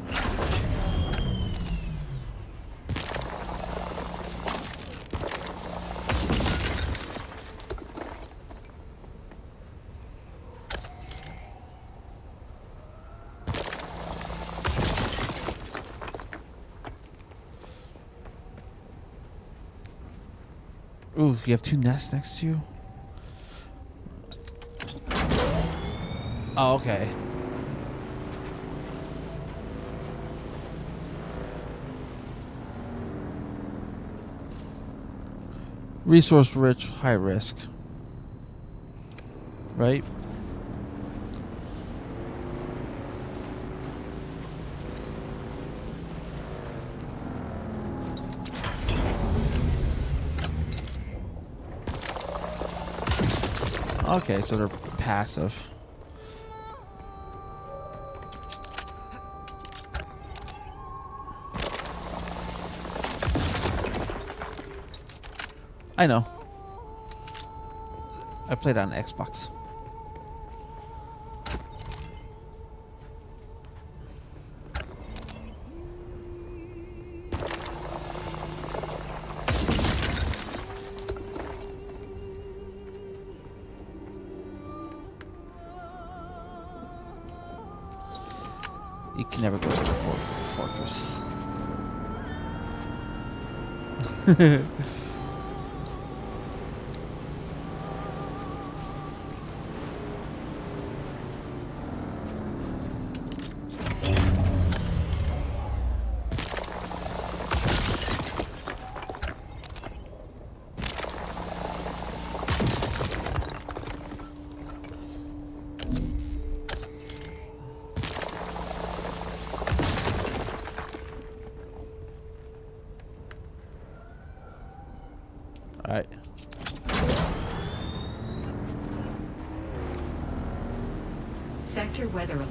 Ooh, you have 2 nests next to you? Oh, okay. Resource rich, high risk. Right? Okay, so they're passive. I know. I played on Xbox. You can never go to the fortress. Alright. Sector weather alert.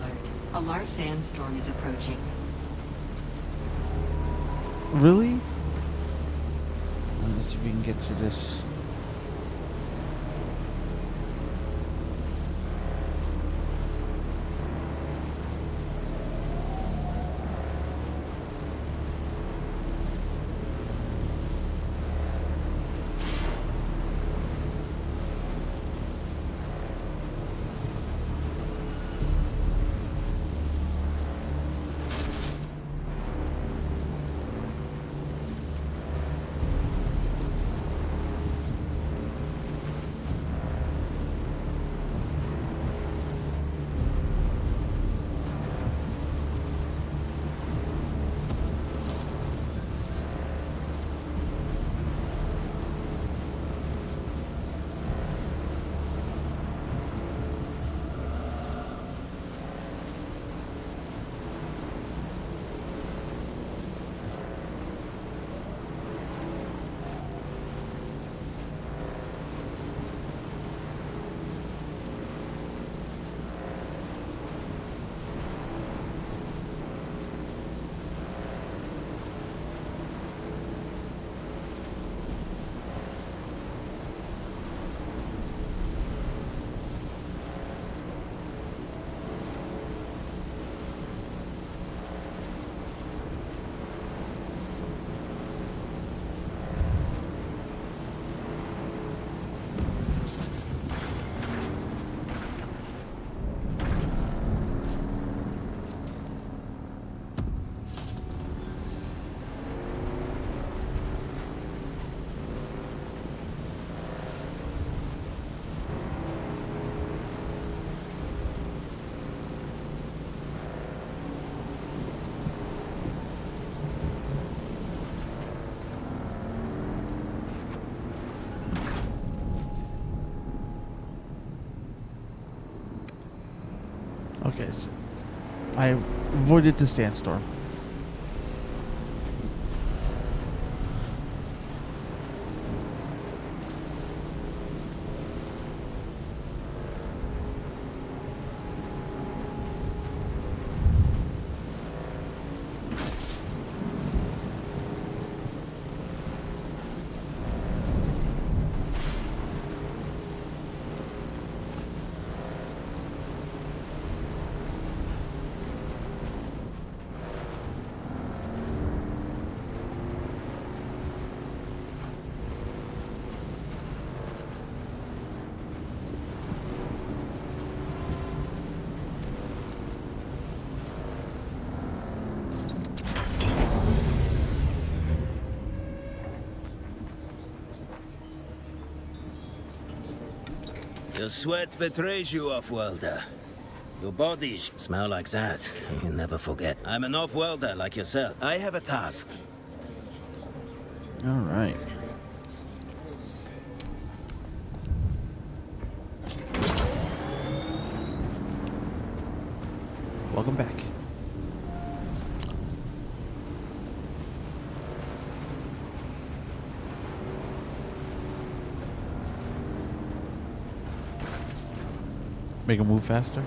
A large sandstorm is approaching. Really? Let's see if we can get to this. Okay, so I avoided the sandstorm. Your sweat betrays you, off-worlder. Your bodies smell like that. You never forget. I'm an off-worlder like yourself. I have a task. All right. Welcome back. Make him move faster.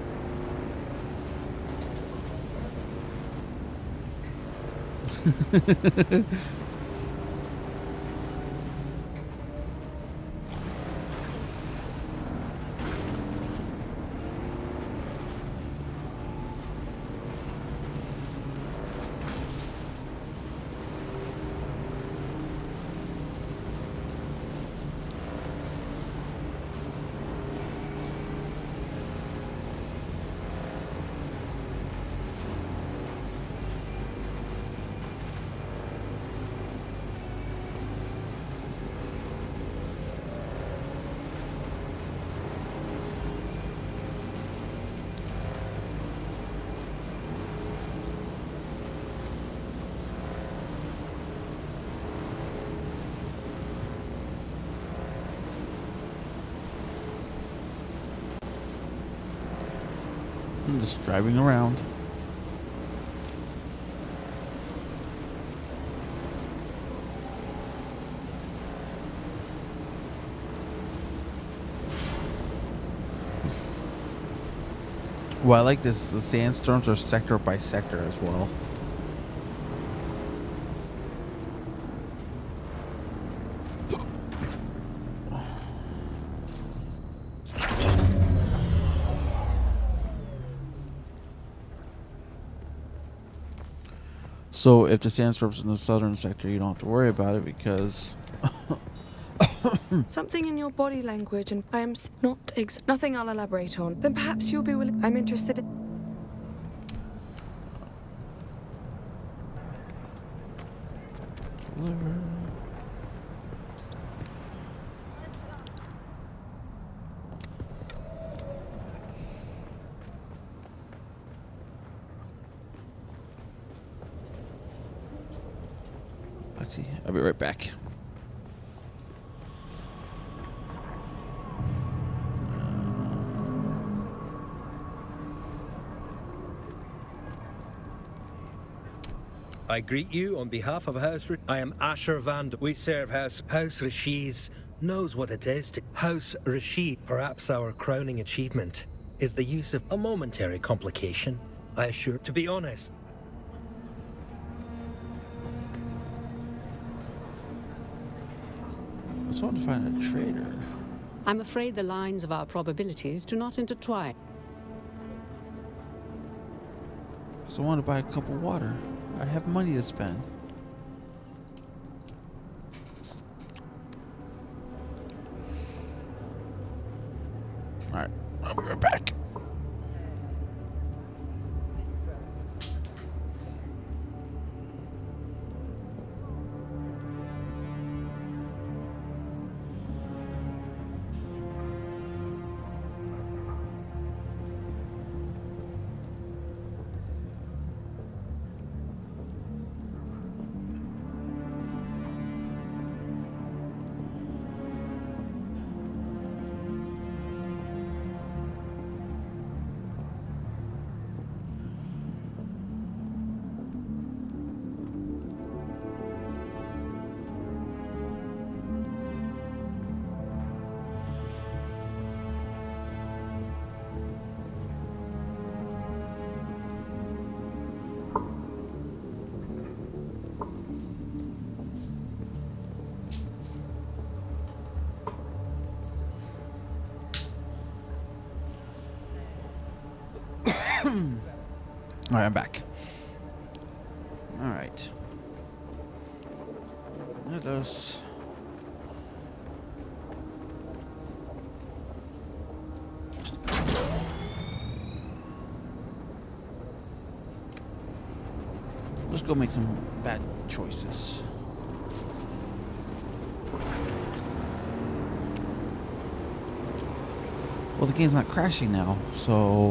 I'm just driving around. Well, I like this. The sandstorms are sector by sector as well. So if the sandstorm's in the southern sector, you don't have to worry about it because... Something in your body language, and I am nothing I'll elaborate on. Then perhaps you'll be willing. I'm interested in... Let's see. I'll be right back. I greet you on behalf of House... I am Asher Van... We serve House Rashiz knows what it is to... House Rashid. Perhaps our crowning achievement is the use of a momentary complication. I assure... To be honest... I just want to find a trader. I'm afraid the lines of our probabilities do not intertwine. Because I want to buy a cup of water. I have money to spend. Alright, I'll be right back. Alright, I'm back. Alright. Let us... Let's go make some bad choices. Well, the game's not crashing now, so...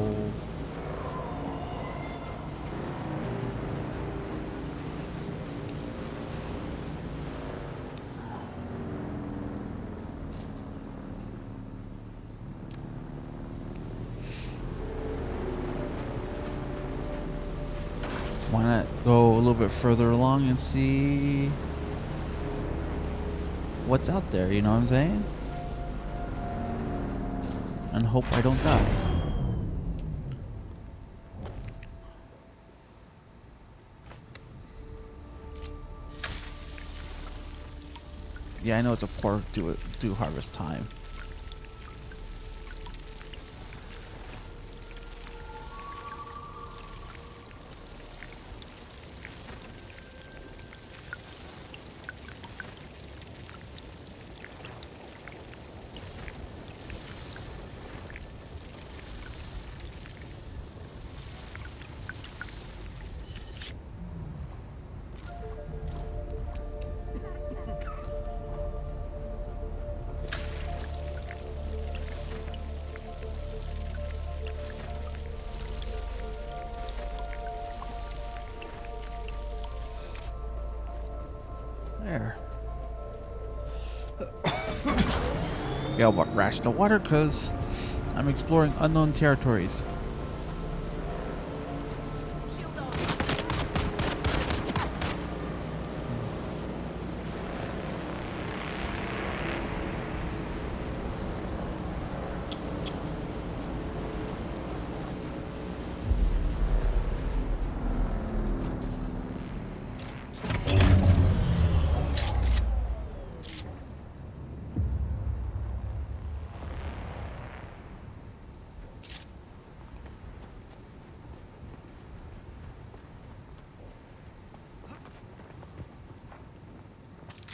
Why not go a little bit further along and see what's out there, you know what I'm saying? And hope I don't die. Yeah, I know it's a poor do harvest time. There. Yeah, what rational water? Because I'm exploring unknown territories.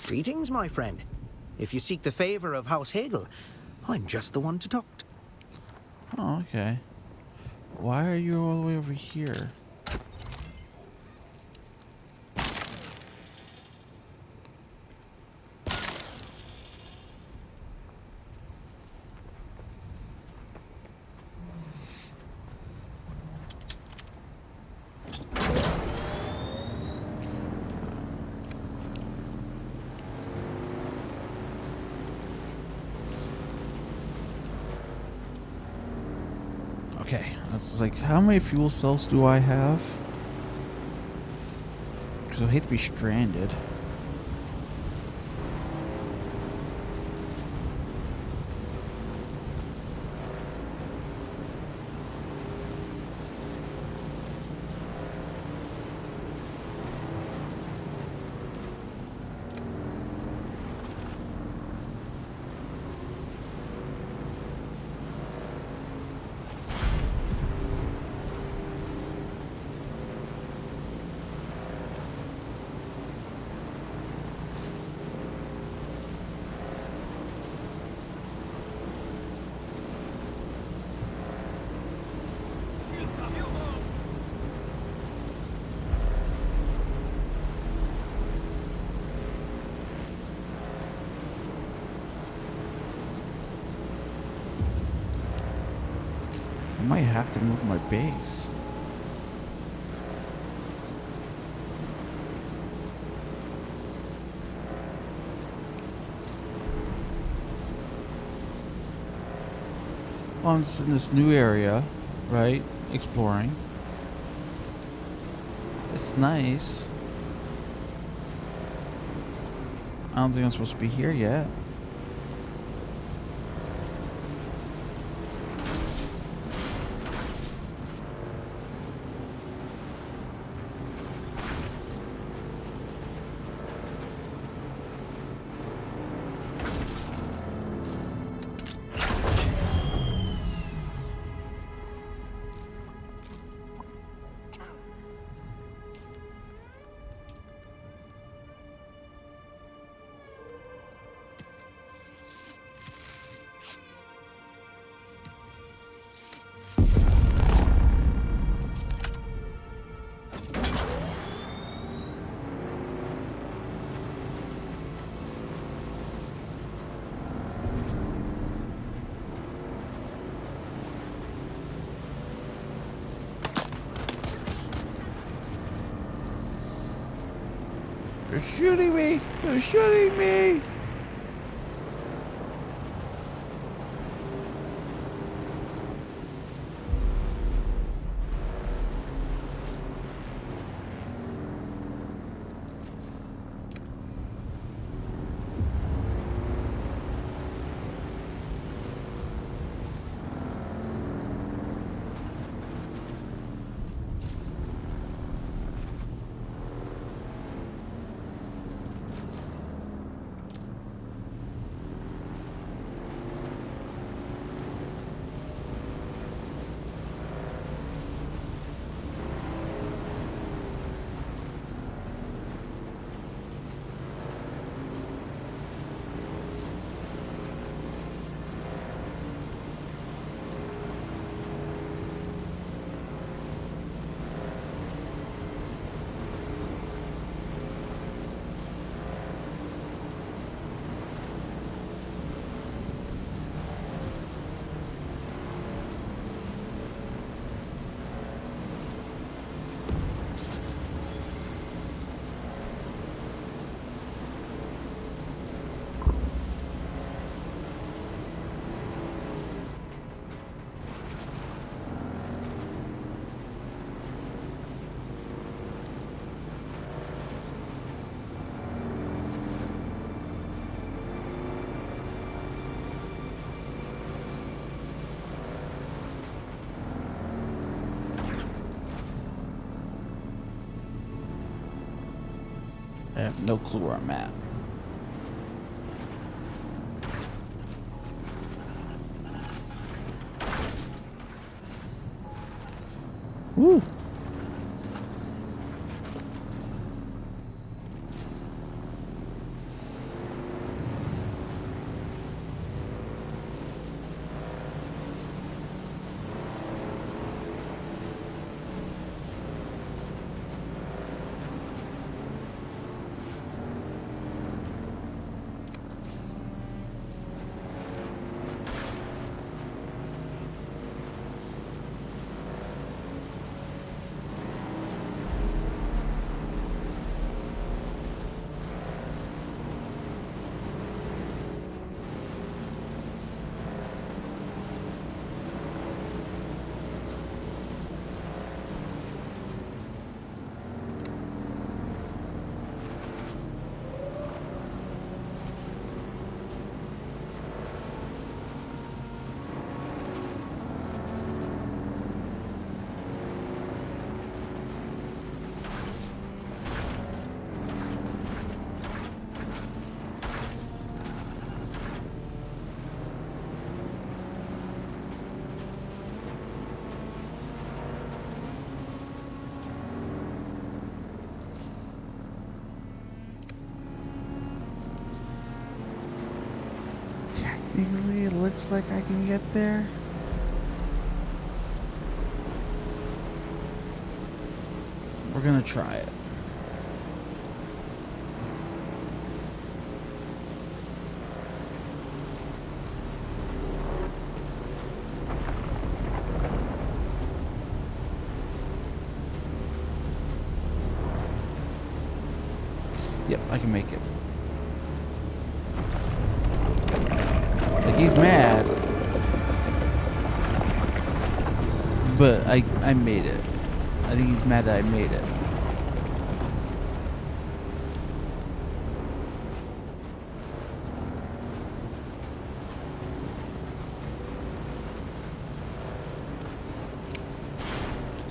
Greetings, my friend. If you seek the favor of House Hegel, I'm just the one to talk to. Oh, okay. Why are you all the way over here? Okay, I was like, how many fuel cells do I have? Because I hate to be stranded. I might have to move my base. Well, I'm just in this new area, right? Exploring. It's nice. I don't think I'm supposed to be here yet. They're shooting me! They're shooting me! I have no clue where I'm at. Woo! Technically, it looks like I can get there. We're gonna try it. Yep, I can make it. Like, he's mad, but I made it. I think he's mad that I made it.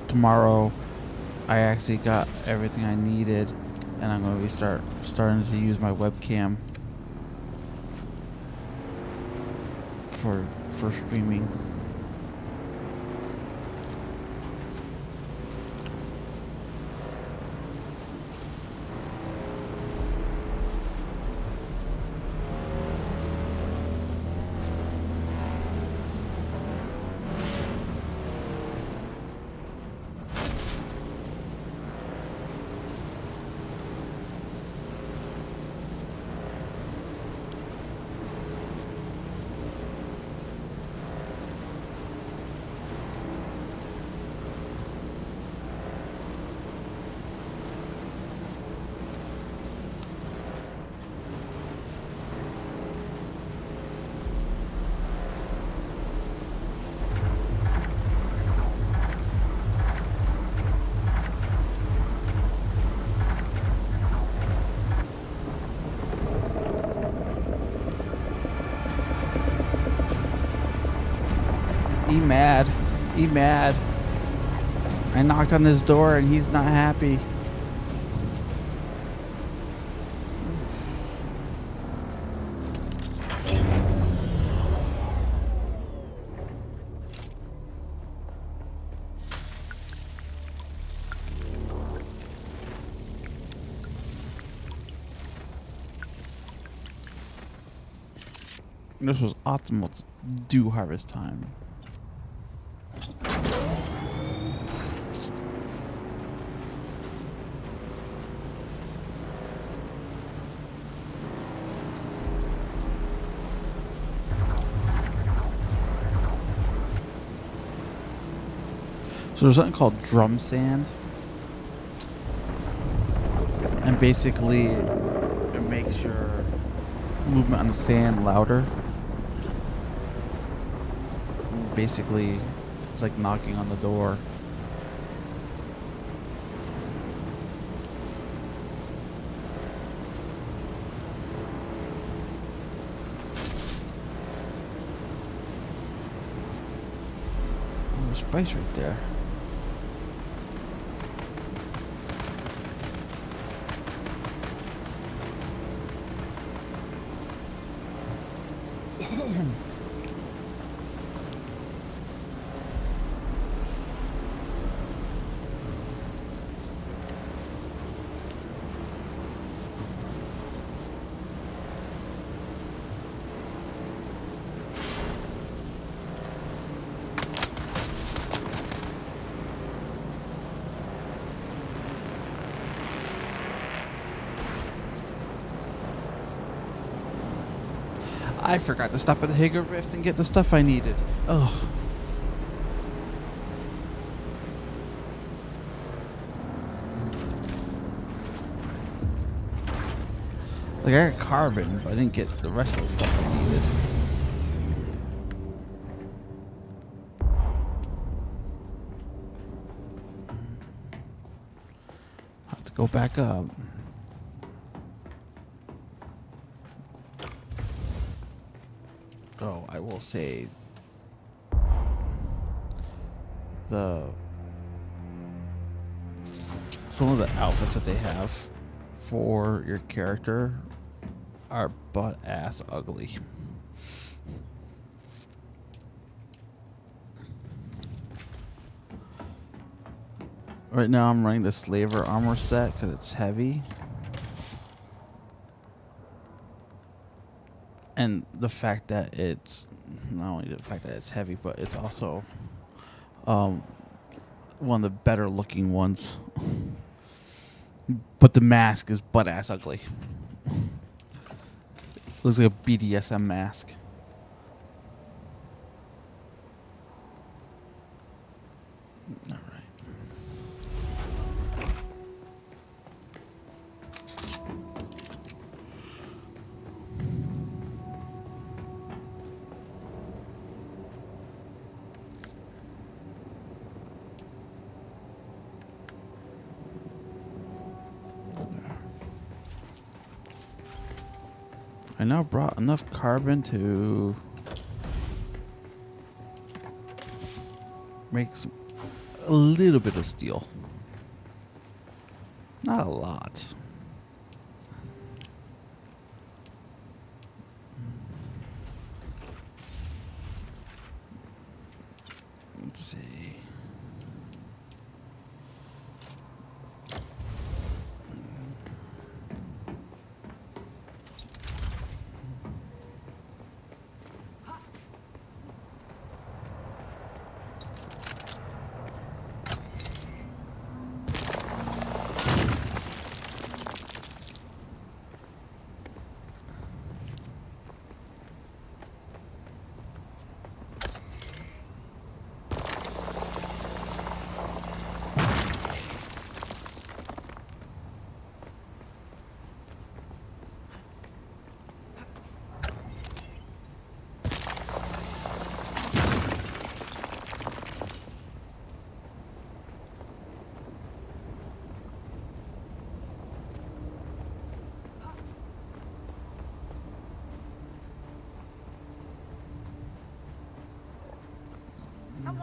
Tomorrow, I actually got everything I needed, and I'm going to be starting to use my webcam for streaming. mad. He mad. I knocked on his door and he's not happy. This was optimal dew harvest time. So there's something called drum sand. And basically it makes your movement on the sand louder. Basically, it's like knocking on the door. Oh, there's spice right there. I forgot to stop at the Hager Rift and get the stuff I needed. Oh. Like, I got carbon, but I didn't get the rest of the stuff I needed. I have to go back up. Oh, I will say some of the outfits that they have for your character are butt ass ugly. Right now I'm running the Slaver armor set because it's heavy. And the fact that it's not only the fact that it's heavy, but it's also one of the better looking ones. But the mask is butt ass ugly. Looks like a BDSM mask. All right. I now brought enough carbon to make a little bit of steel. Not a lot. Let's see.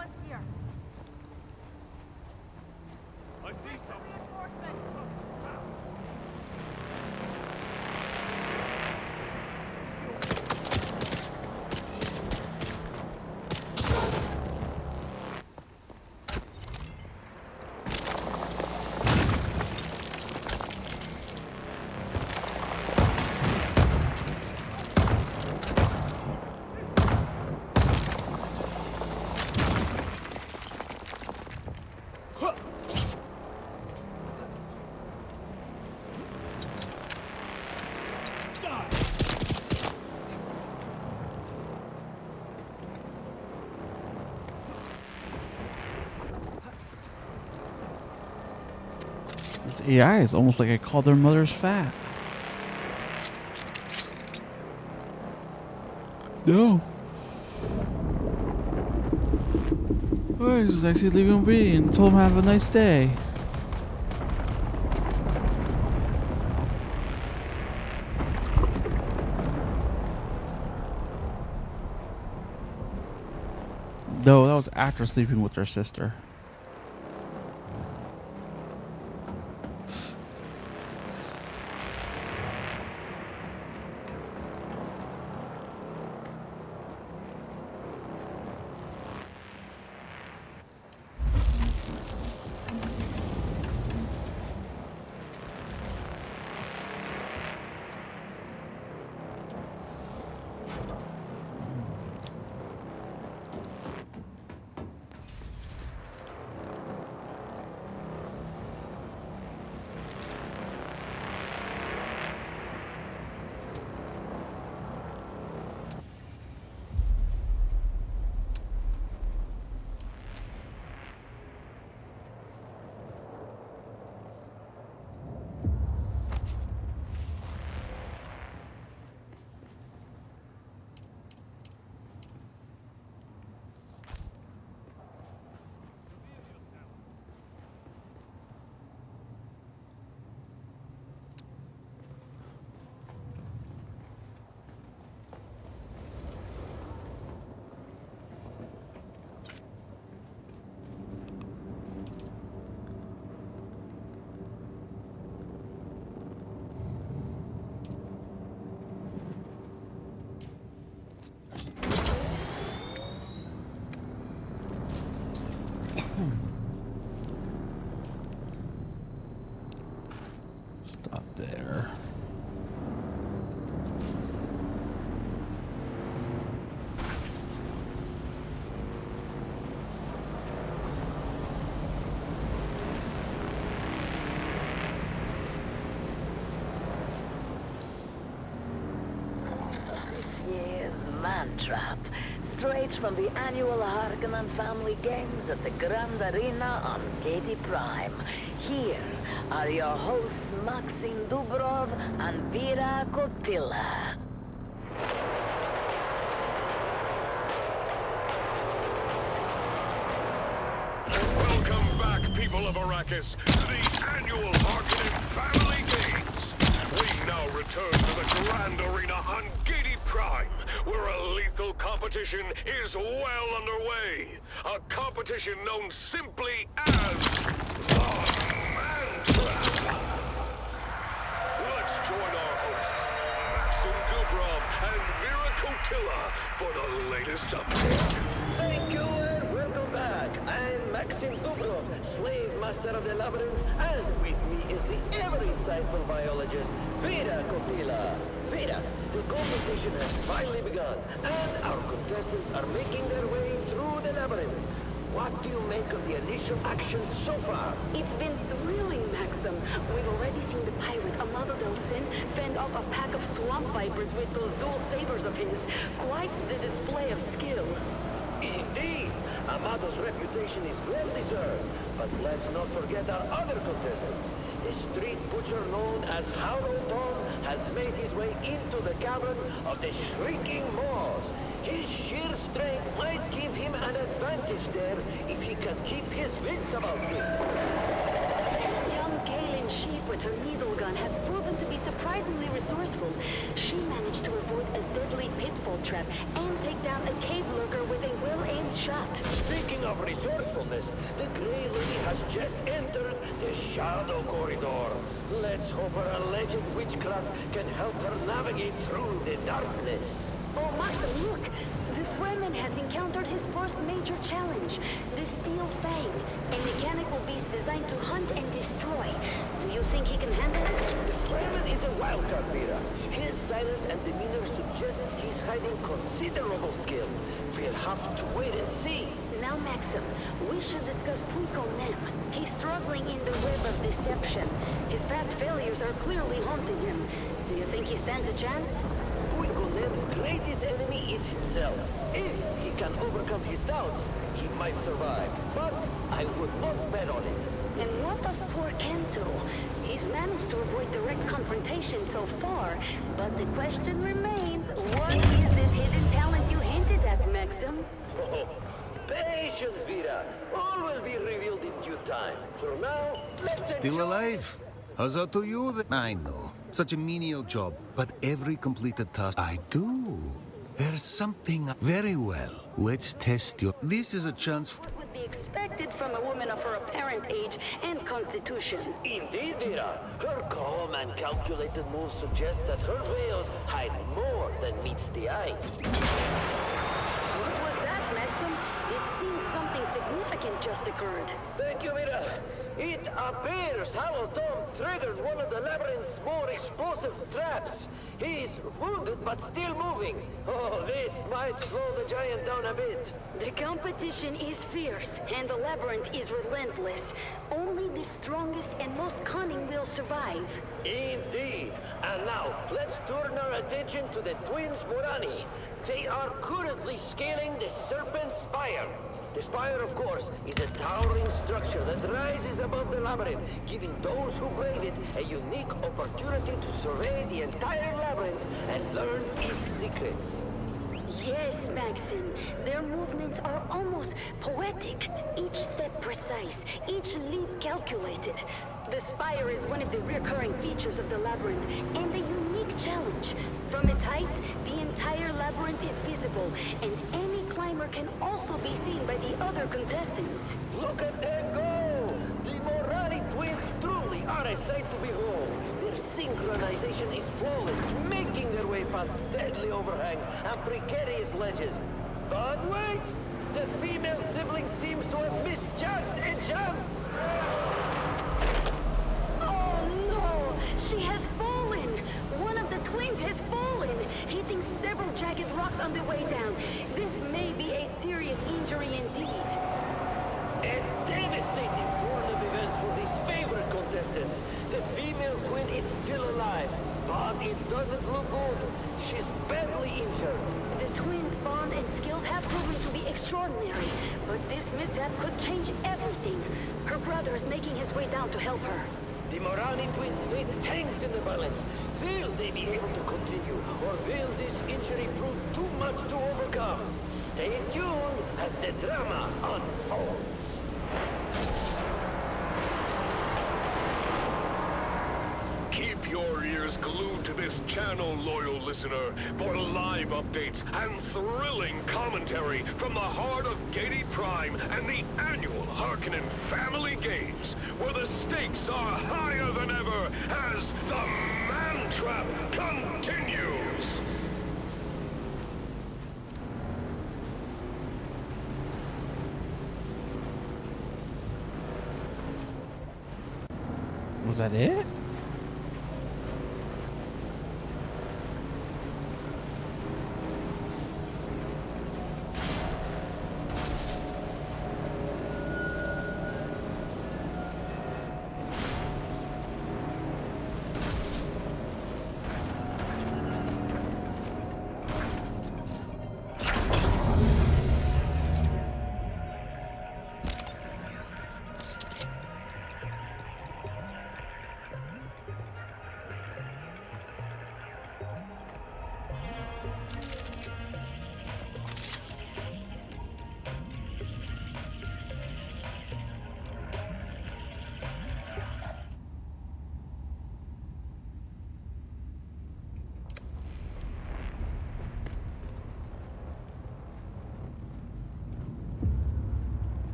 Someone's here. I see something. This AI is almost like I called their mothers fat. No. Oh, I was actually leaving him be and told him have a nice day. No, that was after sleeping with their sister. Stop there. Yes, Mantrap. Straight from the annual Harkonnen Family Games at the Grand Arena on Katie Prime. Here are your hosts Maxim Dubrov and Vera Kotila. Welcome back, people of Arrakis, to the annual Harkonnen Family Games. We now return to the Grand Arena on Gedi Prime, where a lethal competition is well underway. A competition known simply as the Mantrap. Let's join our hosts, Maxim Dubrov and Vera Kotila, for the latest update. Thank you and welcome back. I'm Maxim Dubrov, slave master of the labyrinth, and with me is the ever insightful biologist, Vera Kotila. Vera, the competition has finally begun, and our contestants are making their way through the labyrinth. What do you make of the initial action so far? It's been thrilling, Maxim. We've already seen the pirate Amado Del Sin fend off a pack of swamp vipers with those dual sabers of his. Quite the display of skill. Indeed, Amado's reputation is well deserved. But let's not forget our other contestants. The street butcher known as Howlo Tom has made his way into the cavern of the Shrieking Maws. His sheer strength might give him an advantage there if he can keep his wits about him. Young Kaylin Sheep with her needle gun has proven to be surprising. surprisingly resourceful. She managed to avoid a deadly pitfall trap and take down a cave lurker with a well-aimed shot. Speaking of resourcefulness, the Grey Lady has just entered the Shadow Corridor. Let's hope her alleged witchcraft can help her navigate through the darkness. Oh, Master, look! The Fremen has encountered his first major challenge, the Steel Fang, a mechanical beast designed to hunt and destroy. Do you think he can handle it? The Fremen is a wildcard, Vera. His silence and demeanor suggest he's hiding considerable skill. We'll have to wait and see. Now, Maxim, we should discuss Puiko Nem. He's struggling in the web of deception. His past failures are clearly haunting him. Do you think he stands a chance? Puiko Nem's greatest enemy is himself. If he can overcome his doubts, he might survive. But I would not bet on it. And what of poor Kento? He's managed to avoid direct confrontation so far, but the question remains, what is this hidden talent you hinted at, Maxim? Oh, patience, Vera. All will be revealed in due time. For now, let's Still alive? How's that to you? I know. Such a menial job. But every completed task I do, there's something very well. Let's test you. This is a chance for... What would be expected from a woman of her apparent age and constitution? Indeed, Vera. Her calm and calculated moves suggest that her veils hide more than meets the eye. What was that, Maxim? It seems something significant just occurred. Thank you, Vera. It appears Hollow Tom triggered one of the labyrinth's more explosive traps. He's wounded but still moving. Oh, this might slow the giant down a bit. The competition is fierce, and the labyrinth is relentless. Only the strongest and most cunning will survive. Indeed. And now, let's turn our attention to the twins Morani. They are currently scaling the Serpent Spire. The spire, of course, is a towering structure that rises above the labyrinth, giving those who brave it a unique opportunity to survey the entire labyrinth and learn its secrets. Yes, Maxim. Their movements are almost poetic. Each step precise, each leap calculated. The spire is one of the recurring features of the labyrinth, and a unique challenge. From its height, the entire labyrinth is visible, and any climber can also be seen by the other contestants. Look at them go! The Morani twins truly are a sight to behold. Their synchronization is flawless, making their way past deadly overhangs and precarious ledges. But wait! The female sibling seems to have misjudged a jump! Oh no! She has fallen! One of the twins has fallen, hitting several jagged rocks on the way down. This may be a serious injury indeed. A devastating turn of events for these favorite contestants. The female twin is still alive, but it doesn't look good. She's badly injured. The twins' bond and skills have proven to be extraordinary, but this mishap could change everything. Her brother is making his way down to help her. The Morani twins' fate hangs in the balance. Will they be able to continue, or will this injury prove too much to overcome? Stay tuned as the drama unfolds. Keep your ears glued to this channel, loyal listener, for live updates and thrilling commentary from the heart of Gady Prime and the annual Harkonnen Family Games, where the stakes are higher than ever as the Man Trap continues. Was that it?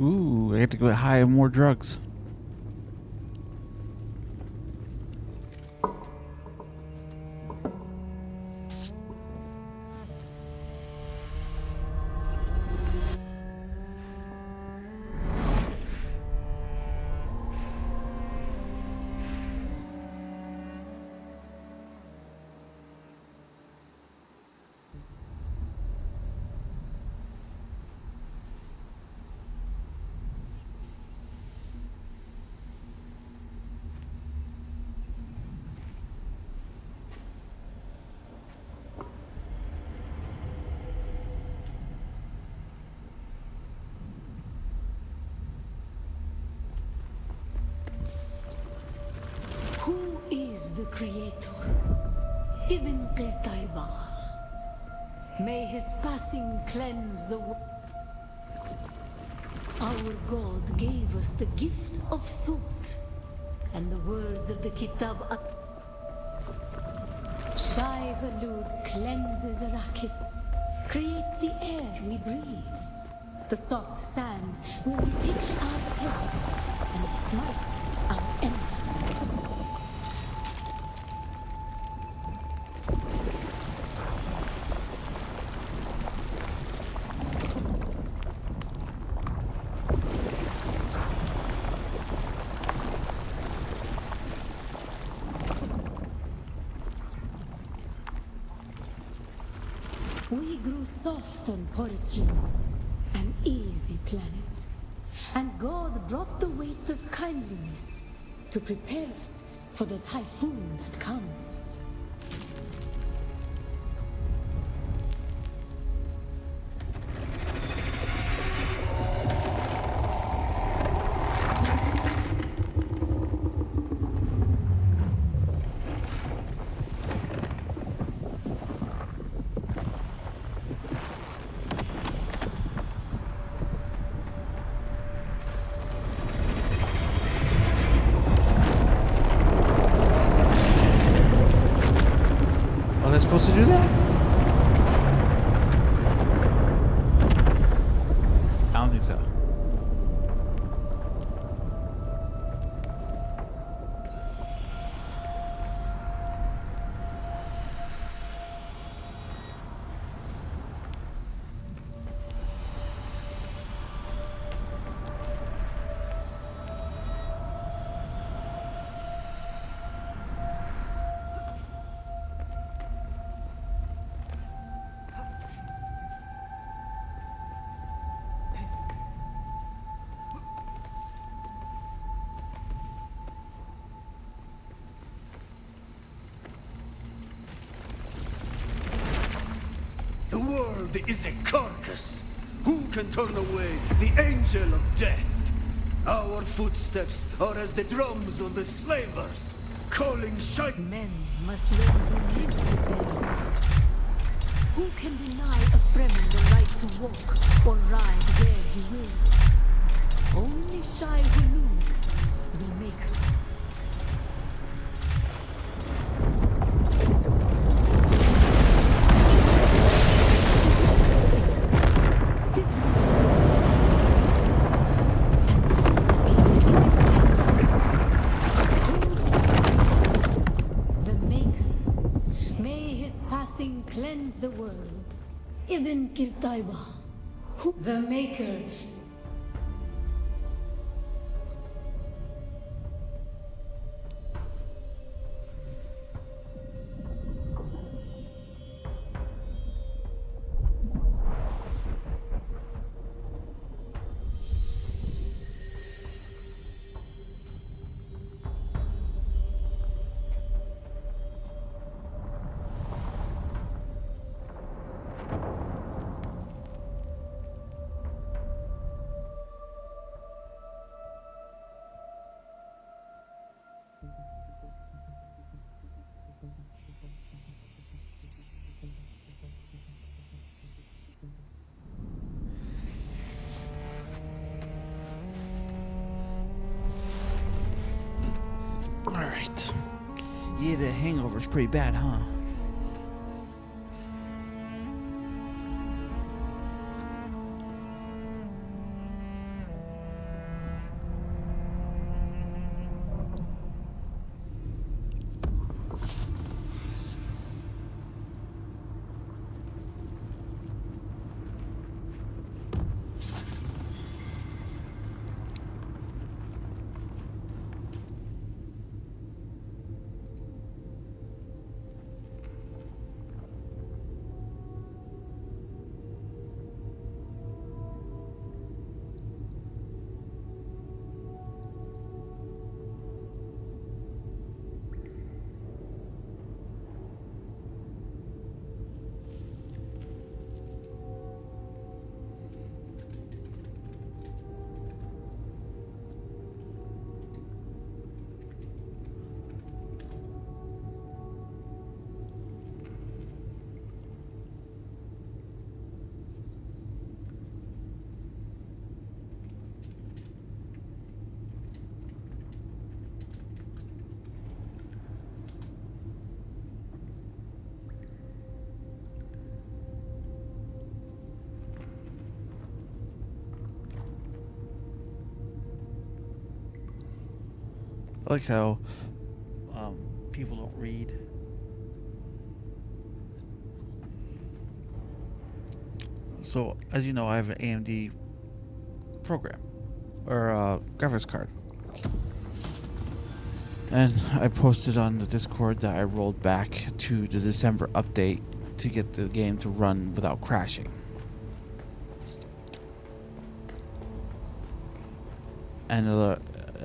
Ooh, I get to go high on more drugs. Who is the creator? Ibn Qirtaiba. May his passing cleanse the world. Our God gave us the gift of thought, and the words of the Kitab. Shai Hulud cleanses Arrakis, creates the air we breathe. The soft sand where we pitch our tents and smites our enemies. We grew soft on poetry, an easy planet. And God brought the weight of kindliness to prepare us for the typhoon that comes. Was I supposed to do that? I don't think so. The world is a carcass. Who can turn away the angel of death? Our footsteps are as the drums of the slavers, calling Men must learn to live with their gods. Who can deny a Fremen the right to walk or ride where he wills? Only Shai Hulud, the Maker. Cleanse the world. Ibn Qirtaiba, the Maker. Alright. Yeah, the hangover's pretty bad, huh? I like how people don't read. So, as you know, I have an AMD program or graphics card, and I posted on the Discord that I rolled back to the December update to get the game to run without crashing. And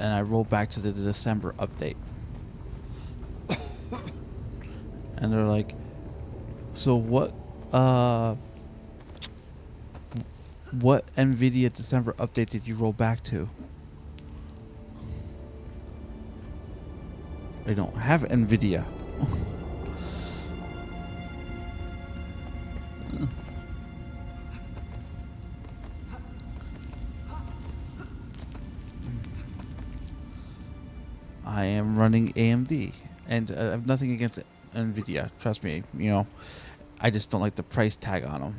I rolled back to the December update, and they're like, "So what NVIDIA December update did you roll back to?" I don't have NVIDIA. I am running AMD, and I have nothing against NVIDIA. Trust me, you know, I just don't like the price tag on them.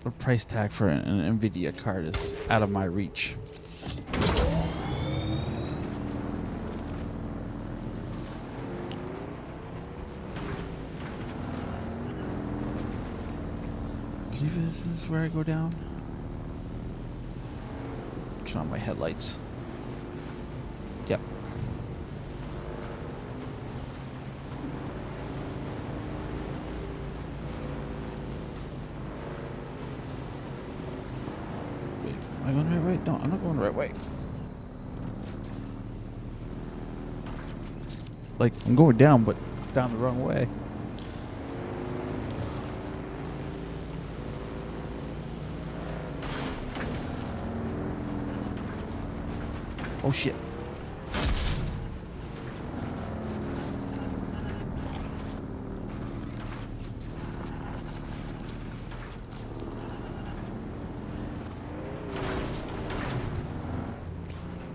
The price tag for an NVIDIA card is out of my reach. I believe this is where I go down. Turn on my headlights. Yep. Wait, am I going the right way? No, I'm not going the right way. Like, I'm going down, but down the wrong way. Oh shit.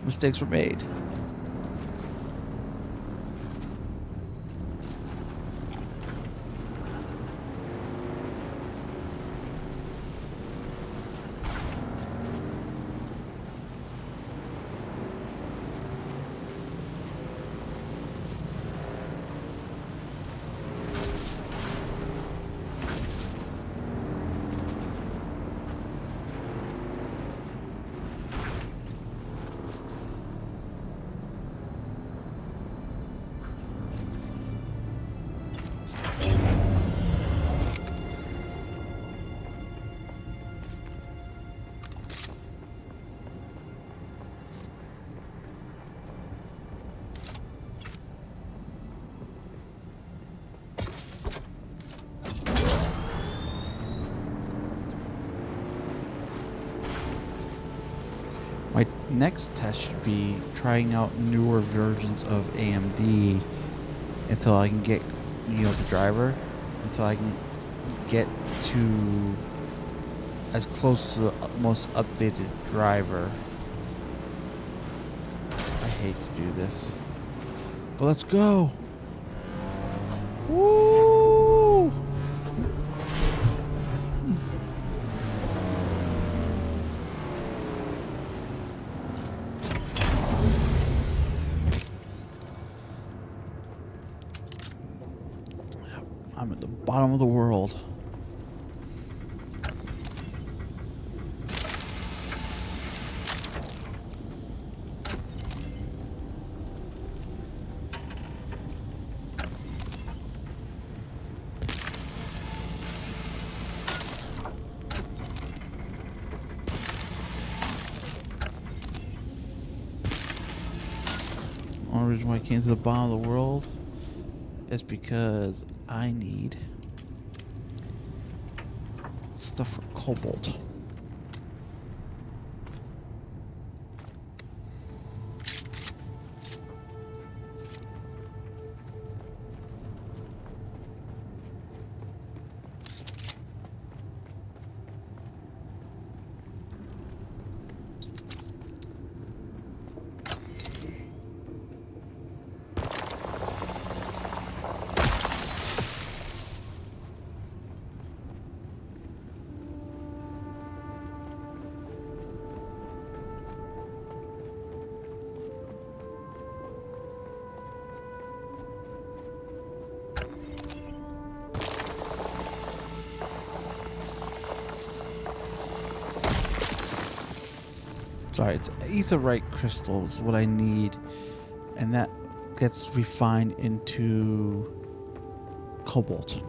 Mistakes were made. My next test should be trying out newer versions of AMD until I can get, you know, the driver, until I can get to as close to the most updated driver. I hate to do this, but let's go. Woo! I'm at the bottom of the world. The only reason why I came to the bottom of the world is because I need stuff for cobalt. sorry, it's aetherite crystals, what I need, and that gets refined into cobalt.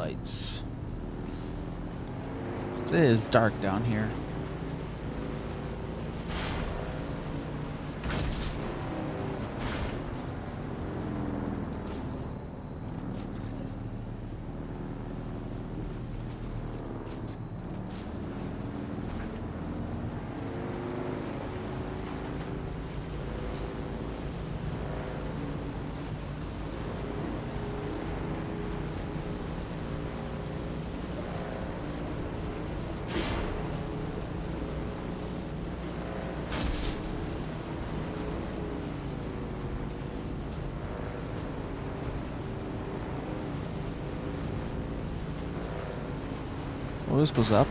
lights. It is dark down here. Well, this goes up.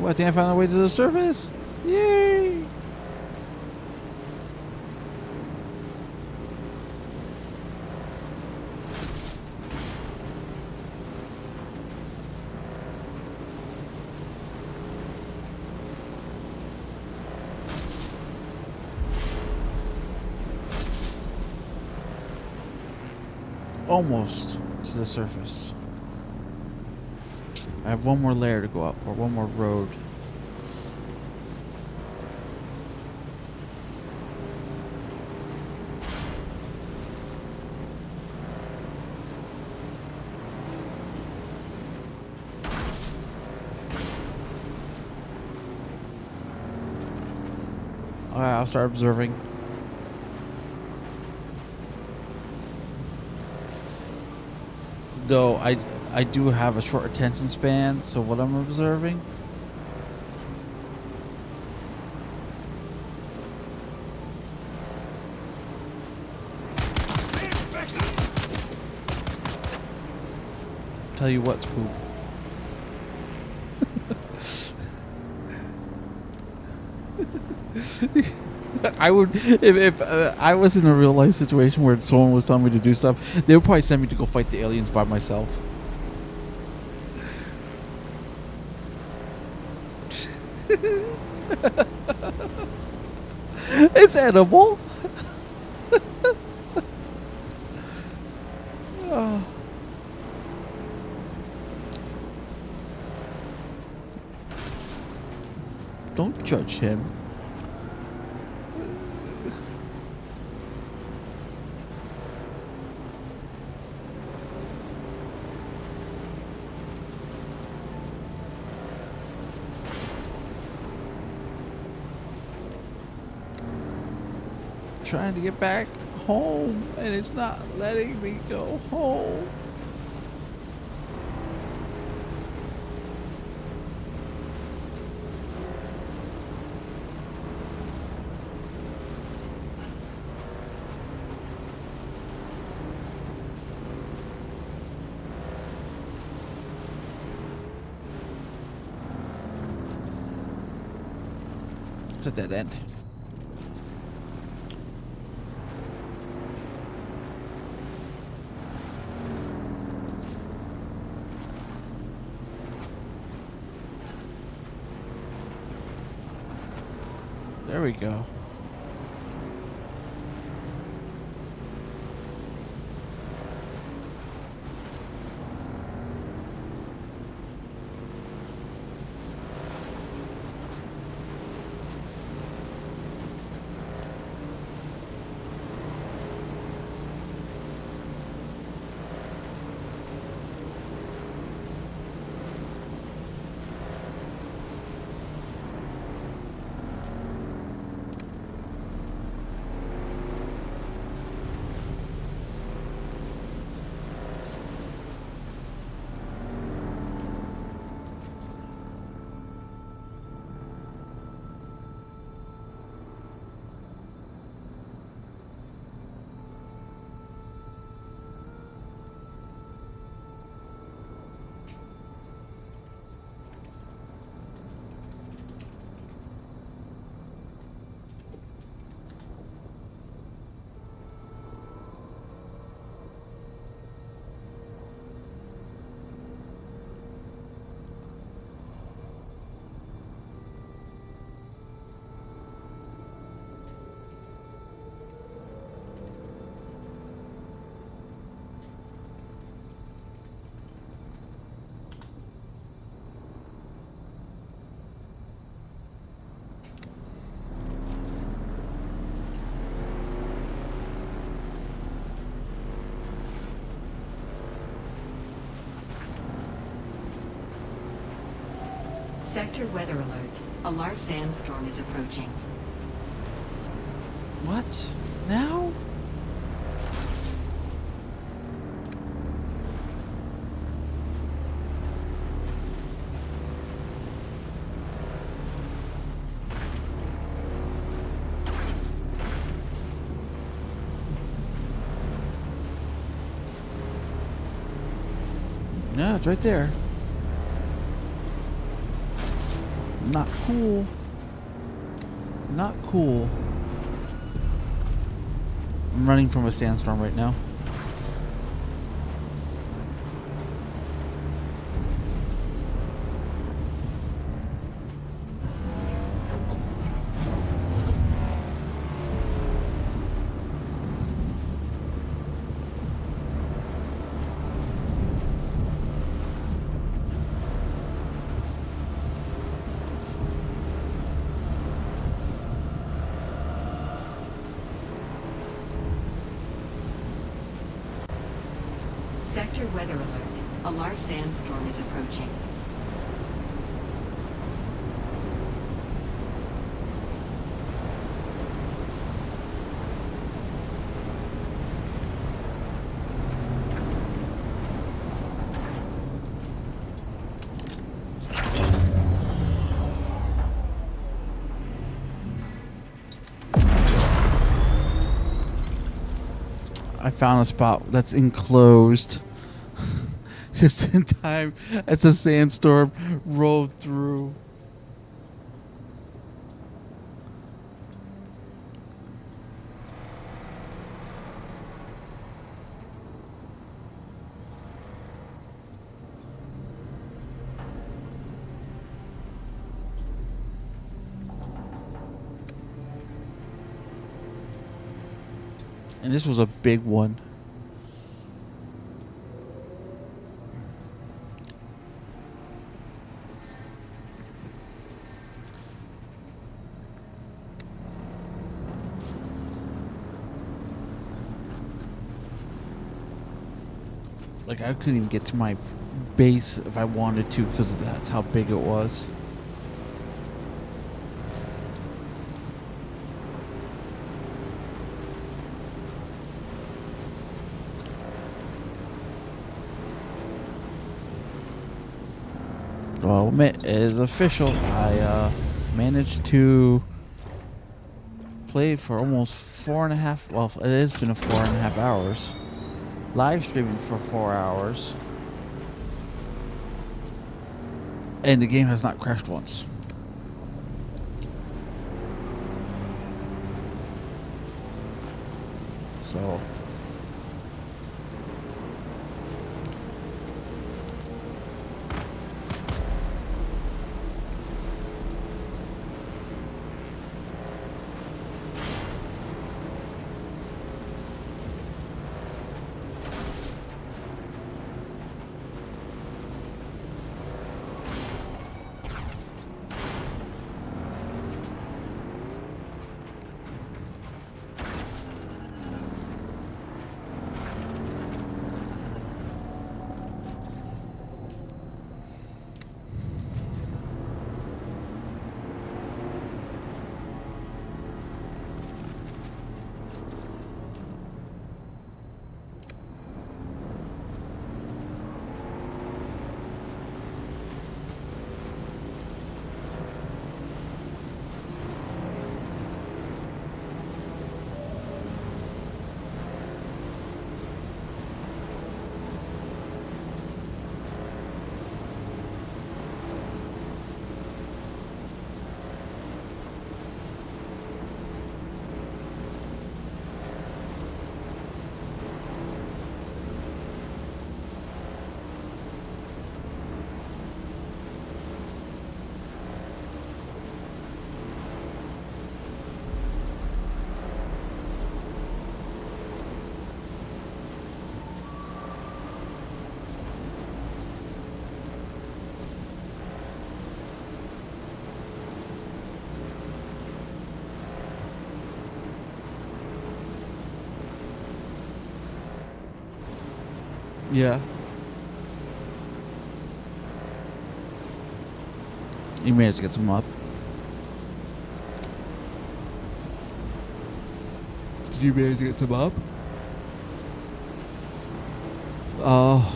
Oh, I think I found a way to the surface. Yay! Almost to the surface. I have one more layer to go up, or one more road. Alright, I'll start observing. Though I do have a short attention span, so what I'm observing. Tell you what, Spook. I would, if I was in a real life situation where someone was telling me to do stuff, they would probably send me to go fight the aliens by myself. It's edible. Oh. Don't judge him. Trying to get back home and it's not letting me go home. It's a dead end. There we go. Sector weather alert. A large sandstorm is approaching. What? Now? Yeah, it's right there. Not cool. Not cool. I'm running from a sandstorm right now. Sector weather alert. A large sandstorm is approaching. I found a spot that's enclosed. Just in time as a sandstorm rolled through. And this was a big one. Like, I couldn't even get to my base if I wanted to because that's how big it was. Well, it is official. I managed to play for almost 4.5. Well, it has been 4.5 hours. Live streaming for 4 hours. And the game has not crashed once. So... Yeah. You managed to get some up. Did you manage to get some up? Oh.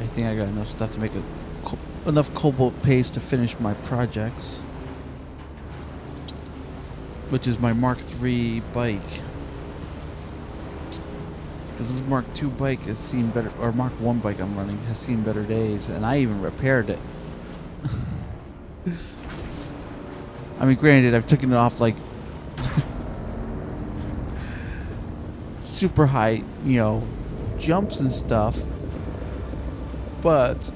I think I got enough stuff to make enough cobalt paste to finish my projects, which is my Mark III bike. Because this Mark II bike has seen better, or Mark I bike I'm running has seen better days, and I even repaired it. I mean, granted, I've taken it off like super high, jumps and stuff. But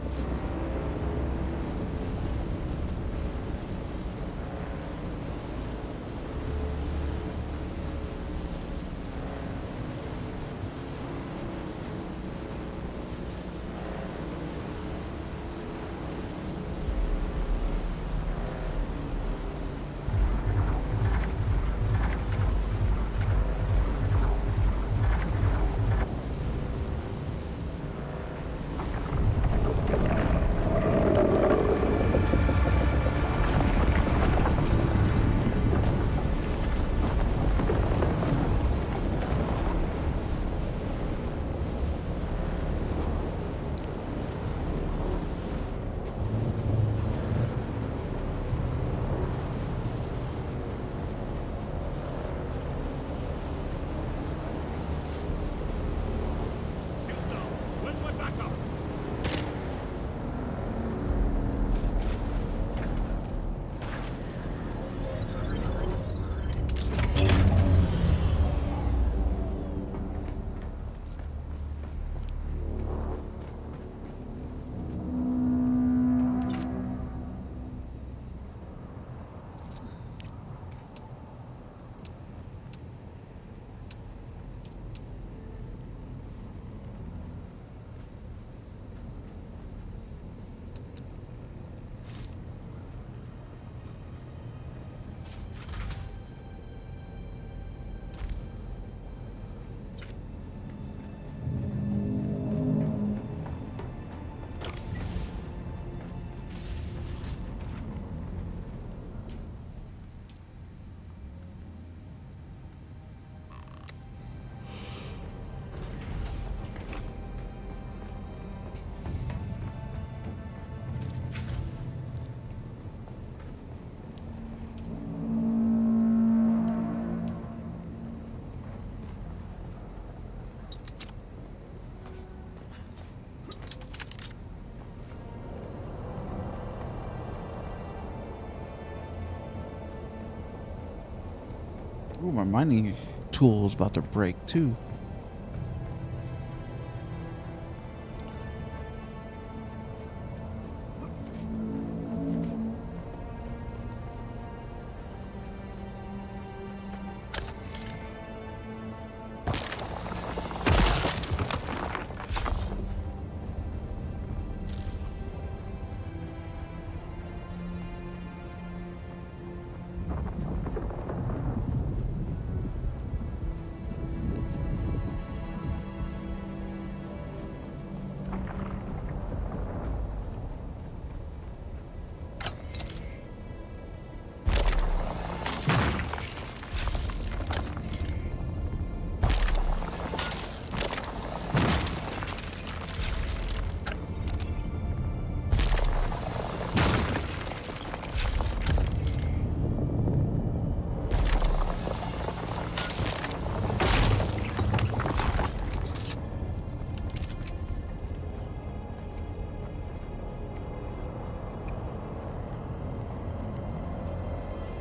ooh, my mining tool is about to break too.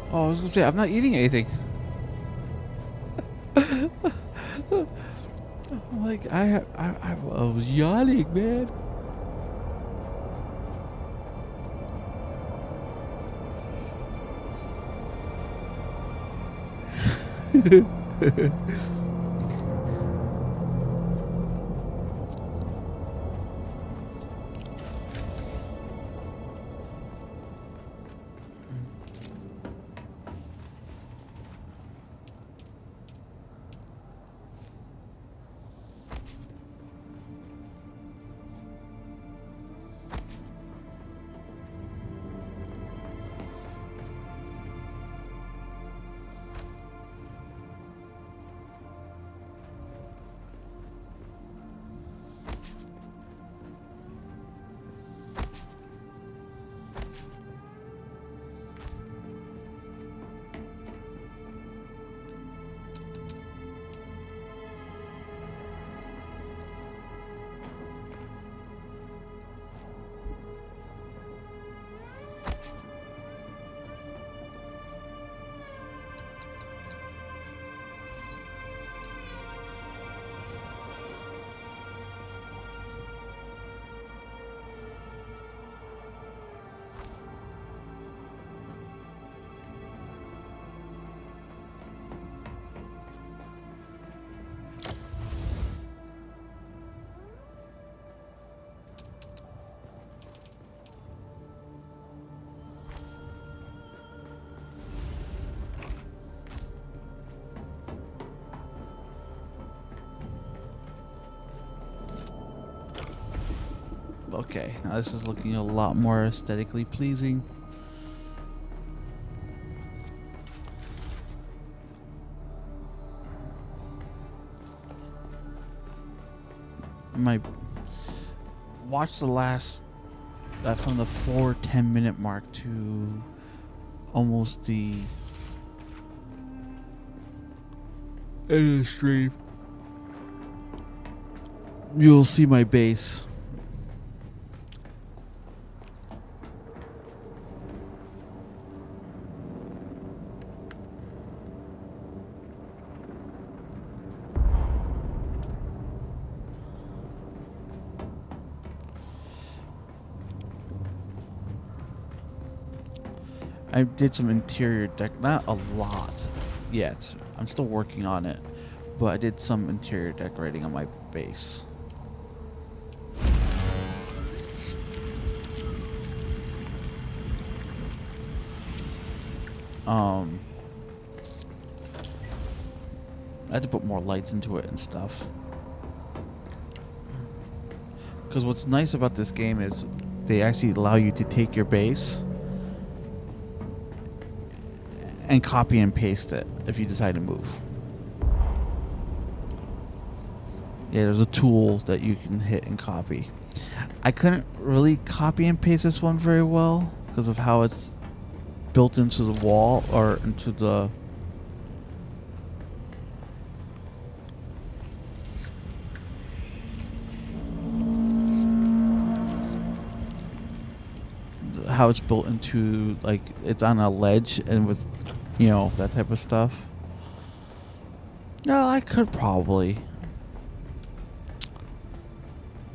Oh, I was gonna say I'm not eating anything. Like I was yawning, man. Okay, now this is looking a lot more aesthetically pleasing. My watch the last from the 4-10 minute mark to almost the end of the stream. You'll see my base. I did some interior not a lot yet. I'm still working on it, but I did some interior decorating on my base. I had to put more lights into it and stuff. Because what's nice about this game is they actually allow you to take your base and copy and paste it if you decide to move. Yeah, there's a tool that you can hit and copy. I couldn't really copy and paste this one very well because of how it's built into the wall or into the how it's built into, like, it's on a ledge and with, you know, that type of stuff. No, I could probably.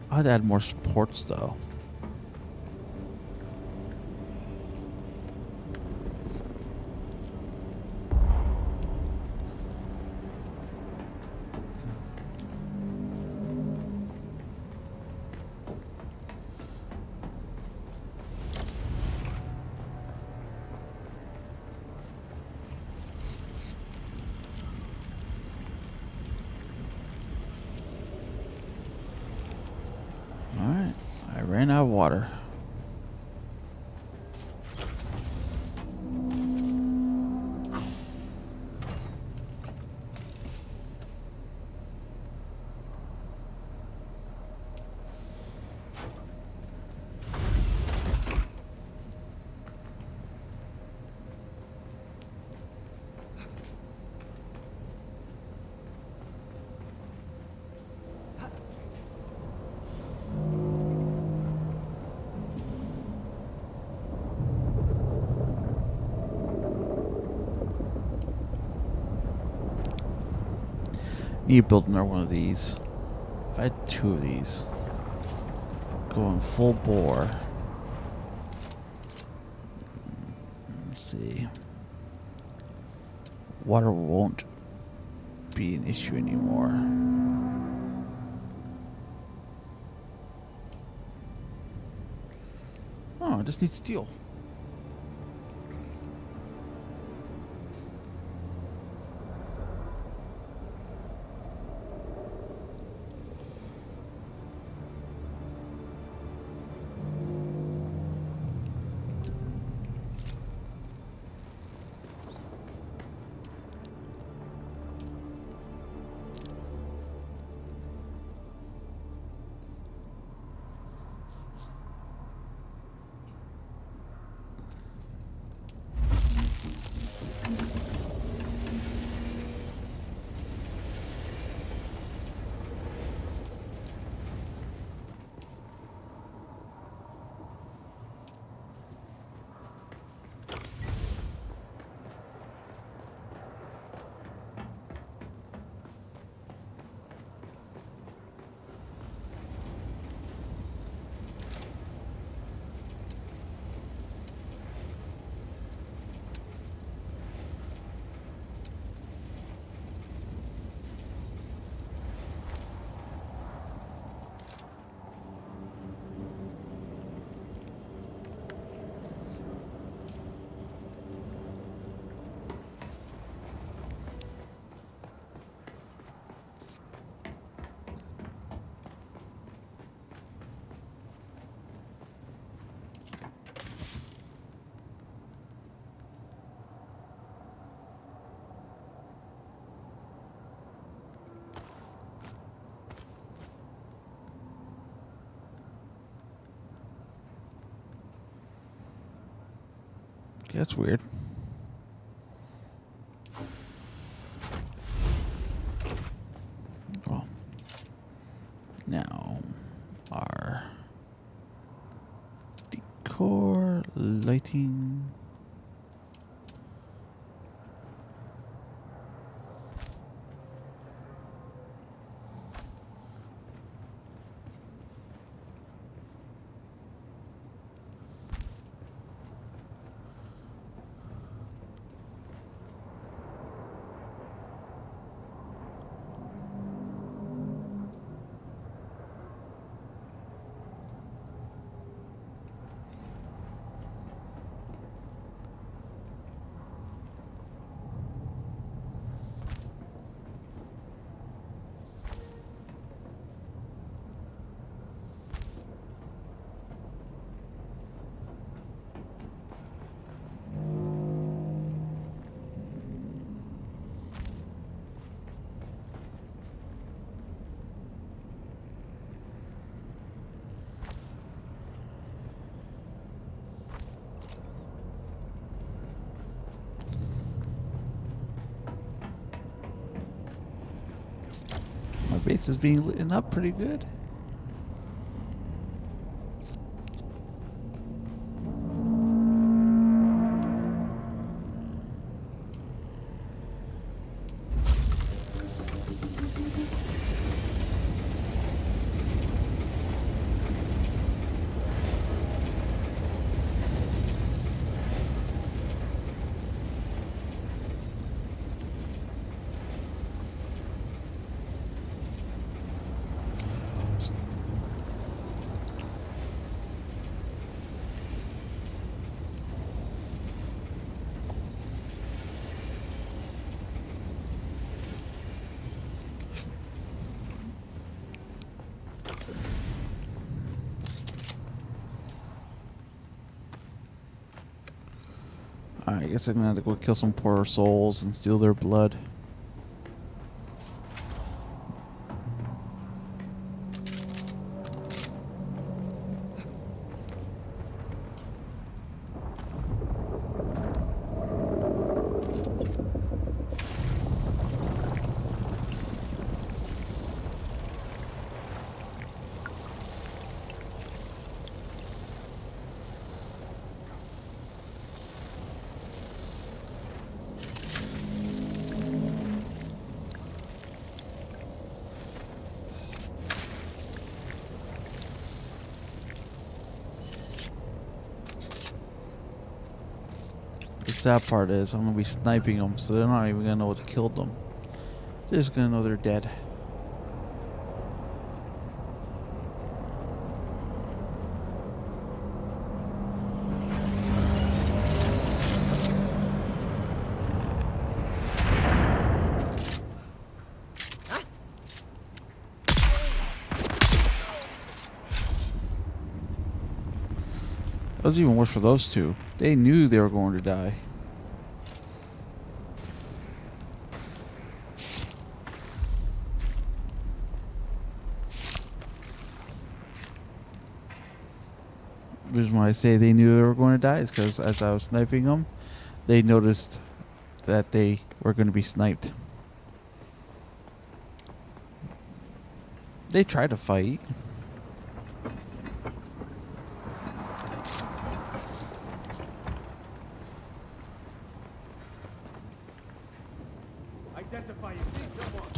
I'd add more supports though. Alright, I ran out of water. Need to build another one of these. If I had 2 of these, going full bore. Let's see. Water won't be an issue anymore. Oh, I just need steel. Okay, that's weird. Well, now our decor, lighting. My base is being lit up pretty good. Alright, I guess I'm gonna have to go kill some poor souls and steal their blood. The sad part is I'm gonna be sniping them, so they're not even gonna know what killed them. They're just gonna know they're dead. That was even worse for those two. They knew they were going to die. The reason why I say they knew they were going to die is because as I was sniping them, they noticed that they were going to be sniped. They tried to fight. Identify you. See someone.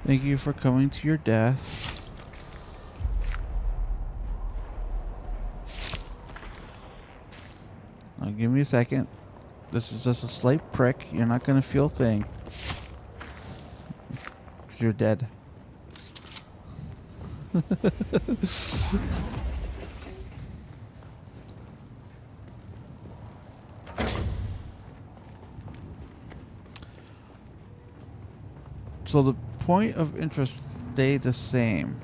Thank you for coming to your death. Now give me a second. This is just a slight prick. You're not going to feel a thing. you're dead. So the point of interest stay the same,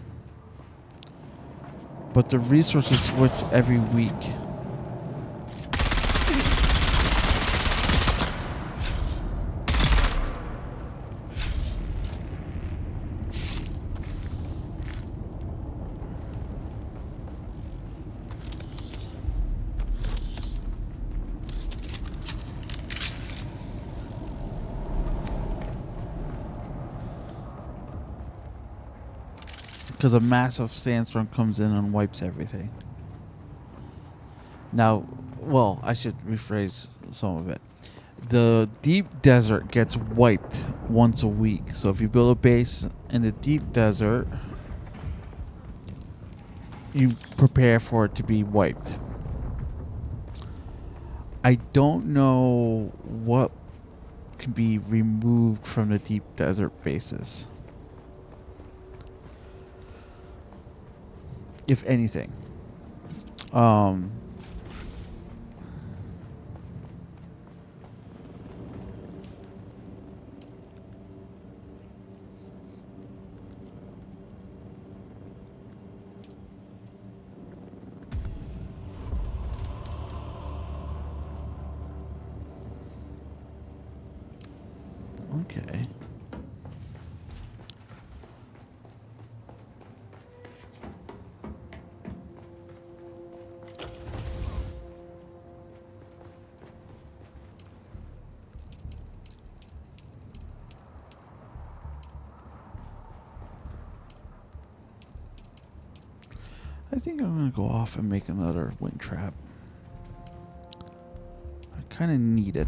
but the resources switch every week. Because a massive sandstorm comes in and wipes everything. Now, well, I should rephrase some of it. The deep desert gets wiped once a week. So if you build a base in the deep desert, you prepare for it to be wiped. I don't know what can be removed from the deep desert bases. If anything. Okay. I think I'm going to go off and make another wind trap. I kind of need it.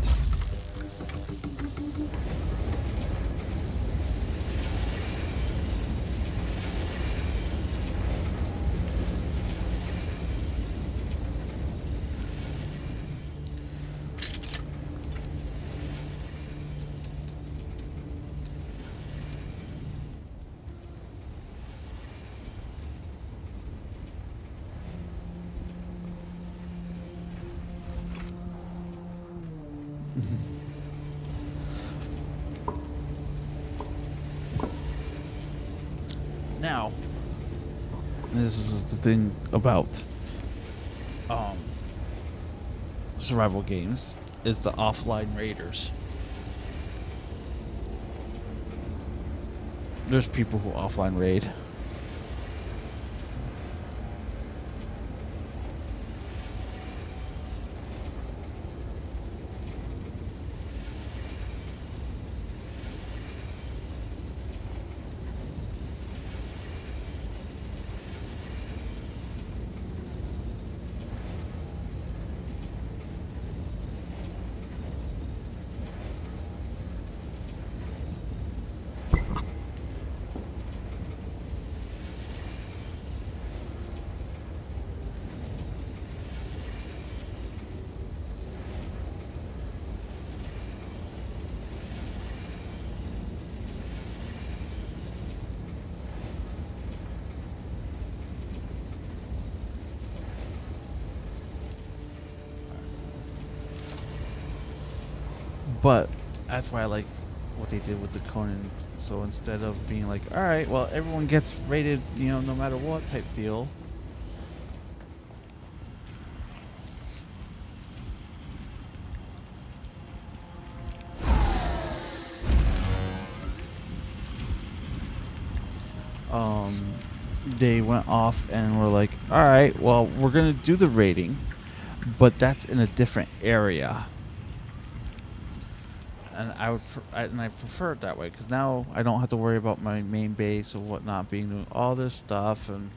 Now, this is the thing about survival games, is the offline raiders. There's people who offline raid. But that's why I like what they did with the Conan. So instead of being like, all right, well, everyone gets rated, you know, no matter what type deal. They went off and were like, all right, well, we're going to do the rating, but that's in a different area. And I prefer it that way, because now I don't have to worry about my main base or whatnot being doing all this stuff. And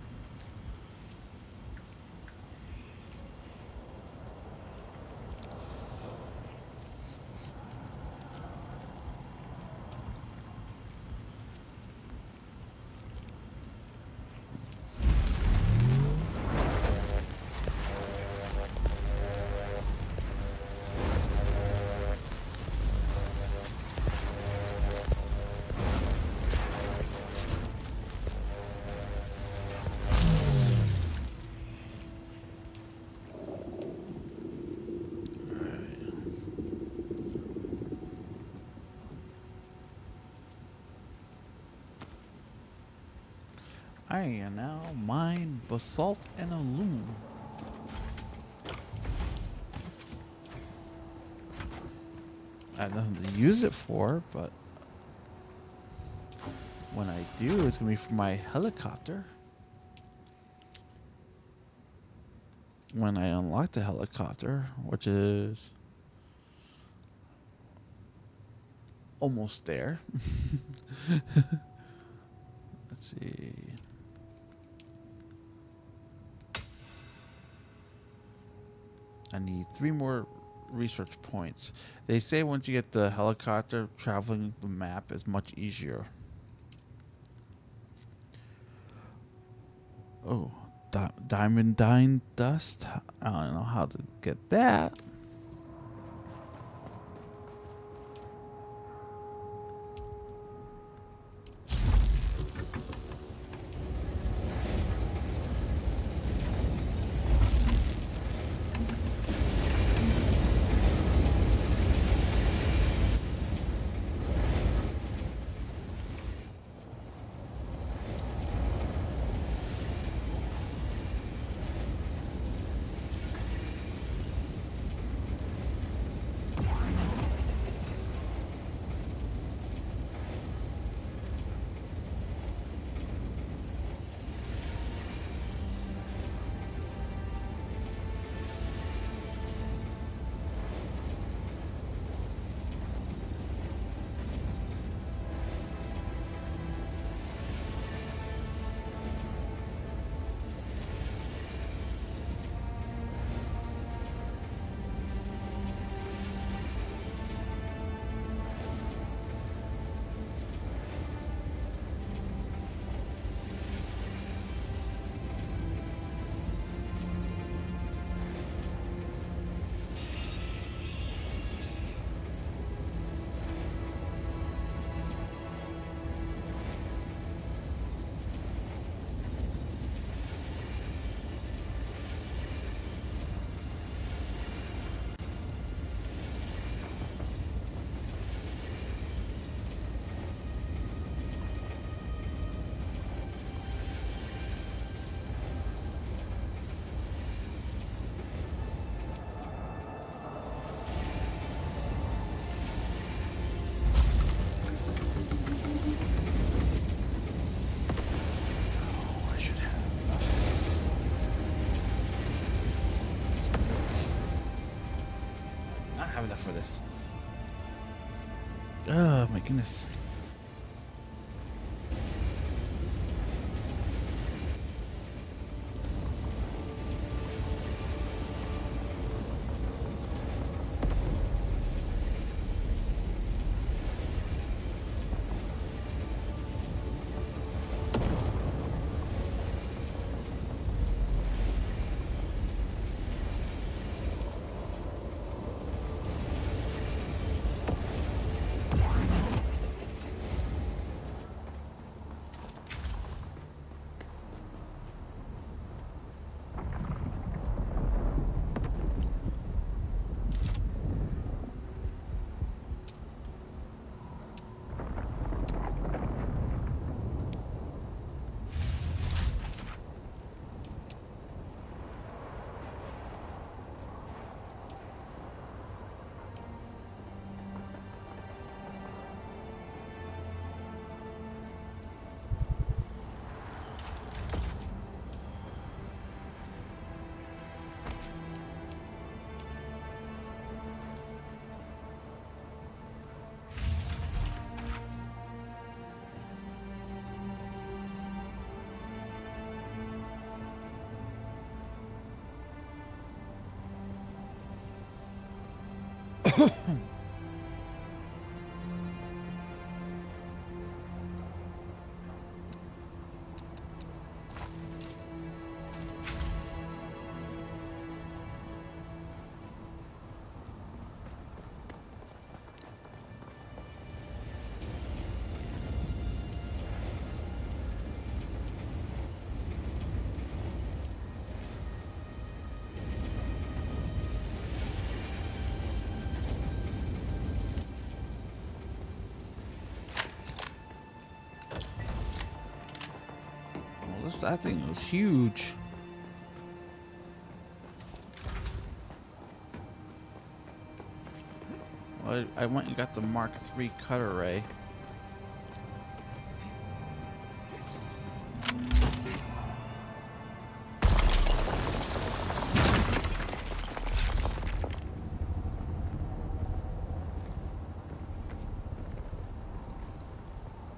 I can now mine basalt and aluminum. I have nothing to use it for, but when I do, it's gonna be for my helicopter. When I unlock the helicopter, which is almost there. Let's see. I need 3 more research points. They say once you get the helicopter, traveling the map is much easier. Oh, diamond dine dust. I don't know how to get that. Enough for this. Oh my goodness. That thing was huge. Well, I went and got the Mark III cutter ray.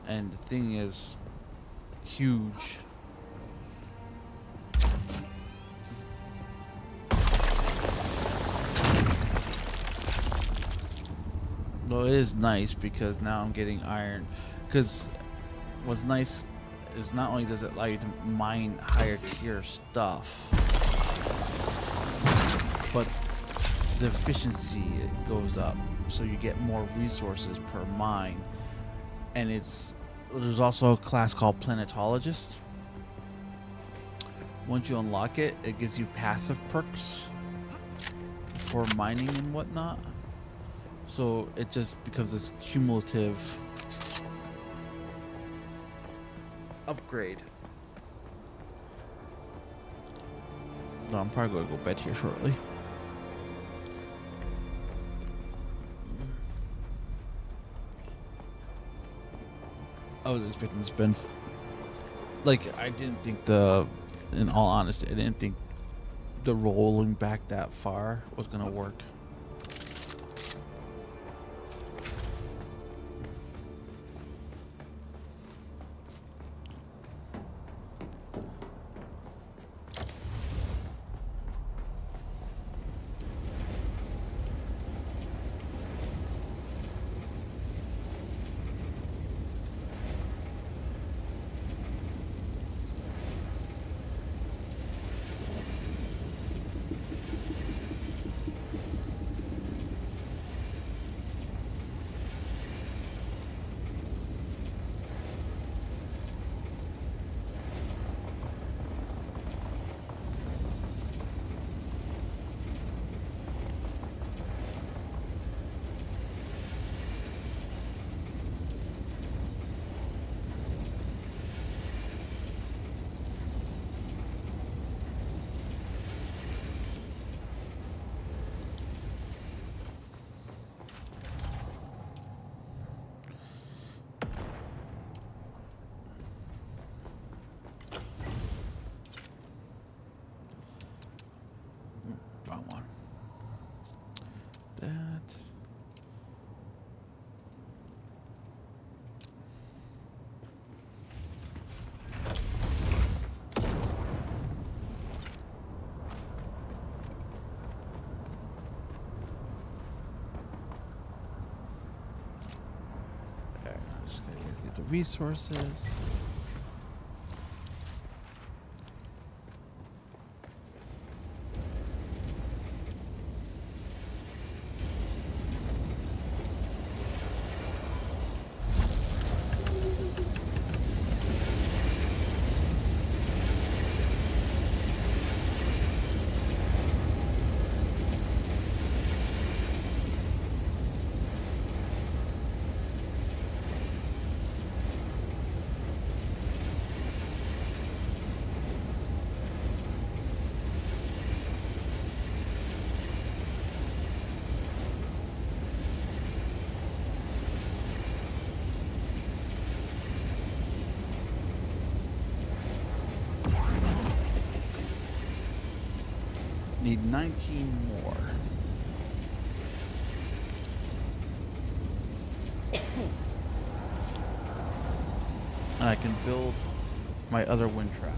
And the thing is huge. Well, it is nice because now I'm getting iron. Because what's nice is not only does it allow you to mine higher tier stuff, but the efficiency goes up, so you get more resources per mine. And there's also a class called Planetologist. Once you unlock it, it gives you passive perks for mining and whatnot. So it just becomes this cumulative upgrade. No, I'm probably going to go bed here shortly. I was expecting to spend I didn't think in all honesty, I didn't think the rolling back that far was gonna work. Wrong one. That. Alright, I'm just gonna get the resources. Need 19 more. And I can build my other wind trap.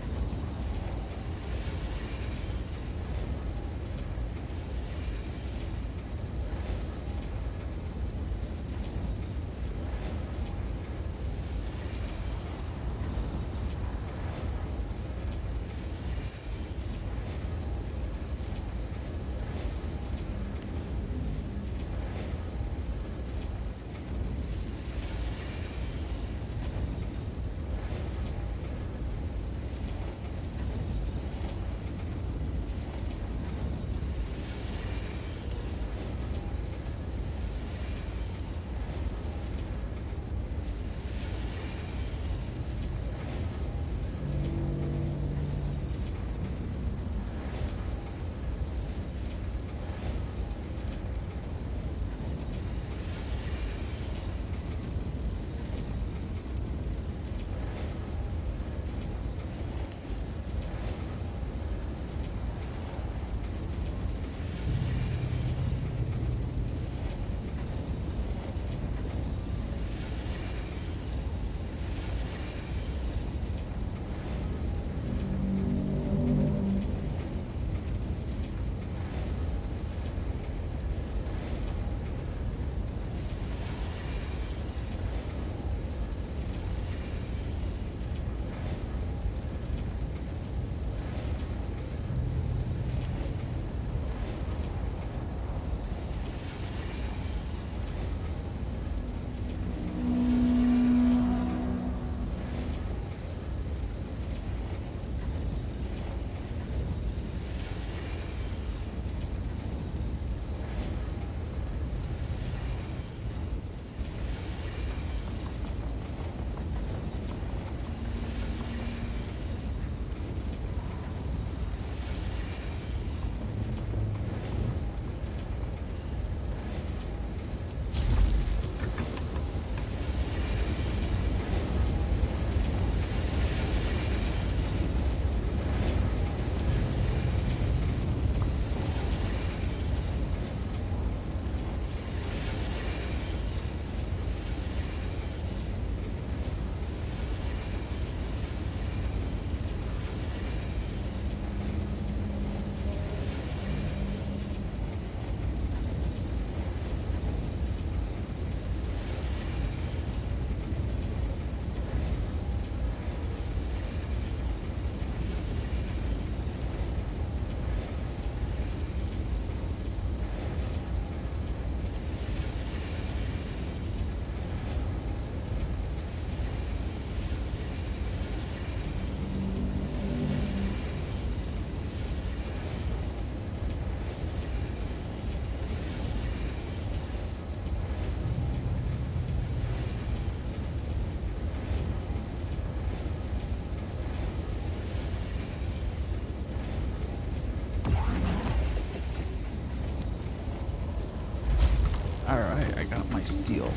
steel.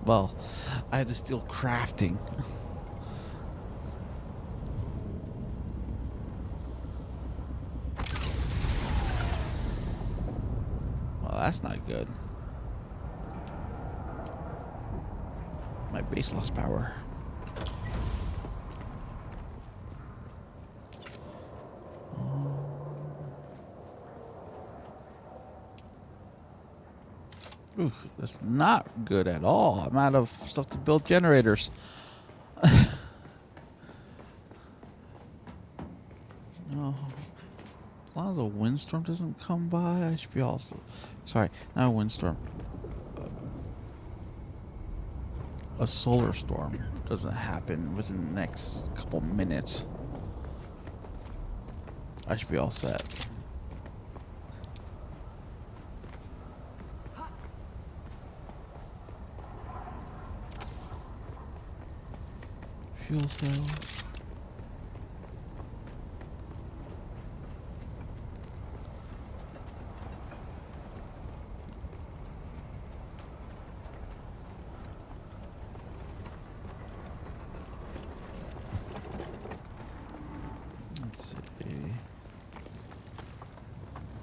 Well, I have to steal crafting. Well, that's not good. My base lost power. Ooh, that's not good at all. I'm out of stuff to build generators. No. As long as a windstorm doesn't come by, I should be also... Sorry, not a windstorm. A solar storm doesn't happen within the next couple minutes. I should be all set. Fuel cells. Let's see.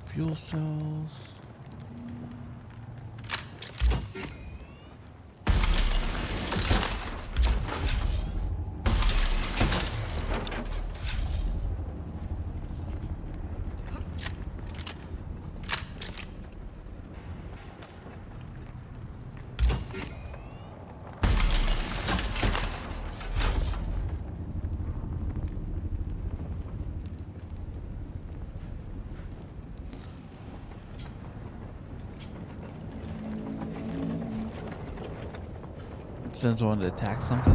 Fuel cells. Sends one to attack something.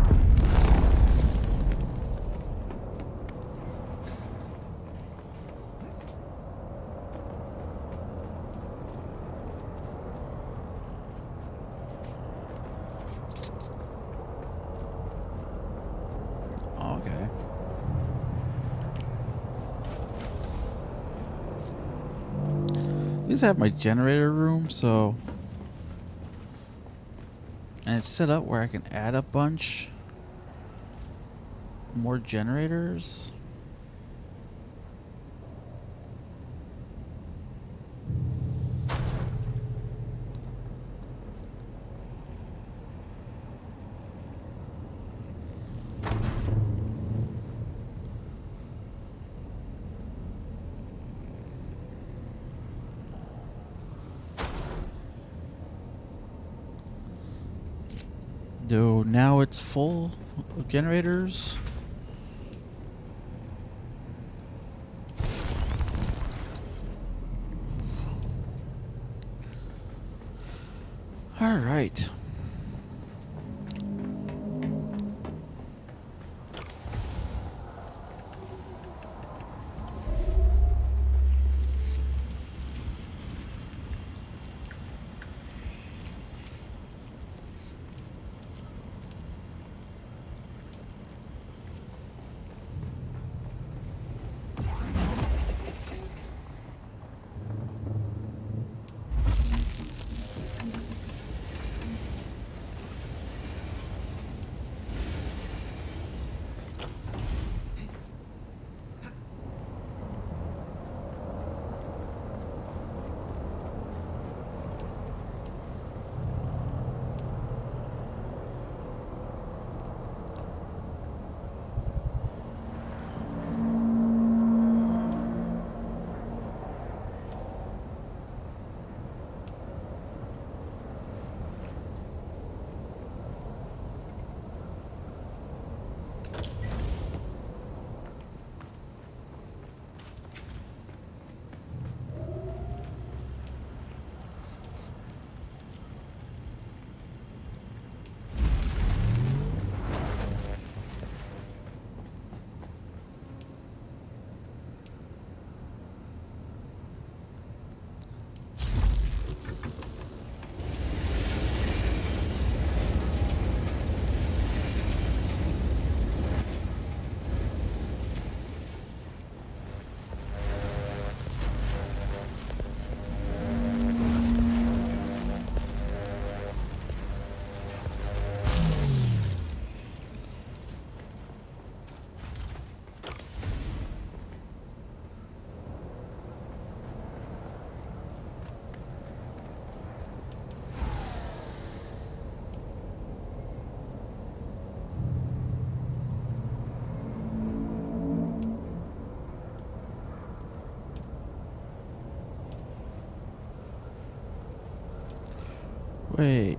Okay. At least I have my generator room, so... And it's set up where I can add a bunch more generators. So now it's full of generators. All right. Wait.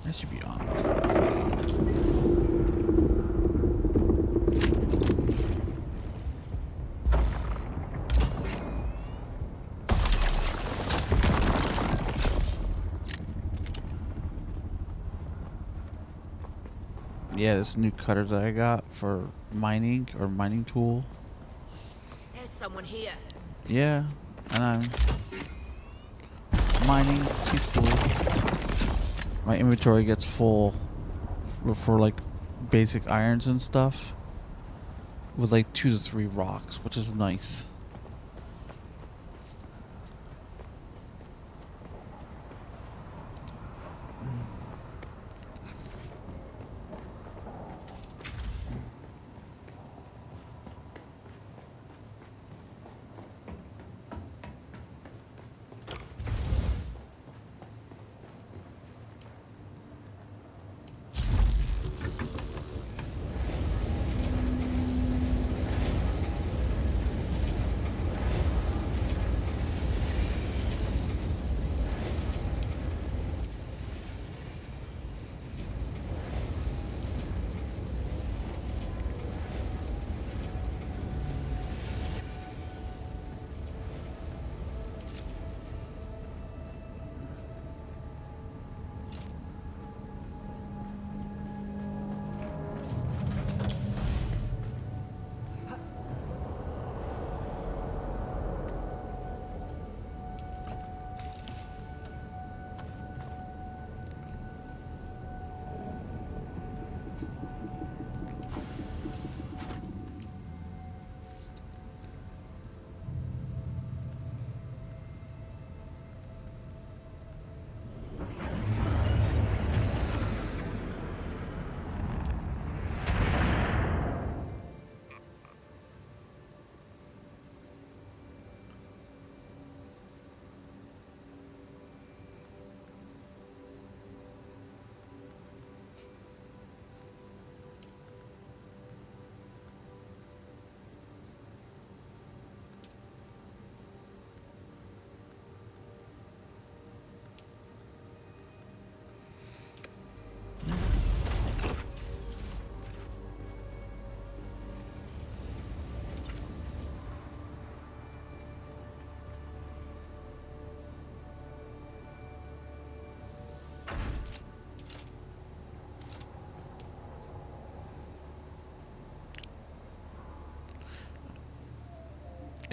That should be on before. Yeah, this new cutter that I got for mining or mining tool. There's someone here. Yeah, and I'm mining peacefully. My inventory gets full for like basic irons and stuff with like 2 to 3 rocks, which is nice.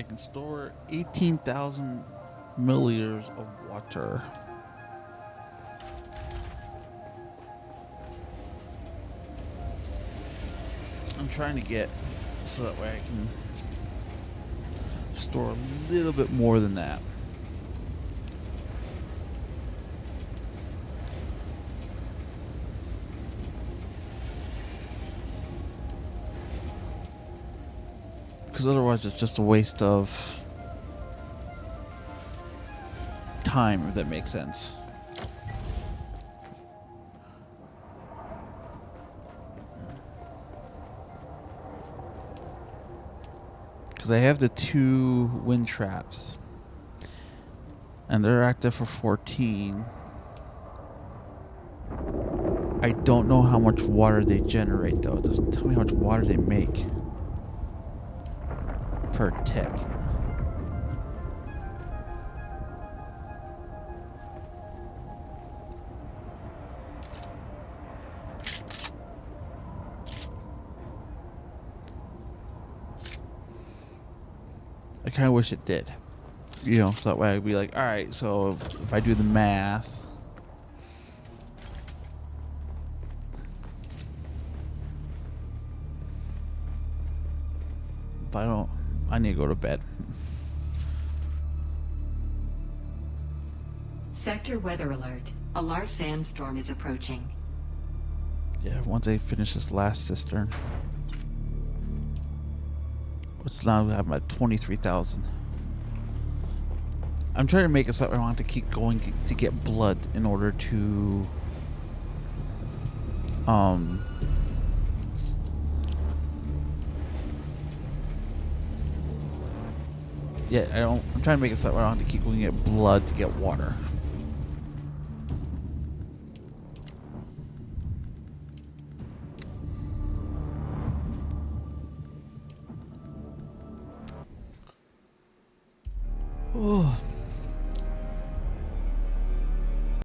can store 18,000 milliliters of water. I'm trying to get so that way I can store a little bit more than that. Because otherwise it's just a waste of time, if that makes sense. Because I have the 2 wind traps. And they're active for 14. I don't know how much water they generate, though. It doesn't tell me how much water they make per tick. I kind of wish it did. You know, so that way I'd be like, alright, so if I do the math. But I don't. I need to go to bed. Sector weather alert. A large sandstorm is approaching. Yeah, once I finish this last cistern. It's now I'm at 23,000. I'm trying to make it so I don't have to keep going to get blood in order to yeah, I'm trying to make it so I don't have to keep going to get blood to get water. Oh.